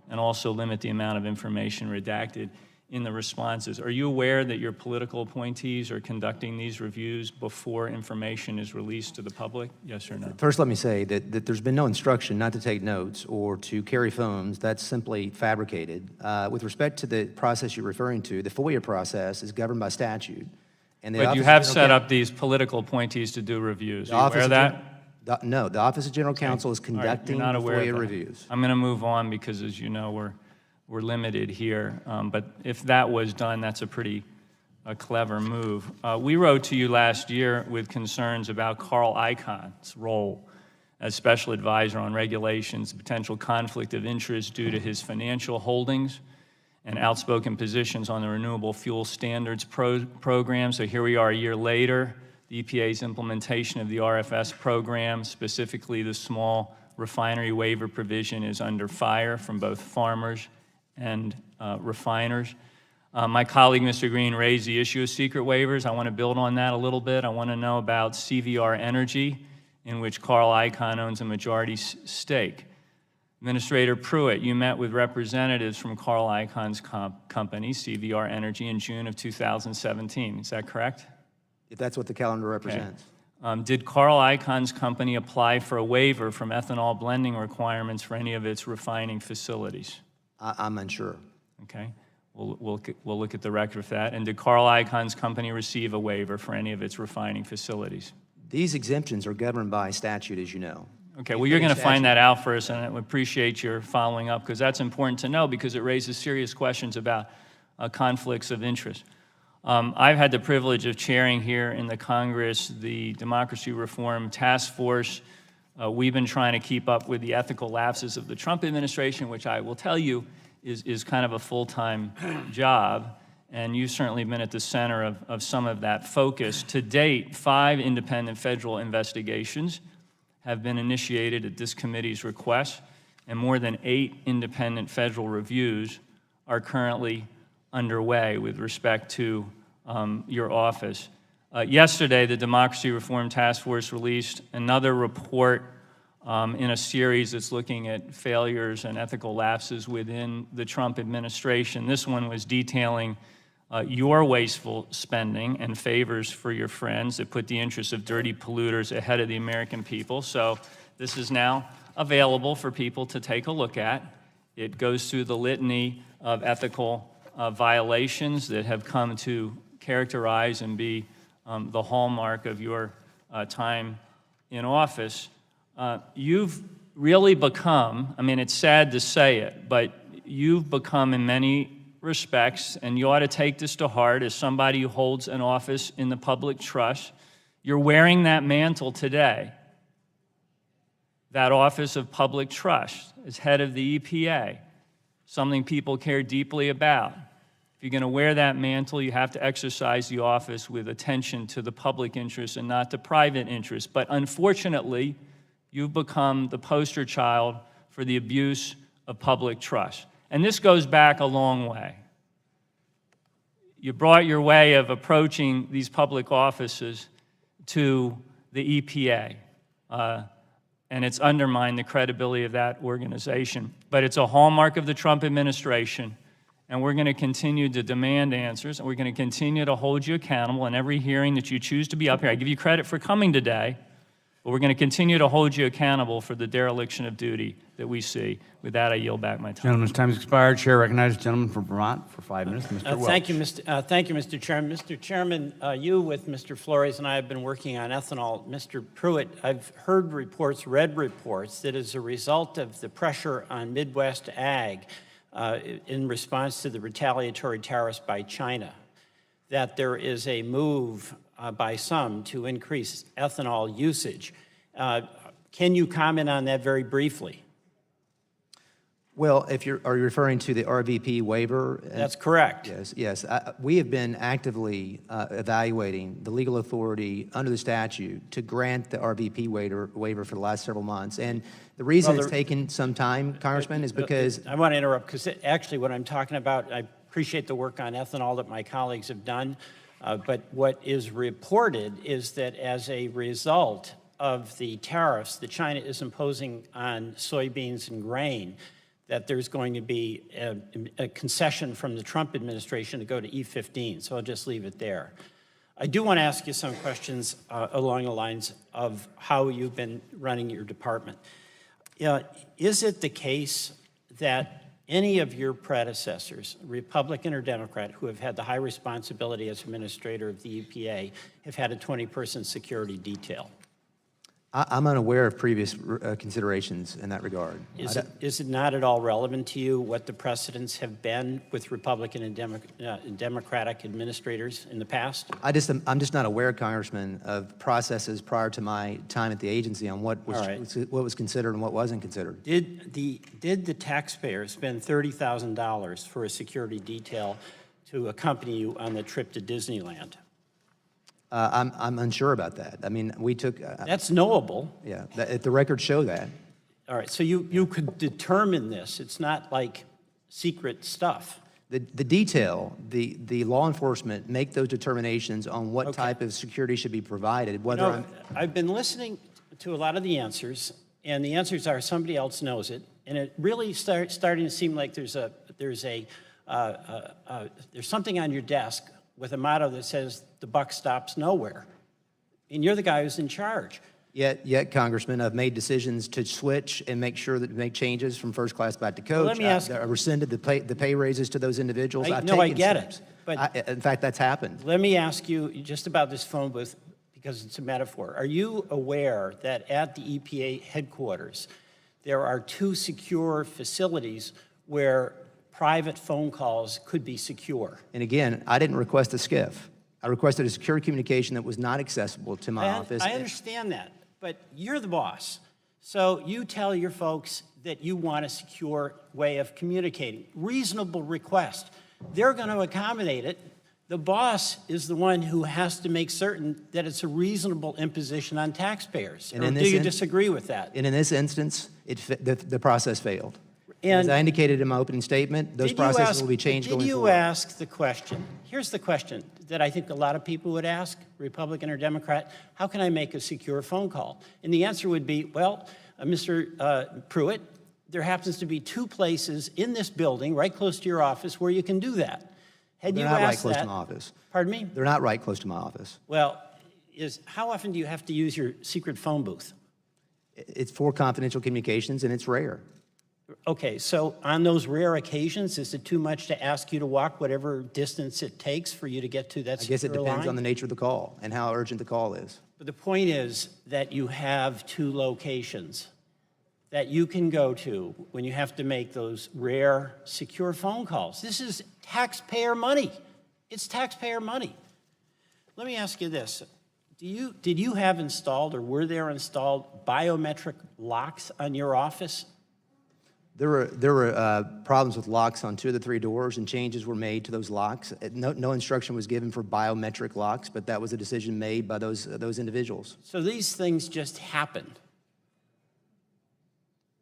and also limit the amount of information redacted in the responses. Are you aware that your political appointees are conducting these reviews before information is released to the public? Yes or no? First, let me say that there's been no instruction not to take notes or to carry phones. That's simply fabricated. With respect to the process you're referring to, the FOIA process is governed by statute. And but you have set up these political appointees to do reviews. Are you aware of that? No, the Office of General Counsel is conducting FOIA reviews. I'm going to move on because, as you know, we're limited here, but if that was done, that's a pretty clever move. We wrote to you last year with concerns about Carl Icahn's role as special advisor on regulations, potential conflict of interest due to his financial holdings and outspoken positions on the Renewable Fuel Standards program. So here we are a year later, the EPA's implementation of the RFS program, specifically the small refinery waiver provision, is under fire from both farmers and refiners. My colleague, Mr. Green, raised the issue of secret waivers. I want to build on that a little bit. I want to know about CVR Energy, in which Carl Icahn owns a majority stake. Administrator Pruitt, you met with representatives from Carl Icahn's company, CVR Energy, in June of 2017. Is that correct? If that's what the calendar represents. Okay. Did Carl Icahn's company apply for a waiver from ethanol blending requirements for any of its refining facilities? I'm unsure. Okay. We'll look at the record for that. And did Carl Icahn's company receive a waiver for any of its refining facilities? These exemptions are governed by statute, as you know. Okay, well, you're going to find that out for us, and I appreciate your following up, because that's important to know, because it raises serious questions about conflicts of interest. I've had the privilege of chairing here in the Congress the Democracy Reform Task Force. We've been trying to keep up with the ethical lapses of the Trump administration, which I will tell you is kind of a full-time job, and you've certainly been at the center of some of that focus. To date, 5 independent federal investigations have been initiated at this committee's request, and more than 8 independent federal reviews are currently underway with respect to your office. Yesterday, the Democracy Reform Task Force released another report in a series that's looking at failures and ethical lapses within the Trump administration. This one was detailing your wasteful spending and favors for your friends that put the interests of dirty polluters ahead of the American people. So this is now available for people to take a look at. It goes through the litany of ethical violations that have come to characterize and be the hallmark of your time in office. You've really become, I mean, it's sad to say it, but you've become in many respects, and you ought to take this to heart as somebody who holds an office in the public trust, you're wearing that mantle today, that office of public trust as head of the EPA, something people care deeply about. If you're going to wear that mantle, you have to exercise the office with attention to the public interest and not to private interest. But unfortunately, you've become the poster child for the abuse of public trust. And this goes back a long way. You brought your way of approaching these public offices to the EPA, and it's undermined the credibility of that organization. But it's a hallmark of the Trump administration, and we're going to continue to demand answers, and we're going to continue to hold you accountable in every hearing that you choose to be up here. I give you credit for coming today, but we're going to continue to hold you accountable for the dereliction of duty that we see. With that, I yield back my time. Gentleman's time has expired. Chair recognizes the gentleman from Vermont for 5 minutes, Mr. Welch. Thank you, Mr. Chairman. Mr. Chairman, you with Mr. Flores and I have been working on ethanol. Mr. Pruitt, I've heard reports, read reports, that as a result of the pressure on Midwest ag in response to the retaliatory tariffs by China, that there is a move by some to increase ethanol usage. Can you comment on that very briefly? Well, are you referring to the RVP waiver? That's correct. Yes. We have been actively evaluating the legal authority under the statute to grant the RVP waiver for the last several months. And the reason it's taken some time, Congressman, is because... I want to interrupt, because actually what I'm talking about, I appreciate the work on ethanol that my colleagues have done, but what is reported is that as a result of the tariffs that China is imposing on soybeans and grain, that there's going to be a concession from the Trump administration to go to E15, so I'll just leave it there. I do want to ask you some questions along the lines of how you've been running your department. Is it the case that any of your predecessors, Republican or Democrat, who have had the high responsibility as administrator of the EPA, have had a 20-person security detail? I'm unaware of previous considerations in that regard. Is it not at all relevant to you what the precedents have been with Republican and Democratic administrators in the past? I'm just not aware, Congressman, of processes prior to my time at the agency on what was considered and what wasn't considered. Did the taxpayer spend $30,000 for a security detail to accompany you on the trip to Disneyland? I'm unsure about that. I mean, we took... That's knowable. Yeah, the records show that. All right, so you could determine this. It's not like secret stuff. The detail, the law enforcement make those determinations on what type of security should be provided, whether I've been listening to a lot of the answers, and the answers are somebody else knows it, and it really starting to seem like there's something on your desk with a motto that says, the buck stops nowhere. And you're the guy who's in charge. Yet, Congressman, I've made decisions to switch and make sure that make changes from first class back to coach. Let me ask, I rescinded the pay raises to those individuals. I get it. But in fact, that's happened. Let me ask you just about this phone booth, because it's a metaphor. Are you aware that at the EPA headquarters, there are 2 secure facilities where private phone calls could be secure? And again, I didn't request a SCIF. I requested a secure communication that was not accessible to my office. I understand that, but you're the boss. So you tell your folks that you want a secure way of communicating. Reasonable request. They're going to accommodate it. The boss is the one who has to make certain that it's a reasonable imposition on taxpayers. And Or in do this you in- disagree with that? And in this instance, the process failed. And As I indicated in my opening statement, those Did you processes ask- will be changed going Did you forward. ask the question? Here's the question that I think a lot of people would ask, Republican or Democrat: how can I make a secure phone call? And the answer would be, well, Mr. Pruitt, there happens to be 2 places in this building, right close to your office, where you can do that. Had They're you not right asked close that, to my office. Pardon me? They're not right close to my office. Well, how often do you have to use your secret phone booth? It's for confidential communications, and it's rare. Okay, so on those rare occasions, is it too much to ask you to walk whatever distance it takes for you to get to that I guess it secure depends line? on the nature of the call and how urgent the call is. But the point is that you have 2 locations that you can go to when you have to make those rare, secure phone calls. This is taxpayer money. It's taxpayer money. Let me ask you this. Did you have installed, or were there installed, biometric locks on your office? There were problems with locks on 2 of the 3 doors, and changes were made to those locks. No instruction was given for biometric locks, but that was a decision made by those individuals. So these things just happen.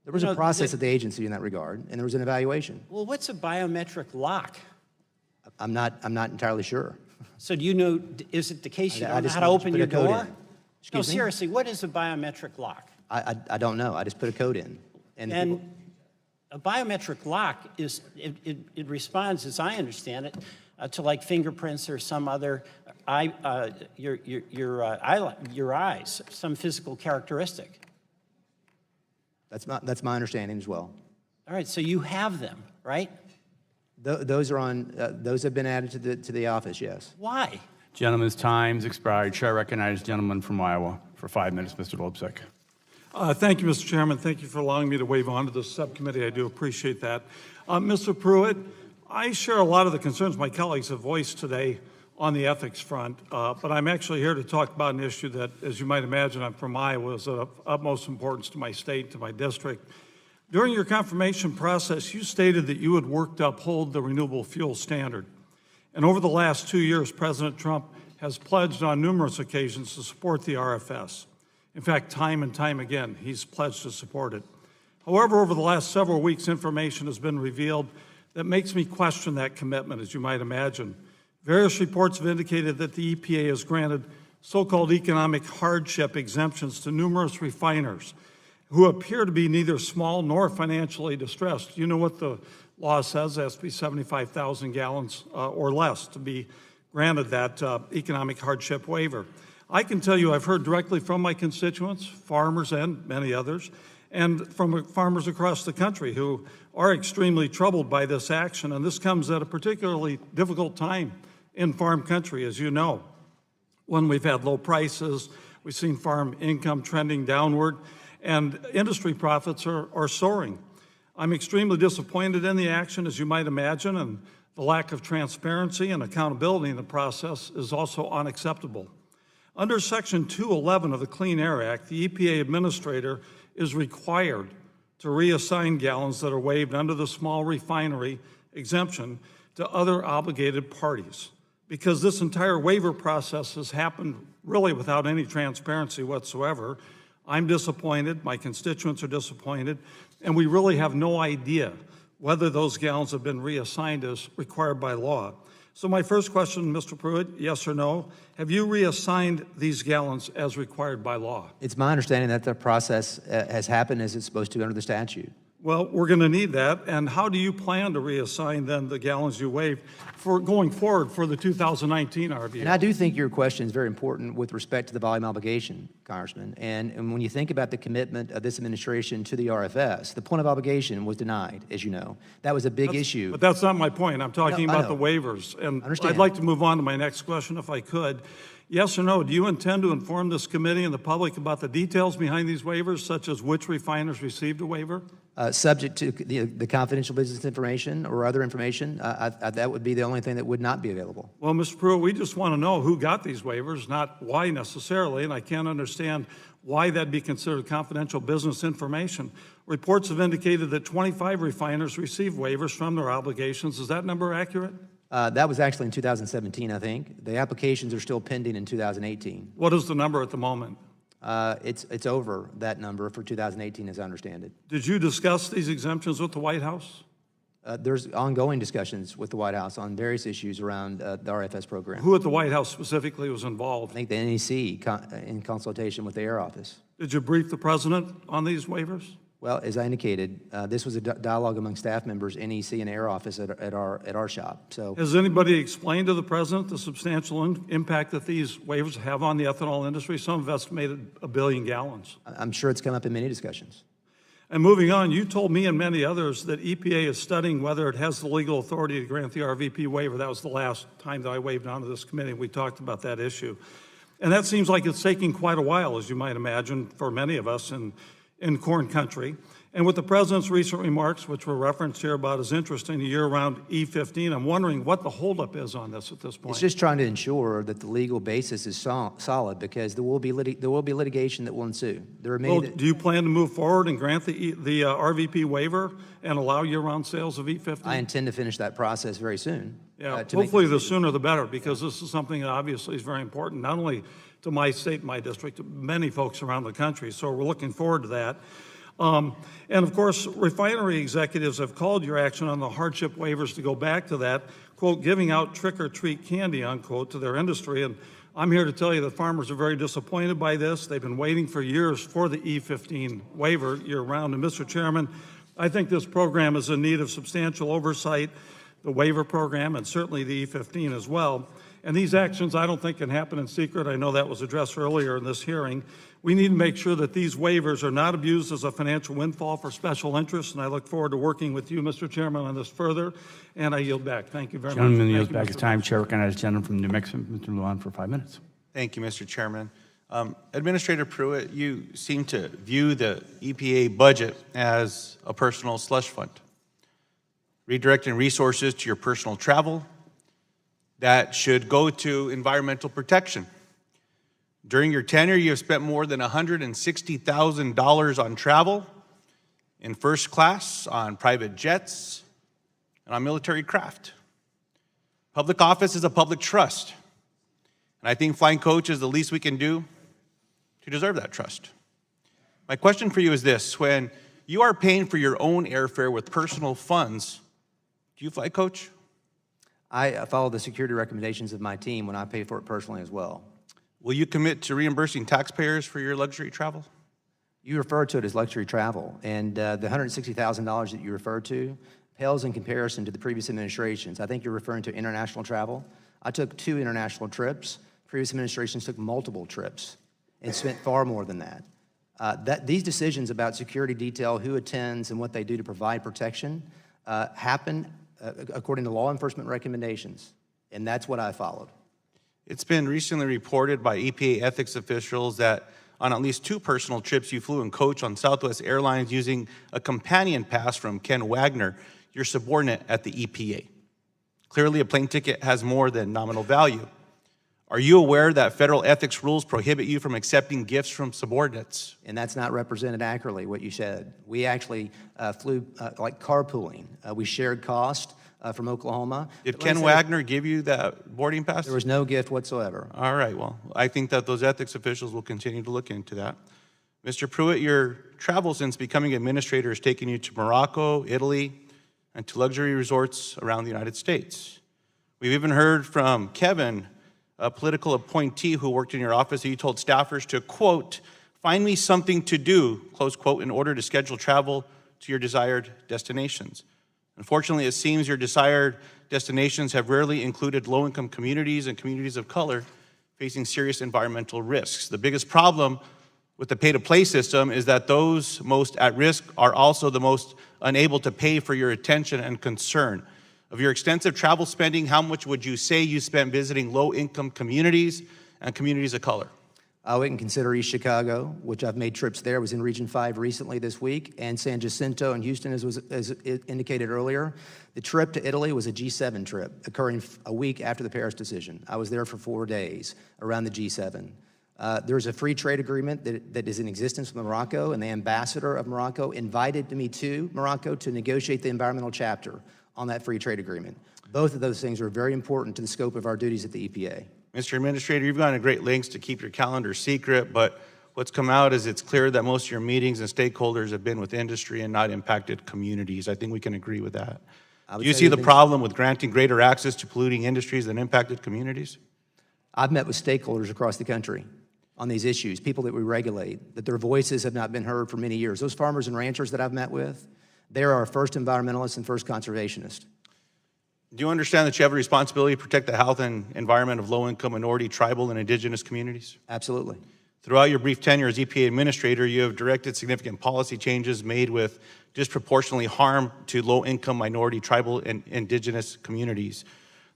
There was a process at the agency in that regard, and there was an evaluation. Well, what's a biometric lock? I'm not entirely sure. So do you know, is it the case you I don't know just how to put open a your code door? in. No, Excuse me? seriously, what is a biometric lock? I don't know. I just put a code in. And A biometric lock is, it responds, as I understand it, to like fingerprints or some other your eyes, some physical characteristic. That's my understanding as well. All right, so you have them, right? Those have been added to the office, yes. Why? Gentleman's time's expired. Chair recognizes gentleman from Iowa for 5 minutes, Mr. Lobsek. Thank you, Mr. Chairman. Thank you for allowing me to wave on to this subcommittee. I do appreciate that. Mr. Pruitt, I share a lot of the concerns my colleagues have voiced today on the ethics front, but I'm actually here to talk about an issue that, as you might imagine, I'm from Iowa, is of utmost importance to my state, to my district. During your confirmation process, you stated that you had worked to uphold the renewable fuel standard. And over the last 2 years, President Trump has pledged on numerous occasions to support the RFS. In fact, time and time again, he's pledged to support it. However, over the last several weeks, information has been revealed that makes me question that commitment, as you might imagine. Various reports have indicated that the EPA has granted so-called economic hardship exemptions to numerous refiners who appear to be neither small nor financially distressed. You know what the law says, it has to be 75,000 gallons or less to be granted that economic hardship waiver. I can tell you I've heard directly from my constituents, farmers and many others, and from farmers across the country who are extremely troubled by this action, and this comes at a particularly difficult time in farm country, as you know, when we've had low prices, we've seen farm income trending downward, and industry profits are soaring. I'm extremely disappointed in the action, as you might imagine, and the lack of transparency and accountability in the process is also unacceptable. Under Section 211 of the Clean Air Act, the EPA administrator is required to reassign gallons that are waived under the small refinery exemption to other obligated parties. Because this entire waiver process has happened really without any transparency whatsoever, I'm disappointed, my constituents are disappointed, and we really have no idea whether those gallons have been reassigned as required by law. So my first question, Mr. Pruitt, yes or no, have you reassigned these gallons as required by law? It's my understanding that the process has happened as it's supposed to under the statute. Well, we're going to need that. And how do you plan to reassign then the gallons you waived for going forward for the 2019 RVO? And I do think your question is very important with respect to the volume obligation, Congressman. And when you think about the commitment of this administration to the RFS, the point of obligation was denied, as you know. That was a big issue. But that's not my point. I'm talking No, about the waivers. And understand. I'd like to move on to my next question if I could. Yes or no, do you intend to inform this committee and the public about the details behind these waivers, such as which refiners received a waiver? Subject to the confidential business information or other information, that would be the only thing that would not be available. Well, Mr. Pruitt, we just want to know who got these waivers, not why necessarily, and I can't understand why that'd be considered confidential business information. Reports have indicated that 25 refiners received waivers from their obligations. Is that number accurate? That was actually in 2017, I think. The applications are still pending in 2018. What is the number at the moment? It's over that number for 2018, as I understand it. Did you discuss these exemptions with the White House? There's ongoing discussions with the White House on various issues around the RFS program. Who at the White House specifically was involved? I think the NEC in consultation with the Air Office. Did you brief the president on these waivers? Well, as I indicated, this was a dialogue among staff members, NEC and Air Office at our shop. So, has anybody explained to the president the substantial impact that these waivers have on the ethanol industry? Some have estimated 1 billion gallons. I'm sure it's come up in many discussions. And moving on, you told me and many others that EPA is studying whether it has the legal authority to grant the RVP waiver. That was the last time that I waved onto this committee. We talked about that issue. And that seems like it's taking quite a while, as you might imagine, for many of us in corn country. And with the president's recent remarks, which were referenced here about his interest in a year-round E15, I'm wondering what the holdup is on this at this point. It's just trying to ensure that the legal basis is solid, because there will be litigation that will ensue. There are many. Well, do you plan to move forward and grant the RVP waiver and allow year-round sales of E15? I intend to finish that process very soon. Yeah, hopefully the sooner the better, because this is something that obviously is very important, not only to my state, my district, to many folks around the country. So we're looking forward to that. And of course, refinery executives have called your action on the hardship waivers to go back to that, quote, giving out trick-or-treat candy, unquote, to their industry. And I'm here to tell you that farmers are very disappointed by this. They've been waiting for years for the E15 waiver year-round. And Mr. Chairman, I think this program is in need of substantial oversight, the waiver program, and certainly the E15 as well. And these actions I don't think can happen in secret. I know that was addressed earlier in this hearing. We need to make sure that these waivers are not abused as a financial windfall for special interests, and I look forward to working with you, Mr. Chairman, on this further, and I yield back. Thank you very much. Gentleman yields back his time. Chair recognizes the gentleman from New Mexico, Mr. Lujan, for 5 minutes. Thank you, Mr. Chairman. Administrator Pruitt, you seem to view the EPA budget as a personal slush fund, redirecting resources to your personal travel that should go to environmental protection. During your tenure, you have spent more than $160,000 on travel, in first class, on private jets, and on military craft. Public office is a public trust, and I think flying coach is the least we can do to deserve that trust. My question for you is this: when you are paying for your own airfare with personal funds, do you fly coach? I follow the security recommendations of my team when I pay for it personally as well. Will you commit to reimbursing taxpayers for your luxury travel? You refer to it as luxury travel, and the $160,000 that you refer to pales in comparison to the previous administrations. I think you're referring to international travel. I took 2 international trips. Previous administrations took multiple trips and spent far more than that. These decisions about security detail, who attends, and what they do to provide protection happen according to law enforcement recommendations, and that's what I followed. It's been recently reported by EPA ethics officials that on at least 2 personal trips you flew in coach on Southwest Airlines using a companion pass from Ken Wagner, your subordinate at the EPA. Clearly, a plane ticket has more than nominal value. Are you aware that federal ethics rules prohibit you from accepting gifts from subordinates? And that's not represented accurately, what you said. We actually flew like carpooling. We shared cost from Oklahoma. Did Ken Wagner give you that boarding pass? There was no gift whatsoever. All right, well, I think that those ethics officials will continue to look into that. Mr. Pruitt, your travel since becoming administrator has taken you to Morocco, Italy, and to luxury resorts around the United States. We've even heard from Kevin, a political appointee who worked in your office, that you told staffers to, quote, find me something to do, close quote, in order to schedule travel to your desired destinations. Unfortunately, it seems your desired destinations have rarely included low-income communities and communities of color facing serious environmental risks. The biggest problem with the pay-to-play system is that those most at risk are also the most unable to pay for your attention and concern. Of your extensive travel spending, how much would you say you spent visiting low-income communities and communities of color? We can consider East Chicago, which I've made trips there. I was in Region 5 recently this week, and San Jacinto and Houston, as indicated earlier. The trip to Italy was a G7 trip, occurring a week after the Paris decision. I was there for 4 days around the G7. There's a free trade agreement that is in existence with Morocco, and the ambassador of Morocco invited me to Morocco to negotiate the environmental chapter on that free trade agreement. Both of those things are very important to the scope of our duties at the EPA. Mr. Administrator, you've gone to great lengths to keep your calendar secret, but what's come out is it's clear that most of your meetings and stakeholders have been with industry and not impacted communities. I think we can agree with that. Do you see the problem with granting greater access to polluting industries than impacted communities? I've met with stakeholders across the country on these issues, people that we regulate, that their voices have not been heard for many years. Those farmers and ranchers that I've met with, they're our first environmentalists and first conservationists. Do you understand that you have a responsibility to protect the health and environment of low-income, minority, tribal, and indigenous communities? Absolutely. Throughout your brief tenure as EPA Administrator, you have directed significant policy changes made with disproportionately harm to low-income, minority, tribal, and indigenous communities.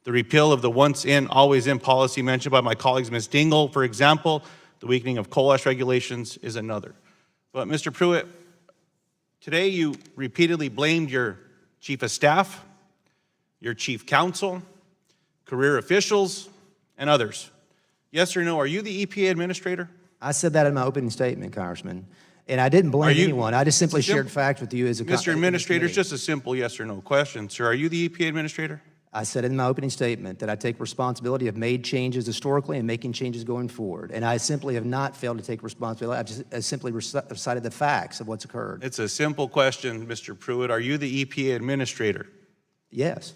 The repeal of the once-in, always-in policy mentioned by my colleagues, Ms. Dingell, for example, the weakening of coal ash regulations is another. But Mr. Pruitt, today you repeatedly blamed your Chief of Staff, your Chief Counsel, career officials, and others. Yes or no, are you the EPA Administrator? I said that in my opening statement, Congressman, and I didn't blame anyone. I just simply shared facts with you as a Mr. Administrator, it's just a simple yes or no question. Sir, are you the EPA Administrator? I said in my opening statement that I take responsibility of made changes historically and making changes going forward, and I simply have not failed to take responsibility. I simply recited the facts of what's occurred. It's a simple question, Mr. Pruitt. Are you the EPA Administrator? Yes.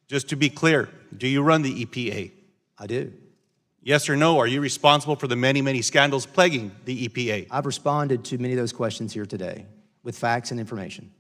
Just to be clear, do you run the EPA? I do. Yes or no, are you responsible for the many, many scandals plaguing the EPA? I've responded to many of those questions here today with facts and information.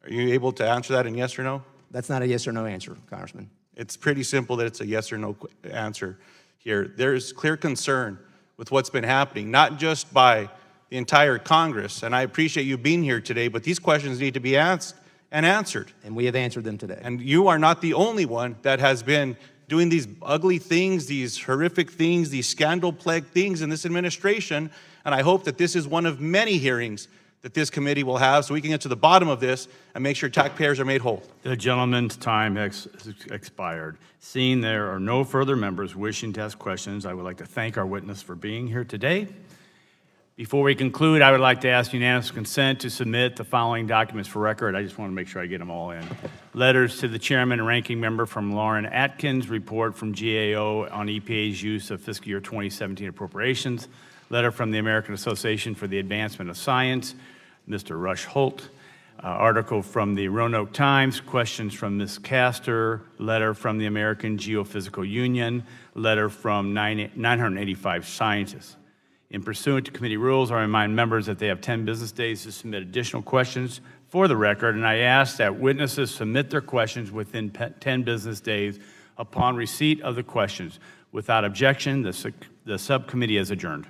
Are you able to answer that in yes or no? That's not a yes or no answer, Congressman. It's pretty simple that it's a yes or no answer here. There's clear concern with what's been happening, not just by the entire Congress, and I appreciate you being here today, but these questions need to be asked and answered. And we have answered them today. And you are not the only one that has been doing these ugly things, these horrific things, these scandal-plagued things in this administration, and I hope that this is one of many hearings that this committee will have so we can get to the bottom of this and make sure taxpayers are made whole. The gentleman's time has expired. Seeing there are no further members wishing to ask questions, I would like to thank our witness for being here today. Before we conclude, I would like to ask unanimous consent to submit the following documents for record. I just want to make sure I get them all in. Letters to the chairman and ranking member from Lauren Atkins, report from GAO on EPA's use of fiscal year 2017 appropriations, letter from the American Association for the Advancement of Science, Mr. Rush Holt, article from the Roanoke Times, questions from Ms. Castor, letter from the American Geophysical Union, letter from 985 scientists. In pursuant to committee rules, I remind members that they have 10 business days to submit additional questions for the record, and I ask that witnesses submit their questions within 10 business days upon receipt of the questions. Without objection, the subcommittee is adjourned.